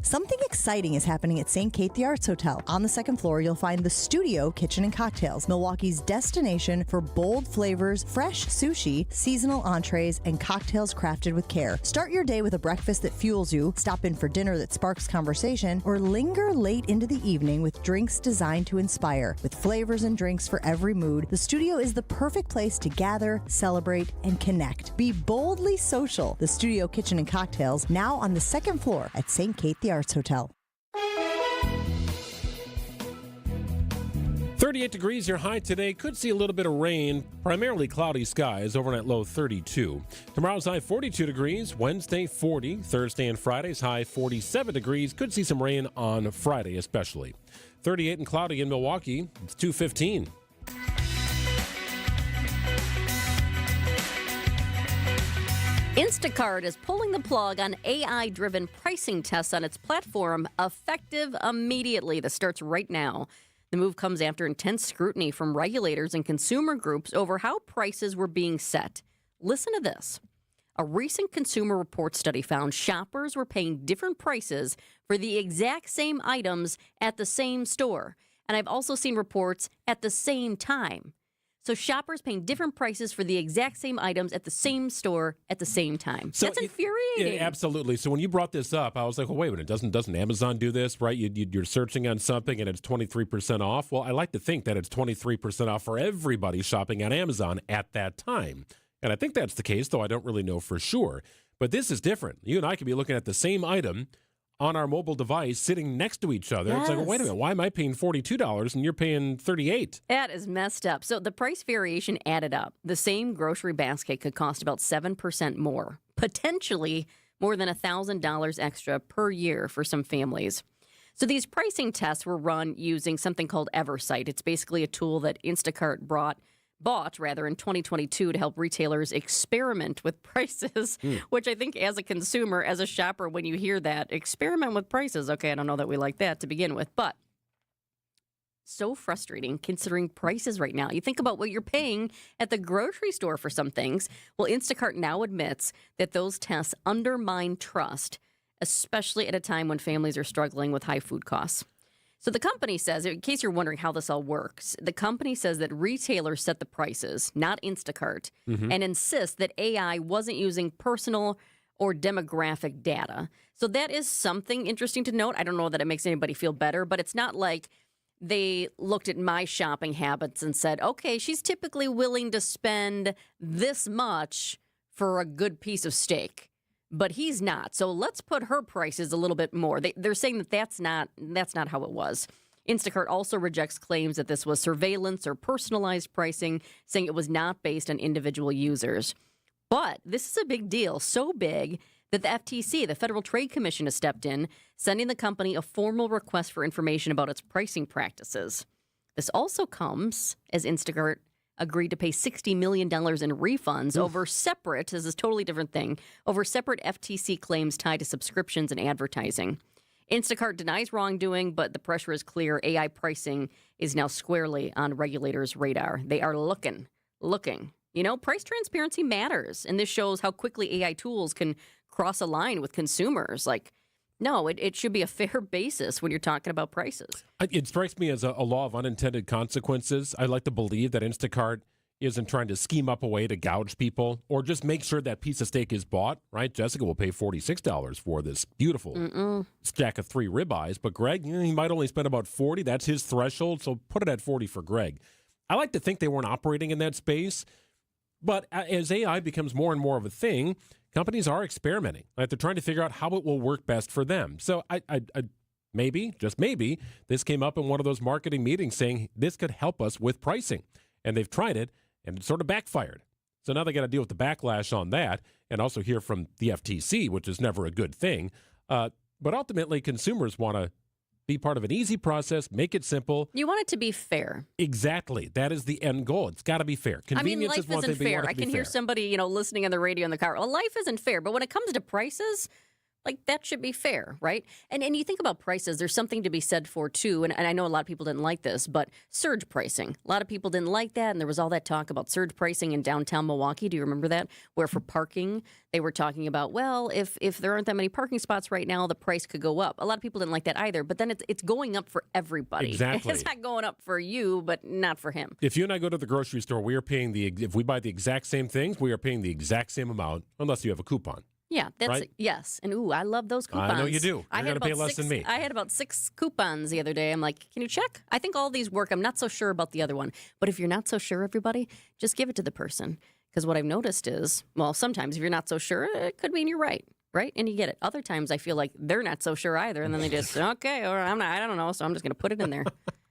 Something exciting is happening at St. Kate the Arts Hotel. On the second floor, you'll find the Studio Kitchen and Cocktails, Milwaukee's destination for bold flavors, fresh sushi, seasonal entrees, and cocktails crafted with care. Start your day with a breakfast that fuels you, stop in for dinner that sparks conversation, or linger late into the evening with drinks designed to inspire. With flavors and drinks for every mood, the Studio is the perfect place to gather, celebrate, and connect. Be boldly social. The Studio Kitchen and Cocktails, now on the second floor at St. Kate the Arts Hotel. 38 degrees your high today. Could see a little bit of rain, primarily cloudy skies, overnight low 32. Tomorrow's high 42 degrees, Wednesday 40, Thursday and Friday's high 47 degrees. Could see some rain on Friday especially. 38 and cloudy in Milwaukee. It's 2:15. Instacart is pulling the plug on AI-driven pricing tests on its platform, effective immediately. This starts right now. The move comes after intense scrutiny from regulators and consumer groups over how prices were being set. Listen to this. A recent Consumer Report study found shoppers were paying different prices for the exact same items at the same store. And I've also seen reports at the same time. So shoppers paying different prices for the exact same items at the same store at the same time. So that's infuriating. Yeah, absolutely. So when you brought this up, I was like, well, wait a minute. Doesn't Amazon do this, right? You're searching on something and it's 23% off. Well, I like to think that it's 23% off for everybody shopping on Amazon at that time. And I think that's the case, though I don't really know for sure. But this is different. You and I could be looking at the same item on our mobile device sitting next to each other. Yes. It's like, well, wait a minute, why am I paying $42 and you're paying $38? That is messed up. So the price variation added up. The same grocery basket could cost about 7% more, potentially more than $1,000 extra per year for some families. So these pricing tests were run using something called Eversight. It's basically a tool that Instacart bought in 2022 to help retailers experiment with prices, which I think as a consumer, as a shopper, when you hear that, experiment with prices, okay, I don't know that we like that to begin with, but so frustrating considering prices right now. You think about what you're paying at the grocery store for some things. Well, Instacart now admits that those tests undermine trust, especially at a time when families are struggling with high food costs. So the company says, in case you're wondering how this all works, the company says that retailers set the prices, not Instacart, and insist that AI wasn't using personal or demographic data. So that is something interesting to note. I don't know that it makes anybody feel better, but it's not like they looked at my shopping habits and said, okay, she's typically willing to spend this much for a good piece of steak. But he's not. So let's put her prices a little bit more. They're saying that that's not how it was. Instacart also rejects claims that this was surveillance or personalized pricing, saying it was not based on individual users. But this is a big deal, so big that the FTC, the Federal Trade Commission, has stepped in, sending the company a formal request for information about its pricing practices. This also comes as Instacart agreed to pay $60 million in refunds over separate, this is a totally different thing, over separate FTC claims tied to subscriptions and advertising. Instacart denies wrongdoing, but the pressure is clear. AI pricing is now squarely on regulators' radar. They are looking. You know, price transparency matters, and this shows how quickly AI tools can cross a line with consumers. No, it should be a fair basis when you're talking about prices. It strikes me as a law of unintended consequences. I like to believe that Instacart isn't trying to scheme up a way to gouge people or just make sure that piece of steak is bought, right? Jessica will pay $46 for this beautiful stack of 3 ribeyes, but Greg, he might only spend about $40. That's his threshold, so put it at $40 for Greg. I like to think they weren't operating in that space, but as AI becomes more and more of a thing, companies are experimenting. Right? They're trying to figure out how it will work best for them. So I maybe, just maybe, this came up in one of those marketing meetings saying this could help us with pricing. And they've tried it, and it sort of backfired. So now they got to deal with the backlash on that and also hear from the FTC, which is never a good thing. But ultimately, consumers want to be part of an easy process, make it simple. You want it to be fair. Exactly. That is the end goal. It's got to be fair. Convenience life is one isn't thing, but you fair. want it I to be can hear fair. somebody, listening on the radio in the car. Well, life isn't fair. But when it comes to prices, that should be fair, right? And you think about prices, there's something to be said for, too, and I know a lot of people didn't like this, but surge pricing. A lot of people didn't like that, and there was all that talk about surge pricing in downtown Milwaukee. Do you remember that? Where for parking, they were talking about, well, if there aren't that many parking spots right now, the price could go up. A lot of people didn't like that either, but then it's going up for everybody. Exactly. It's not going up for you, but not for him. If you and I go to the grocery store, we are paying if we buy the exact same things, we are paying the exact same amount, unless you have a coupon. Yeah, that's right? Yes. And I love those coupons. I know you do. You're going to pay less than me. I had about 6 coupons the other day. I'm like, can you check? I think all these work. I'm not so sure about the other one. But if you're not so sure, everybody, just give it to the person. Because what I've noticed is, well, sometimes if you're not so sure, it could mean you're right. Right? And you get it. Other times I feel like they're not so sure either. And then they just, okay, or I don't know. So I'm just going to put it in there.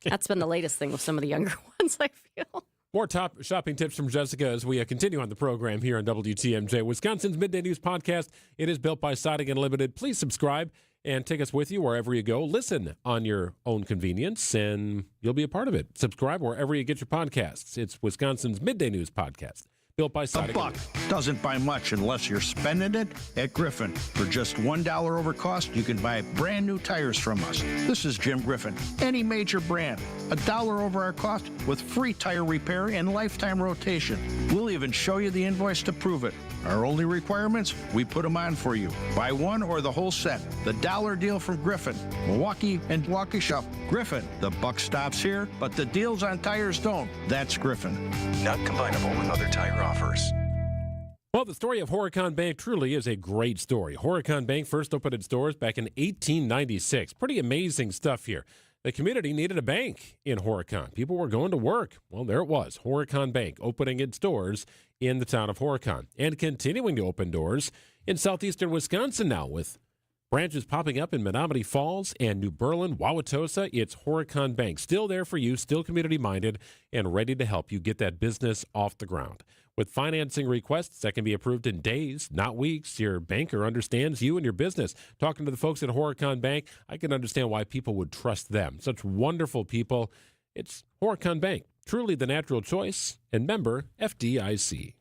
That's been the latest thing with some of the younger ones, I feel. More top shopping tips from Jessica as we continue on the program here on WTMJ. Wisconsin's Midday News Podcast. It is built by Siding Unlimited. Please subscribe and take us with you wherever you go. Listen on your own convenience, and you'll be a part of it. Subscribe wherever you get your podcasts. It's Wisconsin's Midday News Podcast. Built by Siding. A buck doesn't buy much unless you're spending it at Griffin. For just $1 over cost, you can buy brand new tires from us. This is Jim Griffin. Any major brand, $1 over our cost with free tire repair and lifetime rotation. We'll even show you the invoice to prove it. Our only requirements, we put them on for you. Buy one or the whole set. The dollar deal from Griffin. Milwaukee and Waukesha. Griffin. The buck stops here, but the deals on tires don't. That's Griffin. Not combinable with other tire offers. Well, the story of Horicon Bank truly is a great story. Horicon Bank first opened its doors back in 1896. Pretty amazing stuff here. The community needed a bank in Horicon. People were going to work. Well, there it was, Horicon Bank opening its doors in the town of Horicon and continuing to open doors in southeastern Wisconsin now with branches popping up in Menominee Falls and New Berlin, Wauwatosa. It's Horicon Bank. Still there for you, still community-minded, and ready to help you get that business off the ground. With financing requests that can be approved in days, not weeks, your banker understands you and your business. Talking to the folks at Horicon Bank, I can understand why people would trust them. Such wonderful people. It's Horicon Bank, truly the natural choice, and member FDIC.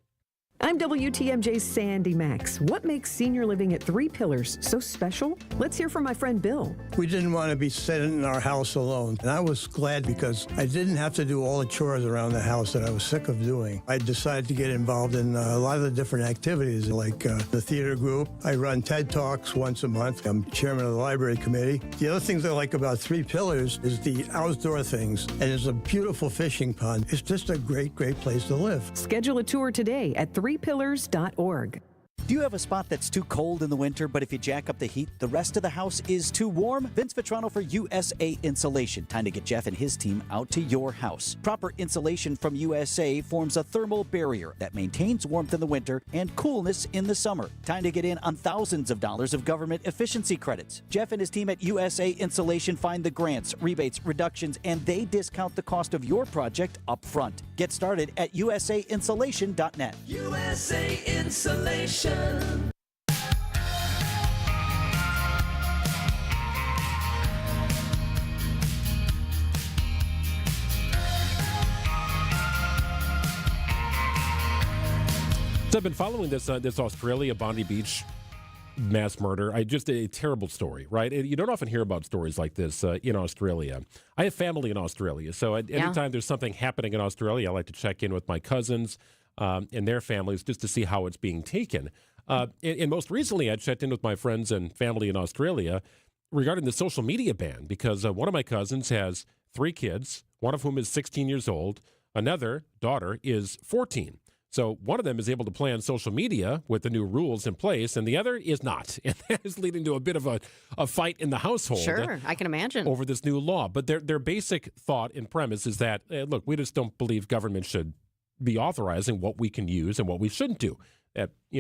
I'm WTMJ's Sandy Max. What makes senior living at Three Pillars so special? Let's hear from my friend Bill. We didn't want to be sitting in our house alone. And I was glad because I didn't have to do all the chores around the house that I was sick of doing. I decided to get involved in a lot of the different activities like the theater group. I run TED Talks once a month. I'm chairman of the library committee. The other things I like about Three Pillars is the outdoor things. And there's a beautiful fishing pond. It's just a great, great place to live. Schedule a tour today at threepillars.org. Do you have a spot that's too cold in the winter, but if you jack up the heat, the rest of the house is too warm? Vince Vitrano for USA Insulation. Time to get Jeff and his team out to your house. Proper insulation from USA forms a thermal barrier that maintains warmth in the winter and coolness in the summer. Time to get in on thousands of dollars of government efficiency credits. Jeff and his team at USA Insulation find the grants, rebates, reductions, and they discount the cost of your project up front. Get started at usainsulation.net. USA Insulation. So I've been following this Australia Bondi Beach mass murder. Just a terrible story, right? You don't often hear about stories like this in Australia. I have family in Australia, so anytime there's something happening in Australia, I like to check in with my cousins and their families just to see how it's being taken. And most recently, I checked in with my friends and family in Australia regarding the social media ban because one of my cousins has 3 kids, one of whom is 16 years old. Another daughter is 14. So one of them is able to play on social media with the new rules in place, and the other is not. And that is leading to a bit of a fight in the household. Sure, I can imagine. Over this new law. But their basic thought and premise is that, look, we just don't believe government should be authorizing what we can use and what we shouldn't do.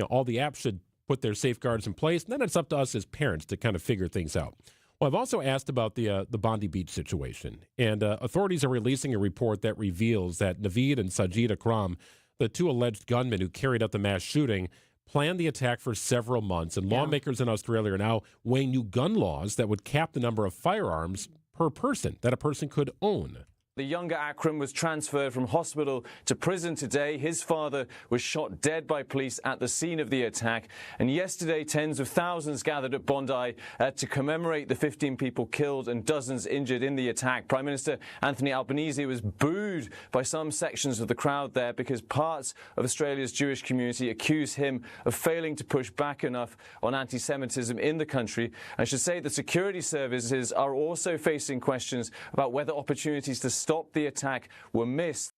All the apps should put their safeguards in place, and then it's up to us as parents to kind of figure things out. Well, I've also asked about the Bondi Beach situation, and authorities are releasing a report that reveals that Naveed and Sajid Akram, the 2 alleged gunmen who carried out the mass shooting, planned the attack for several months, and lawmakers in Australia are now weighing new gun laws that would cap the number of firearms per person that a person could own. The younger Akram was transferred from hospital to prison today. His father was shot dead by police at the scene of the attack. And yesterday, tens of thousands gathered at Bondi to commemorate the 15 people killed and dozens injured in the attack. Prime Minister Anthony Albanese was booed by some sections of the crowd there because parts of Australia's Jewish community accuse him of failing to push back enough on anti-Semitism in the country. I should say the security services are also facing questions about whether opportunities to stop the attack were missed.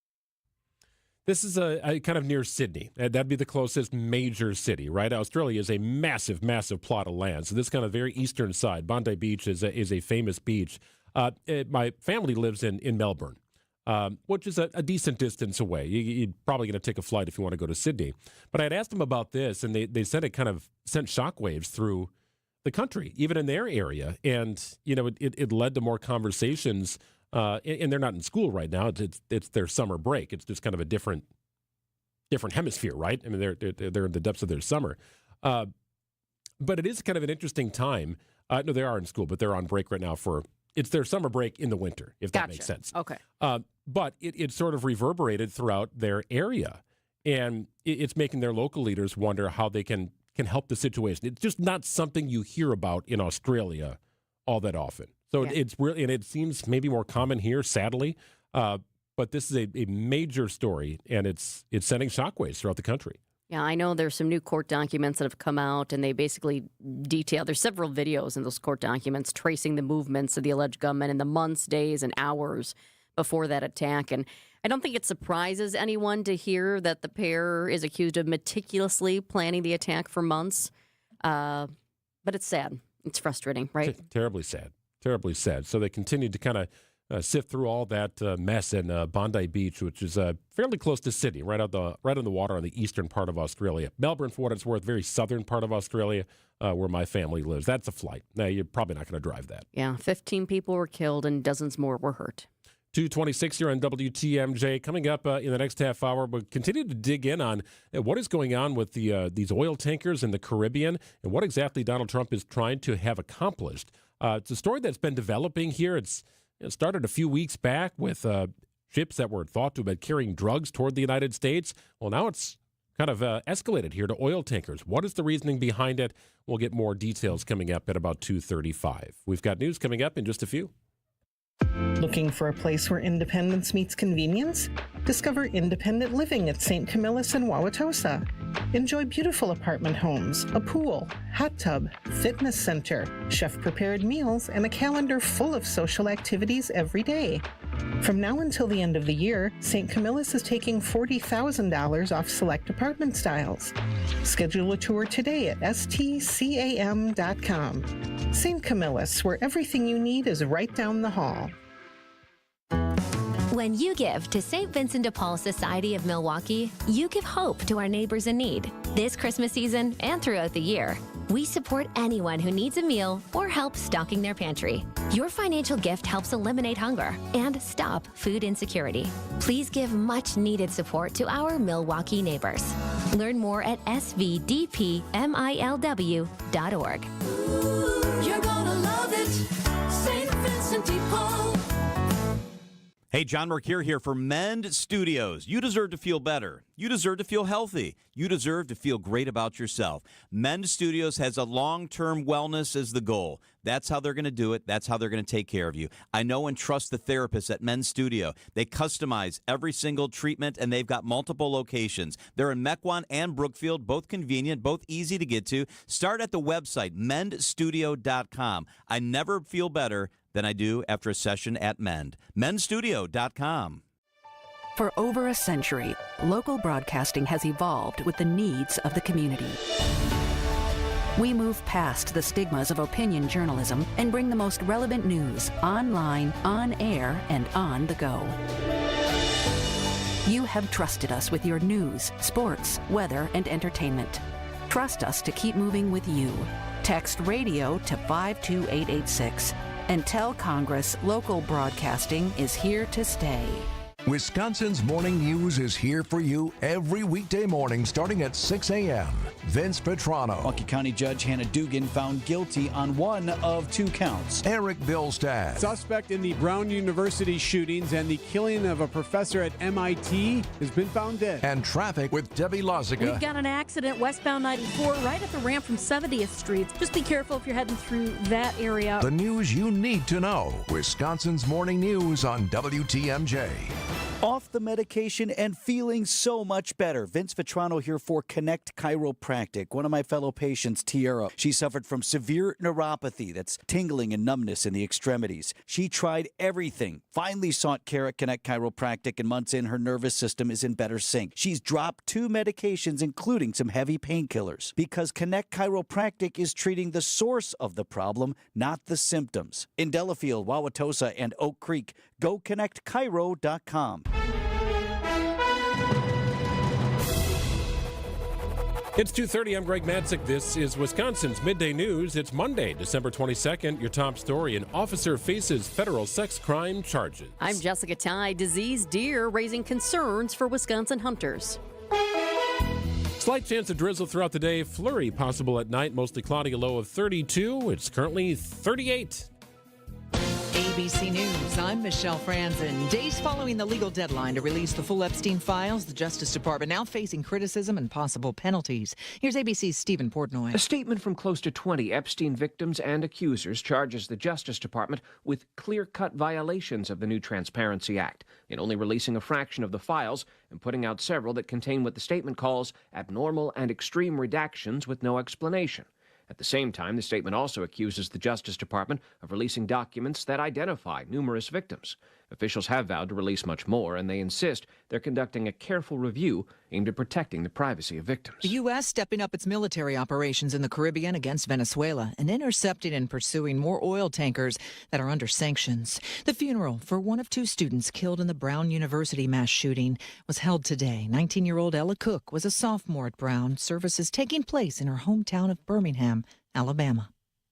This is a kind of near Sydney. That'd be the closest major city, right? Australia is a massive, massive plot of land. So this kind of very eastern side, Bondi Beach is a famous beach. My family lives in Melbourne, which is a decent distance away. You're probably going to take a flight if you want to go to Sydney. But I'd asked them about this, and they said it kind of sent shockwaves through the country, even in their area. And, it led to more conversations. And they're not in school right now. It's their summer break. It's just kind of a different hemisphere, right? I mean, they're in the depths of their summer. But it is kind of an interesting time. No, they are in school, but they're on break right now it's their summer break in the winter, if that makes sense. Okay. But it sort of reverberated throughout their area. And it's making their local leaders wonder how they can help the situation. It's just not something you hear about in Australia all that often. So it's really, and it seems maybe more common here, sadly. But this is a major story, and it's sending shockwaves throughout the country. Yeah, I know there's some new court documents that have come out, and they basically detail. There's several videos in those court documents tracing the movements of the alleged gunmen in the months, days, and hours before that attack. And I don't think it surprises anyone to hear that the pair is accused of meticulously planning the attack for months. But it's sad. It's frustrating, right? Terribly sad. Terribly sad. So they continued to kind of sift through all that mess in Bondi Beach, which is fairly close to Sydney, right on the water on the eastern part of Australia. Melbourne, for what it's worth, very southern part of Australia, where my family lives. That's a flight. Now, you're probably not going to drive that. Yeah, 15 people were killed and dozens more were hurt. 2:26 here on WTMJ. Coming up in the next half hour, we'll continue to dig in on what is going on with these oil tankers in the Caribbean and what exactly Donald Trump is trying to have accomplished. It's a story that's been developing here. It started a few weeks back with ships that were thought to have been carrying drugs toward the United States. Well, now it's kind of escalated here to oil tankers. What is the reasoning behind it? We'll get more details coming up at about 2:35. We've got news coming up in just a few. Looking for a place where independence meets convenience? Discover independent living at St. Camillus in Wauwatosa. Enjoy beautiful apartment homes, a pool, hot tub, fitness center, chef-prepared meals, and a calendar full of social activities every day. From now until the end of the year, St. Camillus is taking $40,000 off select apartment styles. Schedule a tour today at stcam.com. St. Camillus, where everything you need is right down the hall. When you give to St. Vincent de Paul Society of Milwaukee, you give hope to our neighbors in need. This Christmas season and throughout the year, we support anyone who needs a meal or help stocking their pantry. Your financial gift helps eliminate hunger and stop food insecurity. Please give much needed support to our Milwaukee neighbors. Learn more at svdpmilw.org. You're gonna love it, St. Vincent de Paul. Hey, John Mercure here for Mend Studios. You deserve to feel better. You deserve to feel healthy. You deserve to feel great about yourself. Mend Studios has a long-term wellness as the goal. That's how they're going to do it. That's how they're going to take care of you. I know and trust the therapists at Mend Studio. They customize every single treatment, and they've got multiple locations. They're in Mequon and Brookfield, both convenient, both easy to get to. Start at the website, mendstudio.com. I never feel better than I do after a session at Mend. Mendstudio.com. For over a century, local broadcasting has evolved with the needs of the community. We move past the stigmas of opinion journalism and bring the most relevant news online, on air, and on the go. You have trusted us with your news, sports, weather, and entertainment. Trust us to keep moving with you. Text radio to 52886 and tell Congress local broadcasting is here to stay. Wisconsin's Morning News is here for you every weekday morning starting at 6 a.m. Vince Petrano. Milwaukee County Judge Hannah Dugan found guilty on one of 2 counts. Eric Billstad. Suspect in the Brown University shootings and the killing of a professor at MIT has been found dead. And traffic with Debbie Lozica. We've got an accident westbound 94 right at the ramp from 70th Street. Just be careful if you're heading through that area. The news you need to know. Wisconsin's Morning News on WTMJ. Off the medication and feeling so much better. Vince Vetrano here for Connect Chiropractic. One of my fellow patients, Tiara, she suffered from severe neuropathy, that's tingling and numbness in the extremities. She tried everything, finally sought care at Connect Chiropractic, and months in, her nervous system is in better sync. She's dropped 2 medications, including some heavy painkillers, because Connect Chiropractic is treating the source of the problem, not the symptoms. In Delafield, Wauwatosa, and Oak Creek, go connectchiro.com. It's 2:30. I'm Greg Matzek. This is Wisconsin's Midday News. It's Monday, December 22nd. Your top story: an officer faces federal sex crime charges. I'm Jessica Tighe. Diseased deer raising concerns for Wisconsin hunters. Slight chance of drizzle throughout the day. Flurry possible at night. Mostly cloudy. A low of 32. It's currently 38. ABC News, I'm Michelle Franzen. Days following the legal deadline to release the full Epstein files, the Justice Department now facing criticism and possible penalties. Here's ABC's Stephen Portnoy. A statement from close to 20 Epstein victims and accusers charges the Justice Department with clear-cut violations of the new Transparency Act in only releasing a fraction of the files and putting out several that contain what the statement calls abnormal and extreme redactions with no explanation. At the same time, the statement also accuses the Justice Department of releasing documents that identify numerous victims. Officials have vowed to release much more, and they insist they're conducting a careful review aimed at protecting the privacy of victims. The U.S. stepping up its military operations in the Caribbean against Venezuela and intercepting and pursuing more oil tankers that are under sanctions. The funeral for one of 2 students killed in the Brown University mass shooting was held today. 19-year-old Ella Cook was a sophomore at Brown. Services taking place in her hometown of Birmingham, Alabama.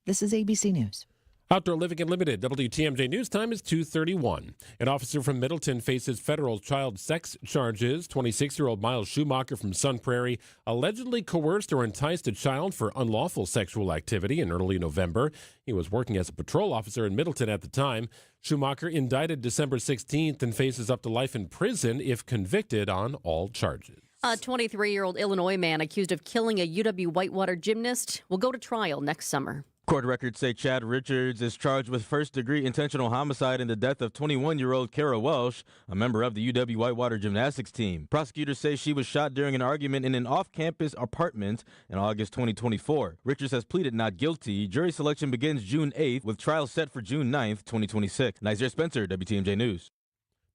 This is ABC News. Outdoor Living Unlimited, WTMJ News Time is 2:31. An officer from Middleton faces federal child sex charges. 26-year-old Miles Schumacher from Sun Prairie allegedly coerced or enticed a child for unlawful sexual activity in early November. He was working as a patrol officer in Middleton at the time. Schumacher indicted December 16th and faces up to life in prison if convicted on all charges. A 23-year-old Illinois man accused of killing a UW Whitewater gymnast will go to trial next summer. Court records say Chad Richards is charged with first-degree intentional homicide in the death of 21-year-old Kara Welsh, a member of the UW Whitewater gymnastics team. Prosecutors say she was shot during an argument in an off-campus apartment in August 2024. Richards has pleaded not guilty. Jury selection begins June 8th, with trial set for June 9th, 2026. Nizer Spencer, WTMJ News.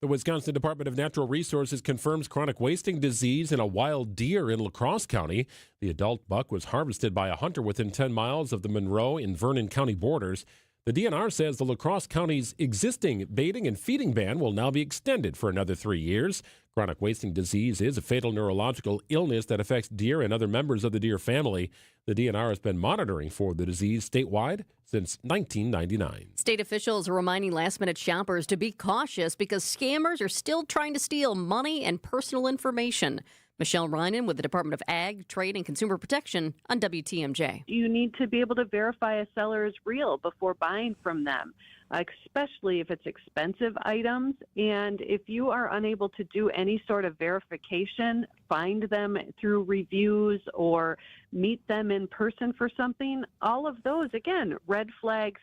The Wisconsin Department of Natural Resources confirms chronic wasting disease in a wild deer in La Crosse County. The adult buck was harvested by a hunter within 10 miles of the Monroe and Vernon County borders. The DNR says the La Crosse County's existing baiting and feeding ban will now be extended for another 3 years. Chronic wasting disease is a fatal neurological illness that affects deer and other members of the deer family. The DNR has been monitoring for the disease statewide since 1999. State officials are reminding last-minute shoppers to be cautious because scammers are still trying to steal money and personal information. Michelle Reinen with the Department of Ag, Trade, and Consumer Protection on WTMJ. You need to be able to verify a seller is real before buying from them, especially if it's expensive items. And if you are unable to do any sort of verification, find them through reviews or meet them in person for something, all of those, again, red flags.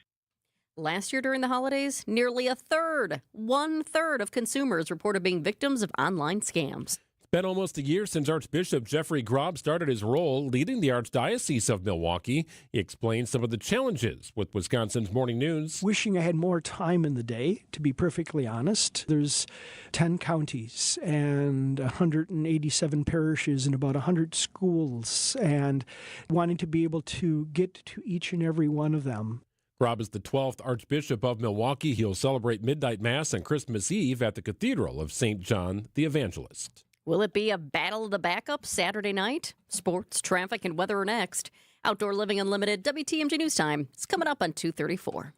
Last year during the holidays, nearly one-third of consumers reported being victims of online scams. It's been almost a year since Archbishop Jeffrey Grob started his role leading the Archdiocese of Milwaukee. He explains some of the challenges with Wisconsin's Morning News. Wishing I had more time in the day, to be perfectly honest. There's 10 counties and 187 parishes and about 100 schools, and wanting to be able to get to each and every one of them. Grob is the 12th Archbishop of Milwaukee. He'll celebrate Midnight Mass on Christmas Eve at the Cathedral of St. John the Evangelist. Will it be a battle of the backups Saturday night? Sports, traffic, and weather are next. Outdoor Living Unlimited, WTMJ News Time. It's coming up on 2:34.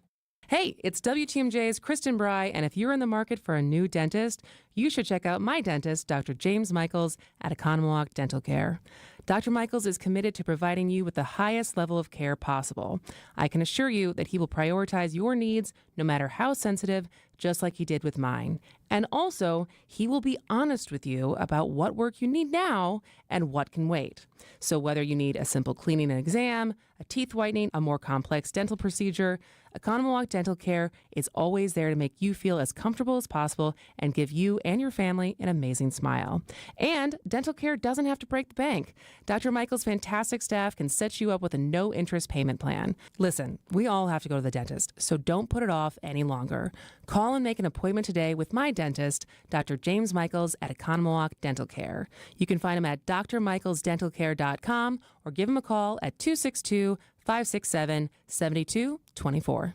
Hey, it's WTMJ's Kristen Bry, and if you're in the market for a new dentist, you should check out my dentist, Dr. James Michaels at Economwalk Dental Care. Dr. Michaels is committed to providing you with the highest level of care possible. I can assure you that he will prioritize your needs, no matter how sensitive, just like he did with mine. And also, he will be honest with you about what work you need now and what can wait. So whether you need a simple cleaning and exam, a teeth whitening, a more complex dental procedure, Economwalk Dental Care is always there to make you feel as comfortable as possible and give you and your family an amazing smile. And dental care doesn't have to break the bank. Dr. Michael's fantastic staff can set you up with a no-interest payment plan. Listen, we all have to go to the dentist, so don't put it off any longer. Call and make an appointment today with my dentist, Dr. James Michaels at Economwalk Dental Care. You can find him at drmichaelsdentalcare.com or give him a call at 262-567-7224.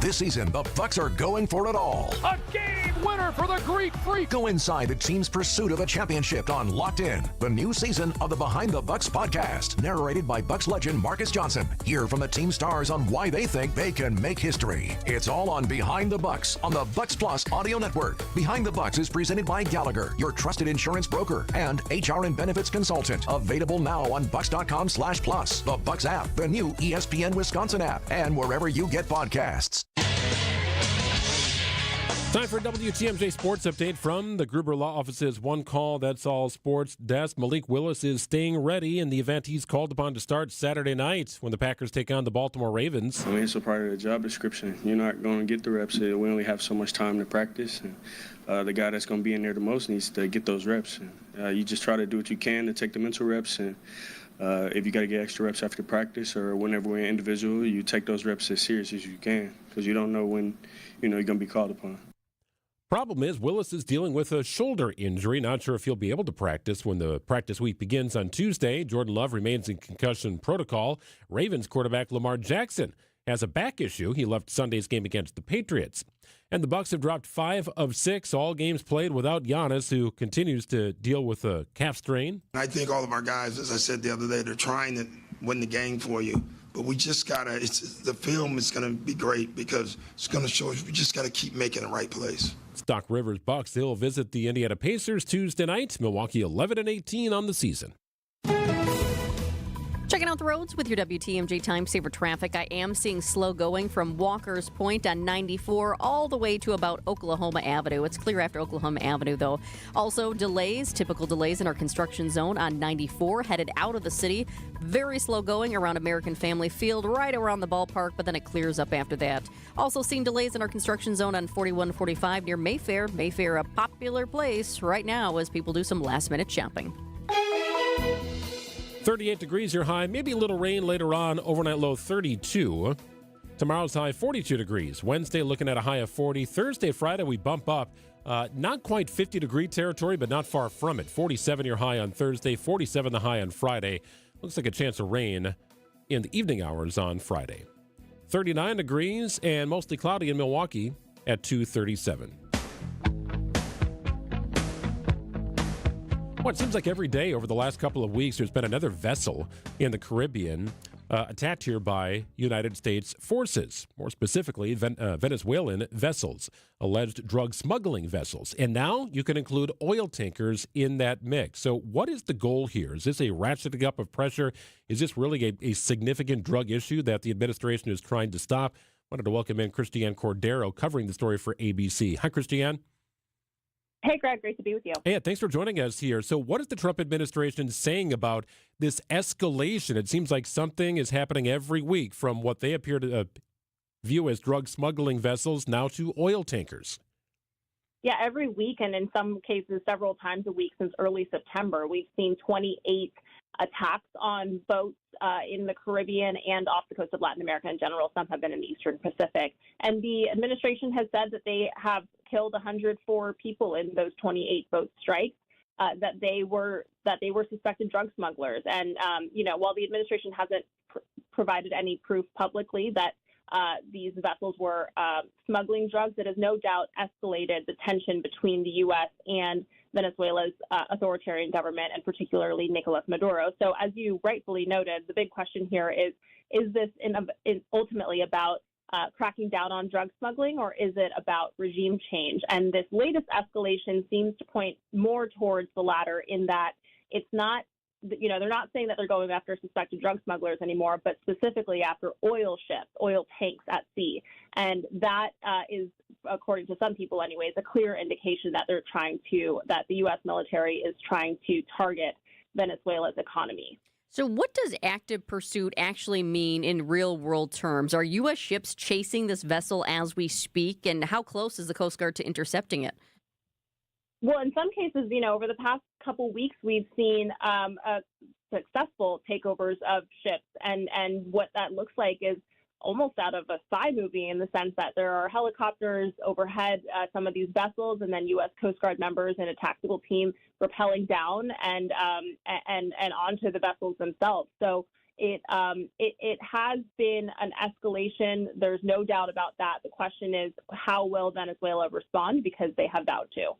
This season, the Bucks are going for it all. A game winner for the Greek Freak. Go inside the team's pursuit of a championship on Locked In, the new season of the Behind the Bucks podcast, narrated by Bucks legend Marcus Johnson. Hear from the team stars on why they think they can make history. It's all on Behind the Bucks on the Bucks Plus audio network. Behind the Bucks is presented by Gallagher, your trusted insurance broker, and HR and benefits consultant. Available now on bucks.com/plus, the Bucks app, the new ESPN Wisconsin app, and wherever you get podcasts. Time for a WTMJ Sports Update from the Gruber Law Office's One Call, That's All Sports Desk. Malik Willis is staying ready in the event he's called upon to start Saturday night when the Packers take on the Baltimore Ravens. I mean, it's a part of the job description. You're not going to get the reps. We only have so much time to practice. And, the guy that's going to be in there the most needs to get those reps. You just try to do what you can to take the mental reps. And if you got to get extra reps after practice or whenever we're individual, you take those reps as serious as you can because you don't know when you're going to be called upon. Problem is, Willis is dealing with a shoulder injury. Not sure if he'll be able to practice when the practice week begins on Tuesday. Jordan Love remains in concussion protocol. Ravens quarterback Lamar Jackson has a back issue. He left Sunday's game against the Patriots. And the Bucks have dropped 5 of 6, all games played without Giannis, who continues to deal with a calf strain. I think all of our guys, as I said the other day, they're trying to win the game for you. But we just got to, the film is going to be great because it's going to show us we just got to keep making the right plays. Stock Rivers Bucks, they'll visit the Indiana Pacers Tuesday night. Milwaukee 11-18 on the season. Checking out the roads with your WTMJ Time Saver traffic. I am seeing slow going from Walker's Point on 94 all the way to about Oklahoma Avenue. It's clear after Oklahoma Avenue, though. Also, delays, typical delays in our construction zone on 94, headed out of the city. Very slow going around American Family Field, right around the ballpark, but then it clears up after that. Also seeing delays in our construction zone on 4145 near Mayfair. Mayfair, a popular place right now as people do some last-minute shopping. 38 degrees your high, maybe a little rain later on, overnight low 32. Tomorrow's high 42 degrees. Wednesday looking at a high of 40. Thursday, Friday we bump up. Not quite 50-degree territory, but not far from it. 47 your high on Thursday, 47 the high on Friday. Looks like a chance of rain in the evening hours on Friday. 39 degrees and mostly cloudy in Milwaukee at 2:37. Well, it seems like every day over the last couple of weeks, there's been another vessel in the Caribbean attacked here by United States forces, more specifically Venezuelan vessels, alleged drug smuggling vessels. And now you can include oil tankers in that mix. So what is the goal here? Is this a ratcheting up of pressure? Is this really a significant drug issue that the administration is trying to stop? I wanted to welcome in Christiane Cordero, covering the story for ABC. Hi, Christiane. Hey, Greg. Great to be with you. Hey, thanks for joining us here. So what is the Trump administration saying about this escalation? It seems like something is happening every week from what they appear to view as drug smuggling vessels now to oil tankers. Yeah, every week, and in some cases several times a week since early September, we've seen 28 attacks on boats in the Caribbean and off the coast of Latin America in general. Some have been in the Eastern Pacific. And the administration has said that they have killed 104 people in those 28 boat strikes, that they were suspected drug smugglers. And, while the administration hasn't provided any proof publicly that these vessels were smuggling drugs, it has no doubt escalated the tension between the U.S. and Venezuela's authoritarian government, and particularly Nicolas Maduro. So as you rightfully noted, the big question here is this ultimately about cracking down on drug smuggling, or is it about regime change? And this latest escalation seems to point more towards the latter, in that it's not, they're not saying that they're going after suspected drug smugglers anymore, but specifically after oil ships, oil tanks at sea. And that is, according to some people anyways, a clear indication that that the U.S. military is trying to target Venezuela's economy. So what does active pursuit actually mean in real-world terms? Are U.S. ships chasing this vessel as we speak, and how close is the Coast Guard to intercepting it? Well, in some cases, over the past couple weeks, we've seen successful takeovers of ships, and what that looks like is almost out of a spy movie, in the sense that there are helicopters overhead some of these vessels, and then U.S. Coast Guard members and a tactical team rappelling down and onto the vessels themselves. So it has been an escalation. There's no doubt about that. The question is, how will Venezuela respond, because they have vowed to.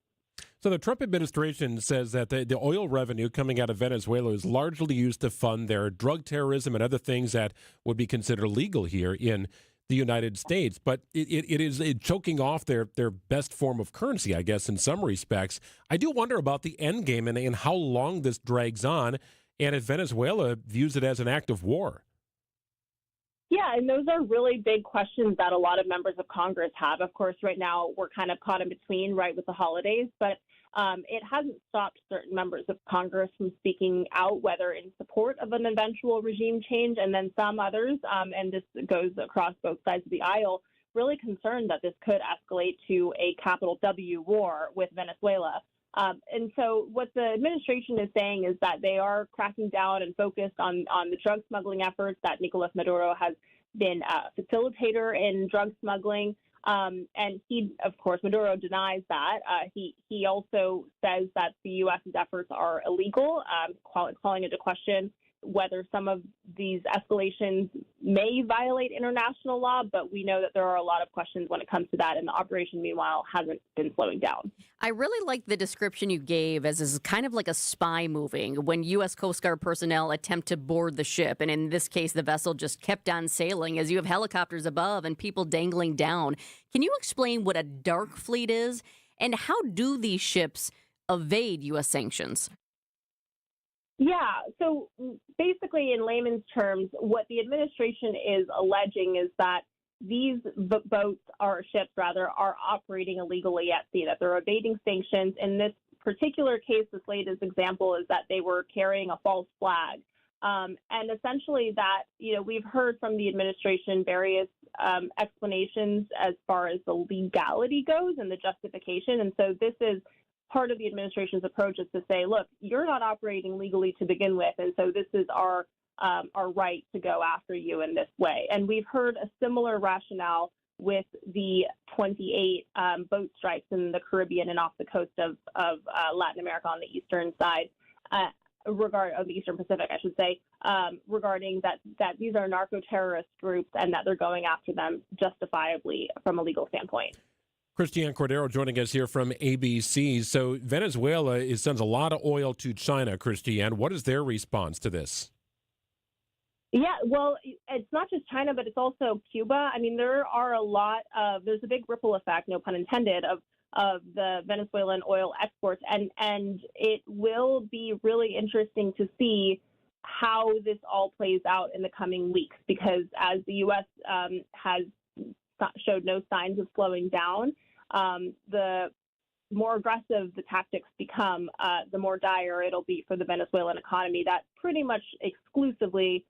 So the Trump administration says that the oil revenue coming out of Venezuela is largely used to fund their drug terrorism and other things that would be considered legal here in the United States. But it is choking off their best form of currency, I guess, in some respects. I do wonder about the end game and how long this drags on, and if Venezuela views it as an act of war. Yeah, and those are really big questions that a lot of members of Congress have. Of course, right now we're kind of caught in between, right, with the holidays, but it hasn't stopped certain members of Congress from speaking out, whether in support of an eventual regime change, and then some others, and this goes across both sides of the aisle, really concerned that this could escalate to a capital W war with Venezuela. And so what the administration is saying is that they are cracking down and focused on the drug smuggling efforts, that Nicolas Maduro has been a facilitator in drug smuggling. And he, of course, Maduro denies that. He also says that the U.S.'s efforts are illegal, calling into question whether some of these escalations may violate international law, but we know that there are a lot of questions when it comes to that, and the operation, meanwhile, hasn't been slowing down. I really like the description you gave as is kind of like a spy movie when U.S. Coast Guard personnel attempt to board the ship, and in this case, the vessel just kept on sailing as you have helicopters above and people dangling down. Can you explain what a dark fleet is, and how do these ships evade U.S. sanctions? Yeah, so basically, in layman's terms, what the administration is alleging is that these boats, or ships rather, are operating illegally at sea, that they're evading sanctions. In this particular case, this latest example is that they were carrying a false flag. And essentially that, we've heard from the administration various explanations as far as the legality goes and the justification. And so this is part of the administration's approach, is to say, look, you're not operating legally to begin with, and so this is our right to go after you in this way. And we've heard a similar rationale with the 28 boat strikes in the Caribbean and off the coast of Latin America on the eastern side, of the Eastern Pacific, I should say, regarding that these are narco-terrorist groups and that they're going after them justifiably from a legal standpoint. Christiane Cordero joining us here from ABC. So Venezuela sends a lot of oil to China, Christiane. What is their response to this? Yeah, well, it's not just China, but it's also Cuba. I mean, there's a big ripple effect, no pun intended, of the Venezuelan oil exports. And it will be really interesting to see how this all plays out in the coming weeks, because as the U.S. Has showed no signs of slowing down, the more aggressive the tactics become, the more dire it'll be for the Venezuelan economy that pretty much exclusively,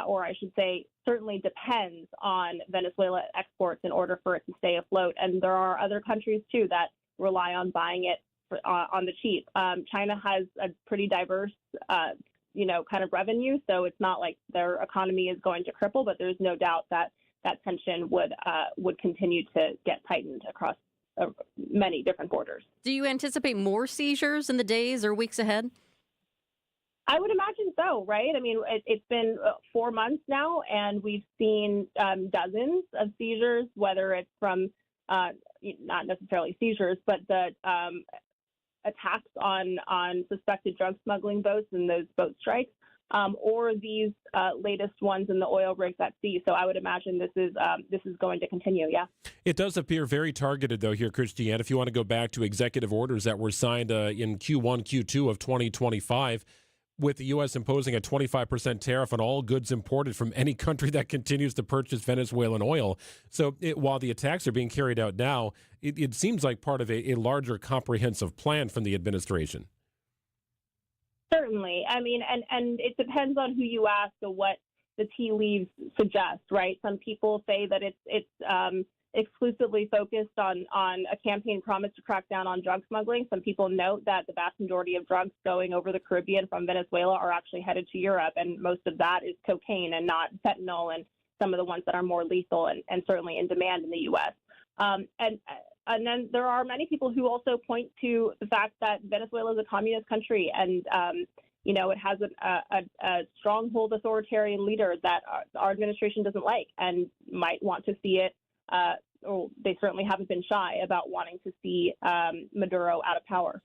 or I should say certainly depends on Venezuela exports in order for it to stay afloat. And there are other countries, too, that rely on buying it on the cheap. China has a pretty diverse, kind of revenue, so it's not like their economy is going to cripple, but there's no doubt that tension would continue to get tightened across many different borders. Do you anticipate more seizures in the days or weeks ahead? I would imagine so, right? I mean, it's been 4 months now, and we've seen dozens of seizures, whether it's from not necessarily seizures, but the attacks on suspected drug smuggling boats and those boat strikes, or these latest ones in the oil rigs at sea. So I would imagine this is going to continue. Yeah. It does appear very targeted, though, here, Christiane. If you want to go back to executive orders that were signed in Q1, Q2 of 2025, with the U.S. imposing a 25% tariff on all goods imported from any country that continues to purchase Venezuelan oil. So while the attacks are being carried out now, it seems like part of a larger comprehensive plan from the administration. Certainly. I mean, and it depends on who you ask or what the tea leaves suggest, right? Some people say that it's exclusively focused on a campaign promise to crack down on drug smuggling. Some people note that the vast majority of drugs going over the Caribbean from Venezuela are actually headed to Europe, and most of that is cocaine and not fentanyl and some of the ones that are more lethal and certainly in demand in the U.S. And then there are many people who also point to the fact that Venezuela is a communist country and, it has a stronghold authoritarian leader that our administration doesn't like and might want to see it. Or they certainly haven't been shy about wanting to see Maduro out of power.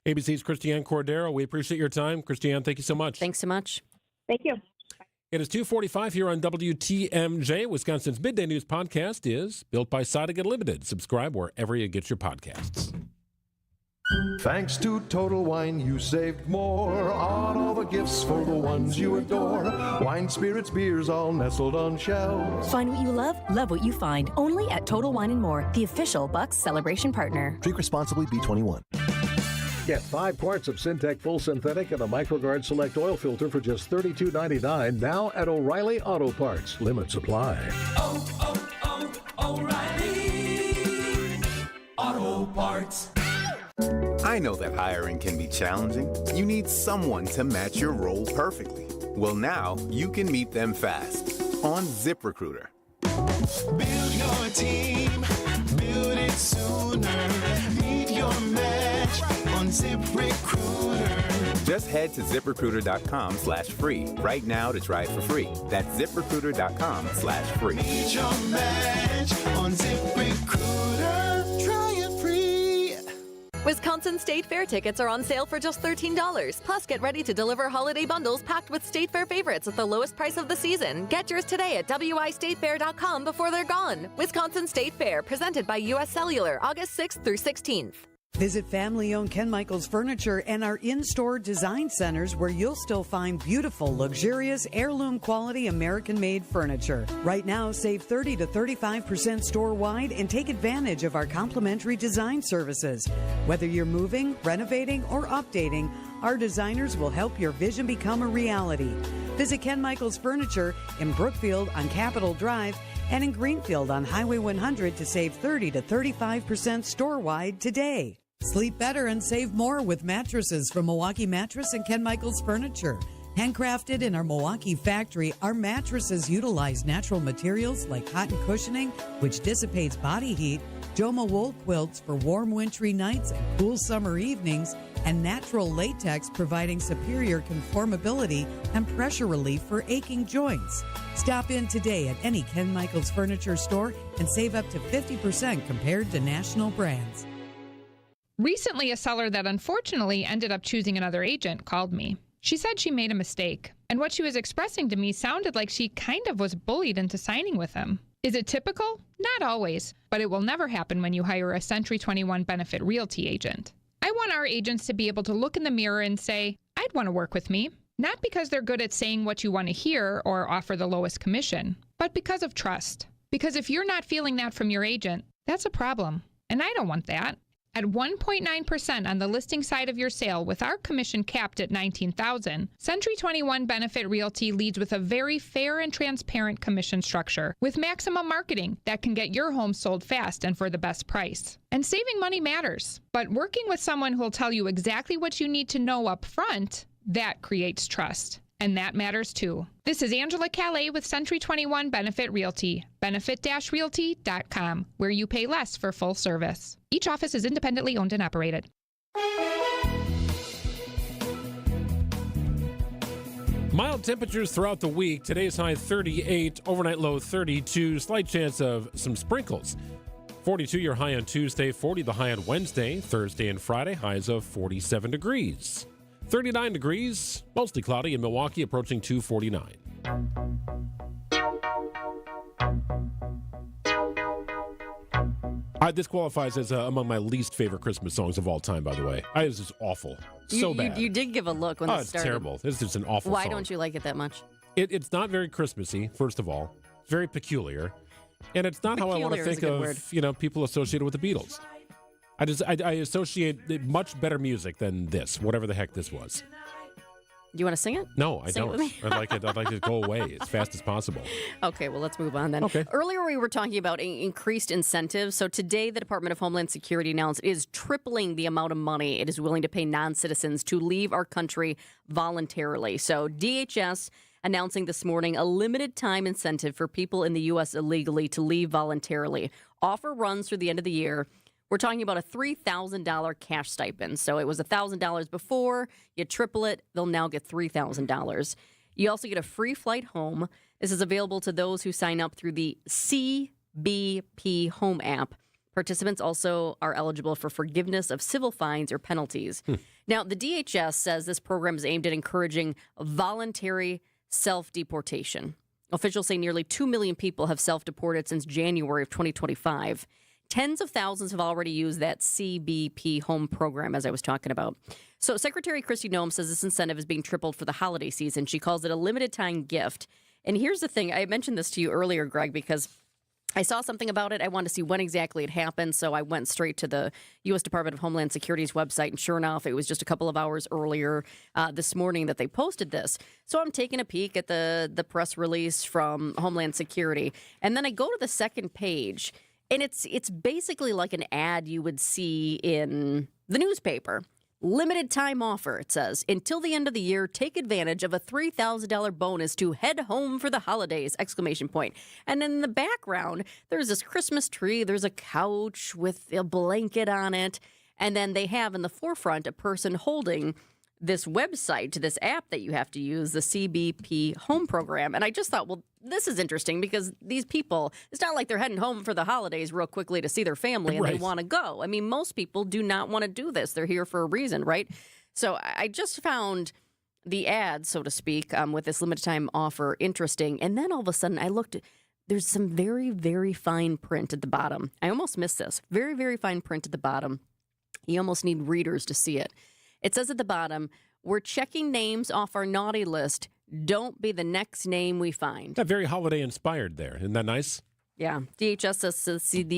ABC's Christiane Cordero, we appreciate your time. Christiane, thank you so much. Thanks so much. Thank you. It is 2:45 here on WTMJ. Wisconsin's Midday News podcast is built by Sodiga Limited. Subscribe wherever you get your podcasts. Thanks to Total Wine, you saved more on all the gifts for the ones you adore. Wine, spirits, beers, all nestled on shelves. Find what you love what you find. Only at Total Wine & More, the official Bucks celebration partner. Drink responsibly, B21. Get 5 quarts of Syntec Full Synthetic and a MicroGuard Select Oil Filter for just $32.99 now at O'Reilly Auto Parts. Limit supply. O'Reilly Auto Parts. I know that hiring can be challenging. You need someone to match your role perfectly. Well, now you can meet them fast on ZipRecruiter. Build your team, build it sooner. Meet your match on ZipRecruiter. Just head to ZipRecruiter.com/free right now to try it for free. That's ZipRecruiter.com/free. Meet your match on ZipRecruiter. Try it free. Wisconsin State Fair tickets are on sale for just $13. Plus, get ready to deliver holiday bundles packed with State Fair favorites at the lowest price of the season. Get yours today at wistatefair.com before they're gone. Wisconsin State Fair, presented by U.S. Cellular, August 6th through 16th. Visit family-owned Ken Michaels Furniture and our in-store design centers where you'll still find beautiful, luxurious, heirloom-quality American-made furniture. Right now, save 30 to 35% store-wide and take advantage of our complimentary design services. Whether you're moving, renovating, or updating, our designers will help your vision become a reality. Visit Ken Michaels Furniture in Brookfield on Capitol Drive and in Greenfield on Highway 100 to save 30 to 35% store-wide today. Sleep better and save more with mattresses from Milwaukee Mattress and Ken Michaels Furniture. Handcrafted in our Milwaukee factory, our mattresses utilize natural materials like cotton cushioning, which dissipates body heat, Joma wool quilts for warm wintry nights and cool summer evenings, and natural latex providing superior conformability and pressure relief for aching joints. Stop in today at any Ken Michaels Furniture store and save up to 50% compared to national brands. Recently, a seller that unfortunately ended up choosing another agent called me. She said she made a mistake, and what she was expressing to me sounded like she kind of was bullied into signing with him. Is it typical? Not always, but it will never happen when you hire a Century 21 Benefit Realty agent. I want our agents to be able to look in the mirror and say, I'd want to work with me. Not because they're good at saying what you want to hear or offer the lowest commission, but because of trust. Because if you're not feeling that from your agent, that's a problem. And I don't want that. At 1.9% on the listing side of your sale with our commission capped at $19,000, Century 21 Benefit Realty leads with a very fair and transparent commission structure with maximum marketing that can get your home sold fast and for the best price. And saving money matters, but working with someone who will tell you exactly what you need to know up front, that creates trust. And that matters too. This is Angela Calais with Century 21 Benefit Realty, benefit-realty.com, where you pay less for full service. Each office is independently owned and operated. Mild temperatures throughout the week. Today's high 38, overnight low 32, slight chance of some sprinkles. 42 your high on Tuesday, 40 the high on Wednesday, Thursday and Friday, highs of 47 degrees. 39 degrees, mostly cloudy in Milwaukee, approaching 249. This qualifies as among my least favorite Christmas songs of all time, by the way. This is awful. So bad. You did give a look when this it's started. terrible. This is an awful Why song. don't you like it that much? It's not very Christmassy, first of all. It's very peculiar. And it's not how I want to think of, people associated with the Beatles. I associate much better music than this, whatever the heck this was. Do you want to sing it? No, I Sing it don't. with me? I'd like it to go away as fast as possible. Okay, well, let's move on then. Okay. Earlier, we were talking about increased incentives. So today, the Department of Homeland Security announced it is tripling the amount of money it is willing to pay non-citizens to leave our country voluntarily. So DHS announcing this morning a limited time incentive for people in the U.S. illegally to leave voluntarily. Offer runs through the end of the year. We're talking about a $3,000 cash stipend. So it was $1,000 before. You triple it, they'll now get $3,000. You also get a free flight home. This is available to those who sign up through the CBP Home app. Participants also are eligible for forgiveness of civil fines or penalties. Now, the DHS says this program is aimed at encouraging voluntary self-deportation. Officials say nearly 2 million people have self-deported since January of 2025. Tens of thousands have already used that CBP Home program, as I was talking about. So Secretary Kristi Noem says this incentive is being tripled for the holiday season. She calls it a limited-time gift. And here's the thing. I mentioned this to you earlier, Greg, because I saw something about it. I wanted to see when exactly it happened, so I went straight to the U.S. Department of Homeland Security's website, and sure enough, it was just a couple of hours earlier this morning that they posted this. So I'm taking a peek at the press release from Homeland Security, and then I go to the second page, and it's basically like an ad you would see in the newspaper. Limited time offer, it says. Until the end of the year, take advantage of a $3,000 bonus to head home for the holidays, ! And in the background, there's this Christmas tree. There's a couch with a blanket on it. And then they have in the forefront a person holding this website to this app that you have to use, the CBP Home program. And I just thought, well, this is interesting because these people, it's not like they're heading home for the holidays real quickly to see their family and they want to go. I mean, most people do not want to do this. They're here for a reason, right? So I just found the ad, so to speak, with this limited time offer interesting. And then all of a sudden I looked at, there's some very, very fine print at the bottom. I almost missed this. Very, very fine print at the bottom. You almost need readers to see it. It says at the bottom, we're checking names off our naughty list. Don't be the next name we find. That very holiday inspired there. Isn't that nice? Yeah. DHS says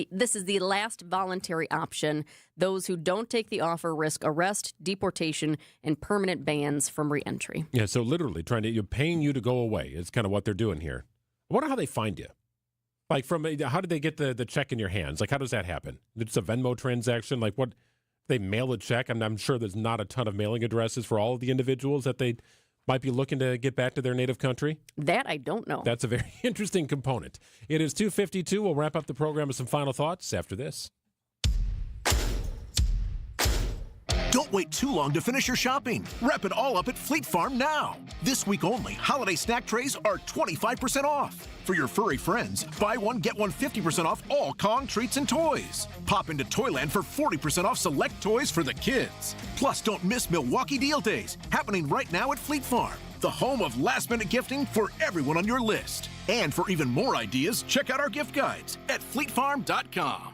this is the last voluntary option. Those who don't take the offer risk arrest, deportation, and permanent bans from reentry. Yeah, so literally paying you to go away is kind of what they're doing here. I wonder how they find you. Like, how did they get the check in your hands? Like, how does that happen? It's a Venmo transaction? Like, what? They mail a check. I'm sure there's not a ton of mailing addresses for all of the individuals that they might be looking to get back to their native country. That I don't know. That's a very interesting component. It is 2:52. We'll wrap up the program with some final thoughts after this. Don't wait too long to finish your shopping. Wrap it all up at Fleet Farm now. This week only, holiday snack trays are 25% off. For your furry friends, buy one, get one 50% off all Kong treats and toys. Pop into Toyland for 40% off select toys for the kids. Plus, don't miss Milwaukee Deal Days, happening right now at Fleet Farm, the home of last-minute gifting for everyone on your list. And for even more ideas, check out our gift guides at fleetfarm.com.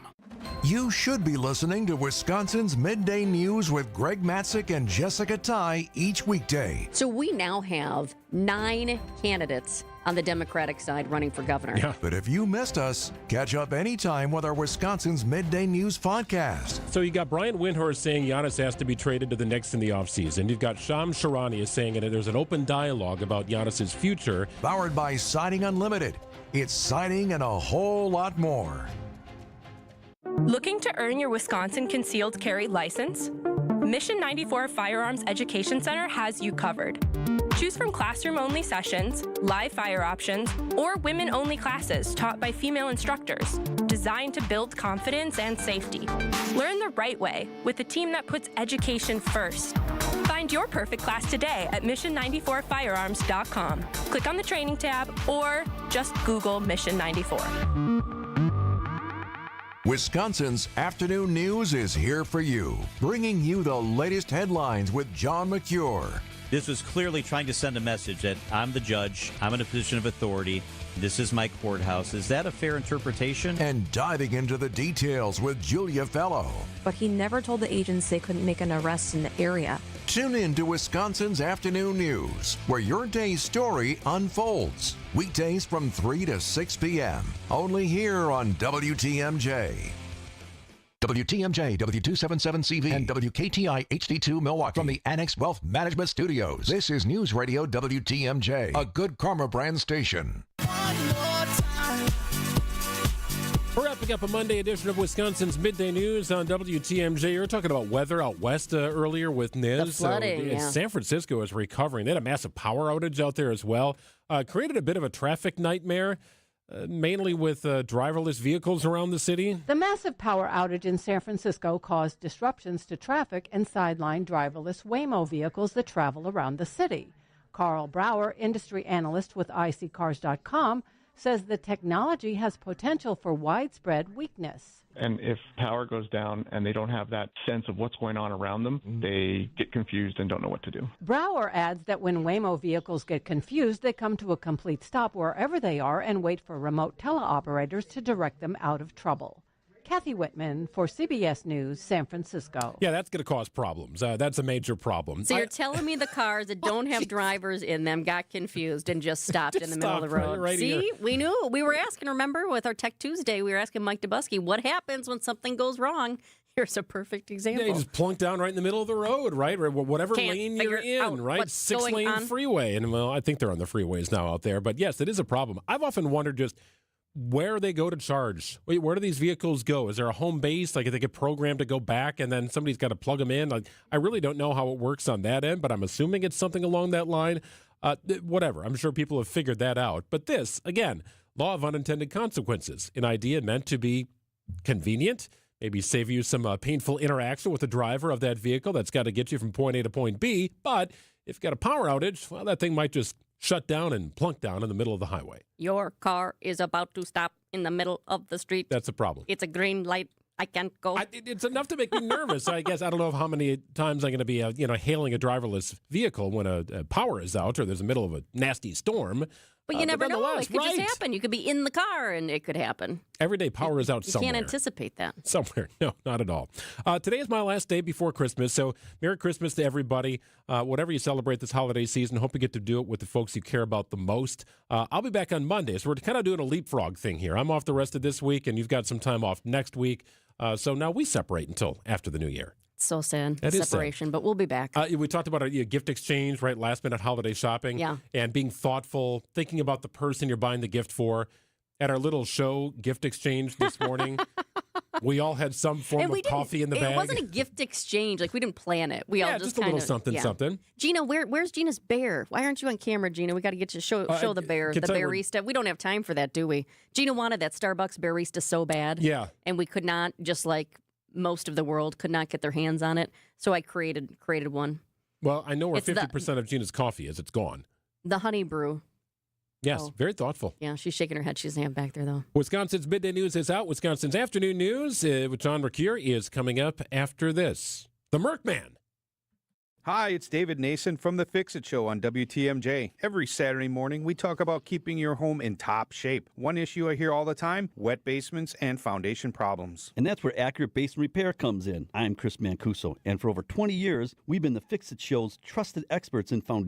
You should be listening to Wisconsin's Midday News with Greg Matzek and Jessica Tighe each weekday. So we now have 9 candidates on the Democratic side running for governor. Yeah. But if you missed us, catch up anytime with our Wisconsin's Midday News podcast. So you got Brian Windhorst saying Giannis has to be traded to the Knicks in the offseason. You've got Shams Charania saying that there's an open dialogue about Giannis's future. Powered by Siding Unlimited. It's siding and a whole lot more. Looking to earn your Wisconsin concealed carry license? Mission 94 Firearms Education Center has you covered. Choose from classroom-only sessions, live fire options, or women-only classes taught by female instructors, designed to build confidence and safety. Learn the right way with a team that puts education first. Find your perfect class today at mission94firearms.com. Click on the training tab or just Google Mission 94. Wisconsin's afternoon news is here for you, bringing you the latest headlines with John McCure. This was clearly trying to send a message that I'm the judge, I'm in a position of authority, this is my courthouse. Is that a fair interpretation? And diving into the details with Julia Fellow. But he never told the agents they couldn't make an arrest in the area. Tune in to Wisconsin's afternoon news, where your day's story unfolds. Weekdays from 3 to 6 p.m. Only here on WTMJ. WTMJ, W277CV, and WKTI HD2 Milwaukee. From the Annex Wealth Management Studios, this is News Radio WTMJ, a Good Karma brand station. We're wrapping up a Monday edition of Wisconsin's Midday News on WTMJ. You were talking about weather out west earlier with Niz. The flooding, San Francisco is recovering. They had a massive power outage out there as well. Created a bit of a traffic nightmare, mainly with driverless vehicles around the city. The massive power outage in San Francisco caused disruptions to traffic and sidelined driverless Waymo vehicles that travel around the city. Carl Brower, industry analyst with iSeeCars.com, says the technology has potential for widespread weakness. And if power goes down and they don't have that sense of what's going on around them, they get confused and don't know what to do. Brower adds that when Waymo vehicles get confused, they come to a complete stop wherever they are and wait for remote teleoperators to direct them out of trouble. Kathy Whitman for CBS News, San Francisco. Yeah, that's going to cause problems. That's a major problem. So you're telling me the cars that don't have drivers in them got confused and just stopped in the middle of the road? Right See, here. we knew. We were asking, remember, with our Tech Tuesday, we were asking Mike Dubusky, what happens when something goes wrong? Here's a perfect example. Yeah, you just plunk down right in the middle of the road, right? Or whatever Can't lane figure you're out in, right? what's going 6-lane on. freeway. And, well, I think they're on the freeways now out there. But, yes, it is a problem. I've often wondered just where they go to charge. Wait, where do these vehicles go? Is there a home base? Like, if they get programmed to go back and then somebody's got to plug them in? Like, I really don't know how it works on that end, but I'm assuming it's something along that line. Whatever. I'm sure people have figured that out. But this, again, law of unintended consequences. An idea meant to be convenient, maybe save you some painful interaction with the driver of that vehicle that's got to get you from point A to point B. But if you've got a power outage, well, that thing might just shut down and plunk down in the middle of the highway. Your car is about to stop in the middle of the street. That's a problem. It's a green light. I can't go. It's enough to make me nervous. I guess I don't know how many times I'm going to be, hailing a driverless vehicle when a power is out or there's a middle of a nasty storm. But you never know. It could right. just happen. You could be in the car and it could happen. Every day power is out You somewhere. can't anticipate that. Somewhere. No, not at all. Today is my last day before Christmas, so Merry Christmas to everybody. Whatever you celebrate this holiday season, hope you get to do it with the folks you care about the most. I'll be back on Monday, so we're kind of doing a leapfrog thing here. I'm off the rest of this week, and you've got some time off next week. So now we separate until after the new year. So sad, That is separation, sad. but we'll be back. We talked about a gift exchange, right? Last minute holiday shopping. Yeah. And being thoughtful, thinking about the person you're buying the gift for. At our little show gift exchange this morning, we all had some form of coffee in the bag. It wasn't a gift exchange. Like, we didn't plan it. We all just a little something, something. Gina, where's Gina's bear? Why aren't you on camera, Gina? We got to get you show the bear, the barista. We don't have time for that, do we? Gina wanted that Starbucks barista so bad. Yeah. And we could not, just like most of the world, could not get their hands on it. So I created one. Well, I know where It's 50% of Gina's coffee is. It's gone. The honey brew. Yes, very thoughtful. Yeah, she's shaking her head. She doesn't have it back there, though. Wisconsin's Midday News is out. Wisconsin's Afternoon News with John Mercure is coming up after this. The Merc Man. Hi, it's David Nason from The Fix-It Show on WTMJ. Every Saturday morning, we talk about keeping your home in top shape. One issue I hear all the time, wet basements and foundation problems. And that's where Accurate Basement Repair comes in. I'm Chris Mancuso, and for over 20 years, we've been The Fix-It Show's trusted experts in foundation